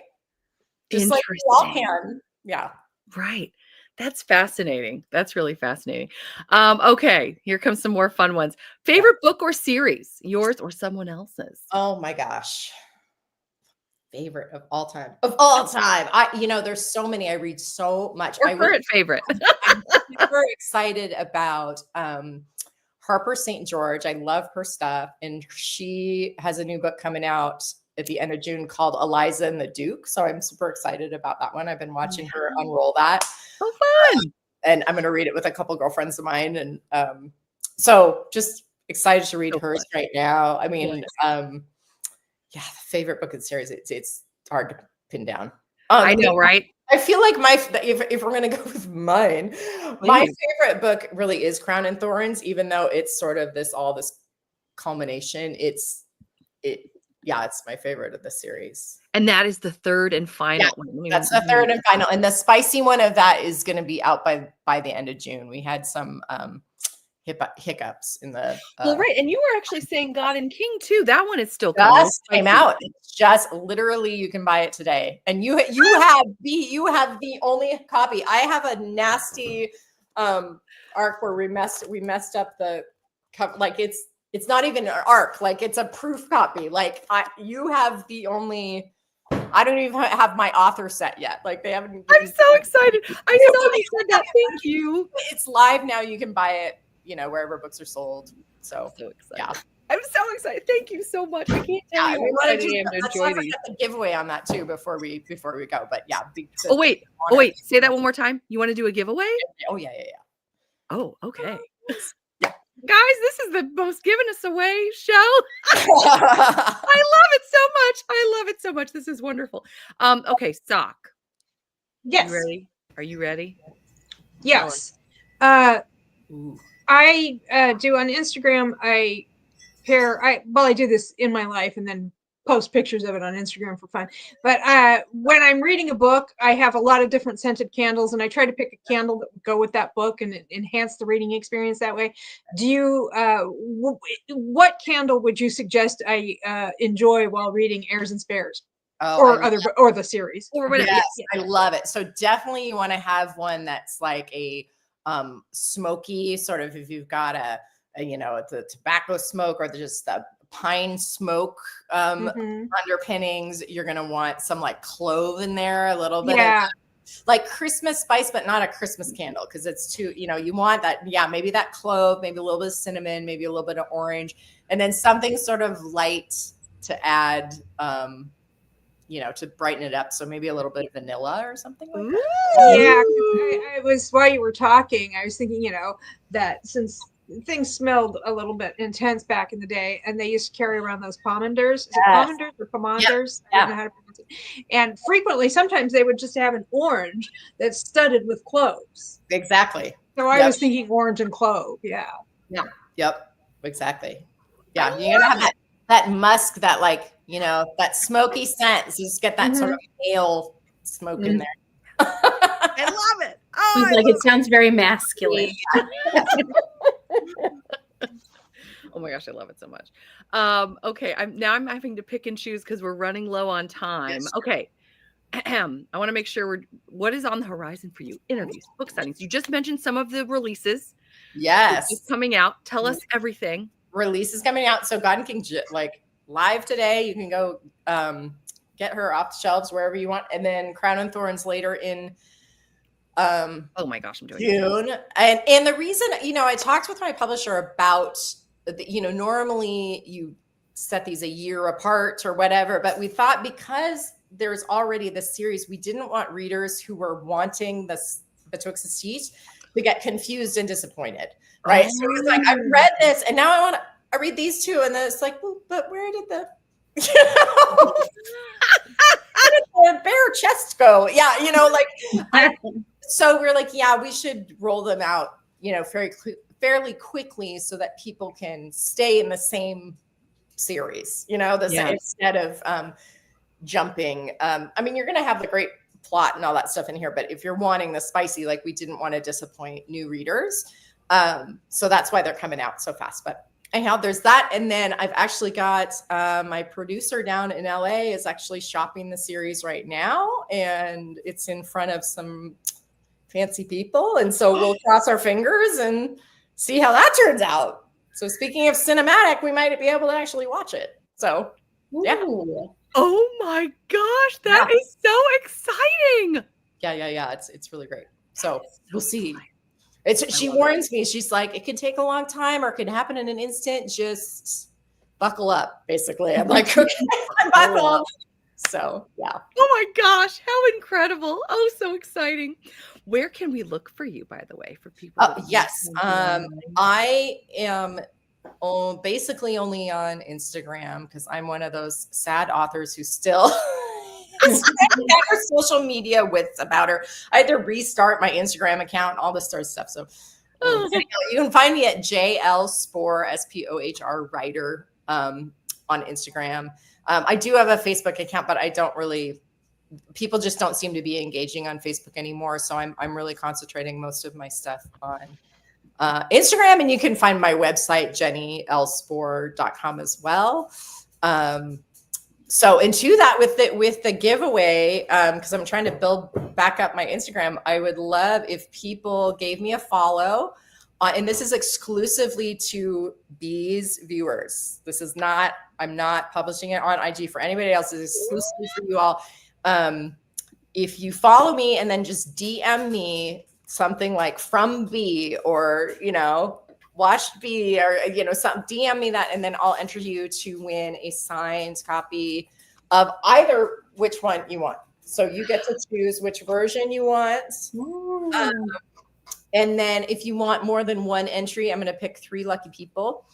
Speaker 12: Just like we all can. Yeah.
Speaker 1: Right. That's fascinating. That's really fascinating. Okay, here comes some more fun ones. Favorite book or series, yours or someone else's?
Speaker 12: Oh my gosh. Favorite of all time. Of all time. There's so many. I read so much.
Speaker 1: Or current favorite.
Speaker 12: I'm super excited about Harper St. George. I love her stuff. And she has a new book coming out at the end of June called Eliza and the Duke. So I'm super excited about that one. I've been watching her unroll that.
Speaker 1: So fun.
Speaker 12: And I'm going to read it with a couple girlfriends of mine. And so just excited to read hers right now. I mean, the favorite book in the series, it's hard to pin down.
Speaker 1: I know, right?
Speaker 12: I feel like if we're going to go with mine, my favorite book really is Crown and Thorns, even though it's sort of this culmination. It's my favorite of the series.
Speaker 1: And that is the third and final one.
Speaker 12: That's the third and final. And the spicy one of that is going to be out by the end of June. We had some hiccups in the
Speaker 1: well, right. And you were actually saying God and King too. That one is still
Speaker 12: just came out. It's just literally you can buy it today. And you have the only copy. I have a nasty arc where we messed up the cover. Like it's not even an arc, like it's a proof copy. Like you have the only. I don't even have my author set yet. Like they haven't.
Speaker 1: I'm so excited. I saw you said that. Thank you.
Speaker 12: It's live now. You can buy it, wherever books are sold. So
Speaker 1: excited.
Speaker 12: Yeah.
Speaker 1: I'm so excited. Thank you so much. I can't tell you.
Speaker 12: We want to enjoy these. A giveaway on that too before we go. But yeah.
Speaker 1: Oh wait. Say that one more time. You want to do a giveaway?
Speaker 12: Oh yeah.
Speaker 1: Oh, okay. Guys, this is the most giving us away show. I love it so much. This is wonderful. Okay, Sock.
Speaker 2: Yes.
Speaker 1: Are you ready?
Speaker 2: Yes. I do on Instagram. I do this in my life and then post pictures of it on Instagram for fun. But when I'm reading a book, I have a lot of different scented candles, and I try to pick a candle that would go with that book and enhance the reading experience that way. Do you? What candle would you suggest I enjoy while reading Heirs and Spares, or the series, or whatever?
Speaker 12: Yes, I love it. So definitely, you want to have one that's like a smoky sort of. If you've got the tobacco smoke or just the pine smoke underpinnings, you're going to want some like clove in there, a little bit of like Christmas spice, but not a Christmas candle because it's too, you want that, maybe that clove, maybe a little bit of cinnamon, maybe a little bit of orange, and then something sort of light to add, to brighten it up. So maybe a little bit of vanilla or something like that.
Speaker 2: Yeah, I was, while you were talking, I was thinking, that since things smelled a little bit intense back in the day, and they used to carry around those pomanders. Is it pomanders or pomanders? I don't know how to pronounce it. And frequently, sometimes they would just have an orange that's studded with cloves.
Speaker 12: Exactly.
Speaker 2: So I was thinking orange and clove. Yeah.
Speaker 12: Yep. Exactly. Yeah. You're gonna have that musk, that that smoky scent. So just get that sort of ale smoke in there.
Speaker 1: I love it.
Speaker 3: It sounds very masculine.
Speaker 1: Oh my gosh, I love it so much. Okay, I'm having to pick and choose because we're running low on time. Yes. Okay. I want to make sure what is on the horizon for you? Interviews, book signings. You just mentioned some of the releases.
Speaker 12: Yes.
Speaker 1: It's coming out. Tell us everything.
Speaker 12: Release is coming out. So God and King, live today. You can go get her off the shelves wherever you want. And then Crown and Thorns later in
Speaker 1: oh my gosh, I'm doing
Speaker 12: June. And the reason, I talked with my publisher about, normally you set these a year apart or whatever, but we thought because there's already this series, we didn't want readers who were wanting the Betwixt the Teeth to get confused and disappointed, right? So it's like, I read this and now I read these two, and then it's like, well, but where did the where did the bare chest go? So we're like, we should roll them out, fairly quickly so that people can stay in the same series, you know, instead of jumping. I mean, you're going to have the great plot and all that stuff in here, but if you're wanting the spicy, like, we didn't want to disappoint new readers. So that's why they're coming out so fast. But anyhow, there's that. And then I've actually got my producer down in LA is actually shopping the series right now, and it's in front of some fancy people. And so we'll cross our fingers and see how that turns out. So speaking of cinematic, we might be able to actually watch it. So yeah.
Speaker 3: Ooh.
Speaker 1: Oh my gosh, that is so exciting.
Speaker 12: Yeah. It's really great. So we'll see. She warns me. She's like, it could take a long time or it could happen in an instant. Just buckle up, basically. I'm like, okay, buckle up. So yeah.
Speaker 1: Oh my gosh, how incredible. Oh, so exciting. Where can we look for you, by the way, for people?
Speaker 12: Yes. I am basically only on Instagram because I'm one of those sad authors who still never social media wits about her. I had to restart my Instagram account, all this sort of stuff. So you can find me at JL Spohr, SPOHR writer on Instagram. I do have a Facebook account, but I don't really, people just don't seem to be engaging on Facebook anymore. So I'm really concentrating most of my stuff on Instagram, and you can find my website, JennieLSpohr.com as well. So into that with the giveaway, because I'm trying to build back up my Instagram, I would love if people gave me a follow. And this is exclusively to Bee's viewers. This is not, I'm not publishing it on IG for anybody else. It's exclusively for you all. If you follow me and then just DM me something like from Bee, or, you know, watched Bee, or, you know, DM me that, and then I'll enter you to win a signed copy of either which one you want. So you get to choose which version you want. And then if you want more than one entry, I'm going to pick 3 lucky people.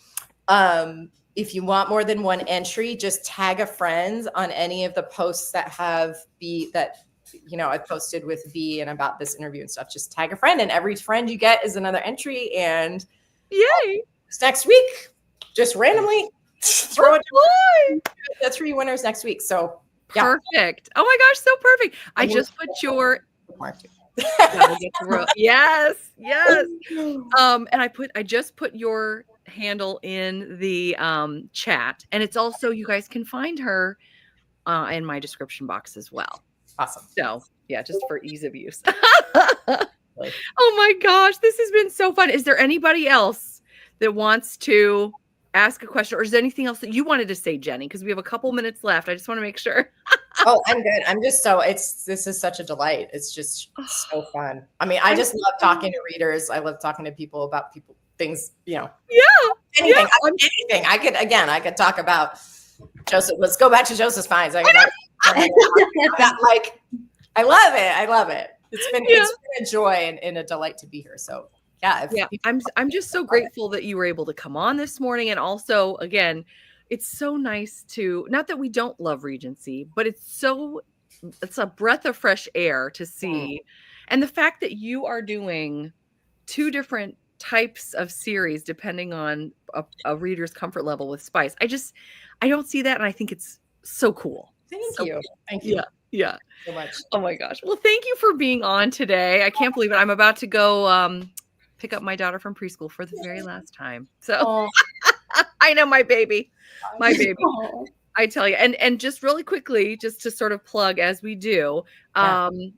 Speaker 12: If you want more than one entry, just tag a friend on any of the posts that have Bee, that, you know, I posted with Bee and about this interview and stuff. Just tag a friend, and every friend you get is another entry. And
Speaker 1: yay!
Speaker 12: Next week, just randomly throw it the 3 winners next week. So yeah.
Speaker 1: Perfect. Oh my gosh, so perfect. I just put your yes. And I just put your handle in the chat, and it's also, you guys can find her in my description box as well.
Speaker 12: Awesome.
Speaker 1: So yeah, just for ease of use. Oh my gosh, this has been so fun. Is there anybody else that wants to ask a question, or is there anything else that you wanted to say, Jennie? Because we have a couple minutes left. I just want to make sure.
Speaker 12: Oh, I'm good. I'm just this is such a delight. It's just so fun. I mean, I just love talking to readers. I love talking to people about things, you know.
Speaker 1: Yeah.
Speaker 12: Anything. Anything. I could talk about Joseph. Let's go back to Joseph's Finds. I love it. It's been a joy and a delight to be here. So yeah.
Speaker 1: I'm just so grateful that you were able to come on this morning. And also, again, it's so nice to, not that we don't love Regency, but it's a breath of fresh air to see. And the fact that you are doing 2 different types of series depending on a reader's comfort level with spice. I don't see that, and I think it's so cool.
Speaker 12: Thank you. Thank you.
Speaker 1: Yeah.
Speaker 12: So much.
Speaker 1: Oh my gosh. Well, thank you for being on today. I can't believe it. I'm about to go pick up my daughter from preschool for the very last time. So I know, my baby. I tell you. And just really quickly, just to sort of plug as we do,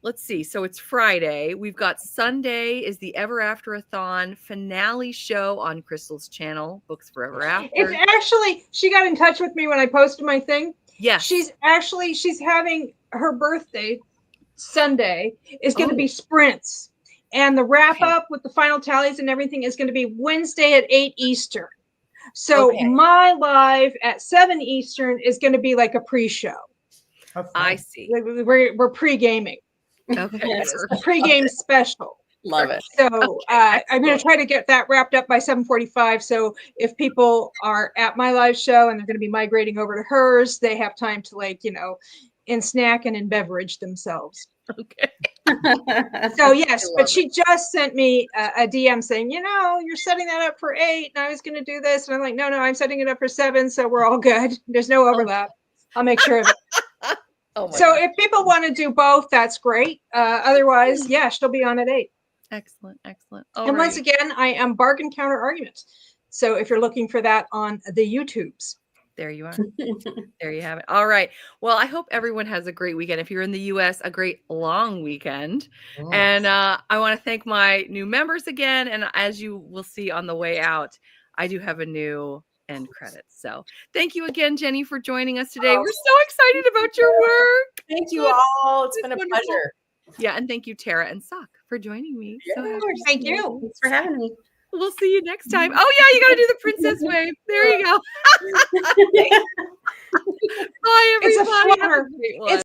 Speaker 1: let's see. So it's Friday. We've got Sunday is the Ever Afterathon finale show on Crystal's channel, Books Forever After.
Speaker 2: It's actually, she got in touch with me when I posted my thing.
Speaker 1: Yeah.
Speaker 2: She's having her birthday Sunday is going to be sprints. And the wrap up with the final tallies and everything is going to be Wednesday at 8 Eastern. So my live at 7 Eastern is going to be like a pre-show.
Speaker 1: I see.
Speaker 2: We're pre-gaming.
Speaker 1: Okay.
Speaker 2: It's a pre-game special.
Speaker 12: Love it.
Speaker 2: So I'm going to try to get that wrapped up by 7:45. So if people are at my live show and they're going to be migrating over to hers, they have time to, like, you know, in snack and in beverage themselves.
Speaker 1: Okay.
Speaker 2: So yes, but she just sent me a DM saying, you're setting that up for 8, and I was going to do this, and I'm like, no, I'm setting it up for 7, so we're all good. There's no overlap. I'll make sure of it. So if people want to do both, that's great. Otherwise, yeah, she'll be on at 8.
Speaker 1: Excellent.
Speaker 2: And once again, I am bargain counter argument. So if you're looking for that on the YouTubes.
Speaker 1: There you are. There you have it. All right. Well, I hope everyone has a great weekend. If you're in the US, a great long weekend. Yes. And I want to thank my new members again. And as you will see on the way out, I do have a new end credits. So thank you again, Jennie, for joining us today. We're so excited about your work.
Speaker 12: Thank you all. It's been a pleasure.
Speaker 1: Yeah. And thank you, Tara and Sock, for joining me.
Speaker 2: So thank you.
Speaker 3: Thanks for having me.
Speaker 1: We'll see you next time. Oh, yeah, you got to do the princess wave. There you go. Bye, everybody.
Speaker 2: It's a flutter. It's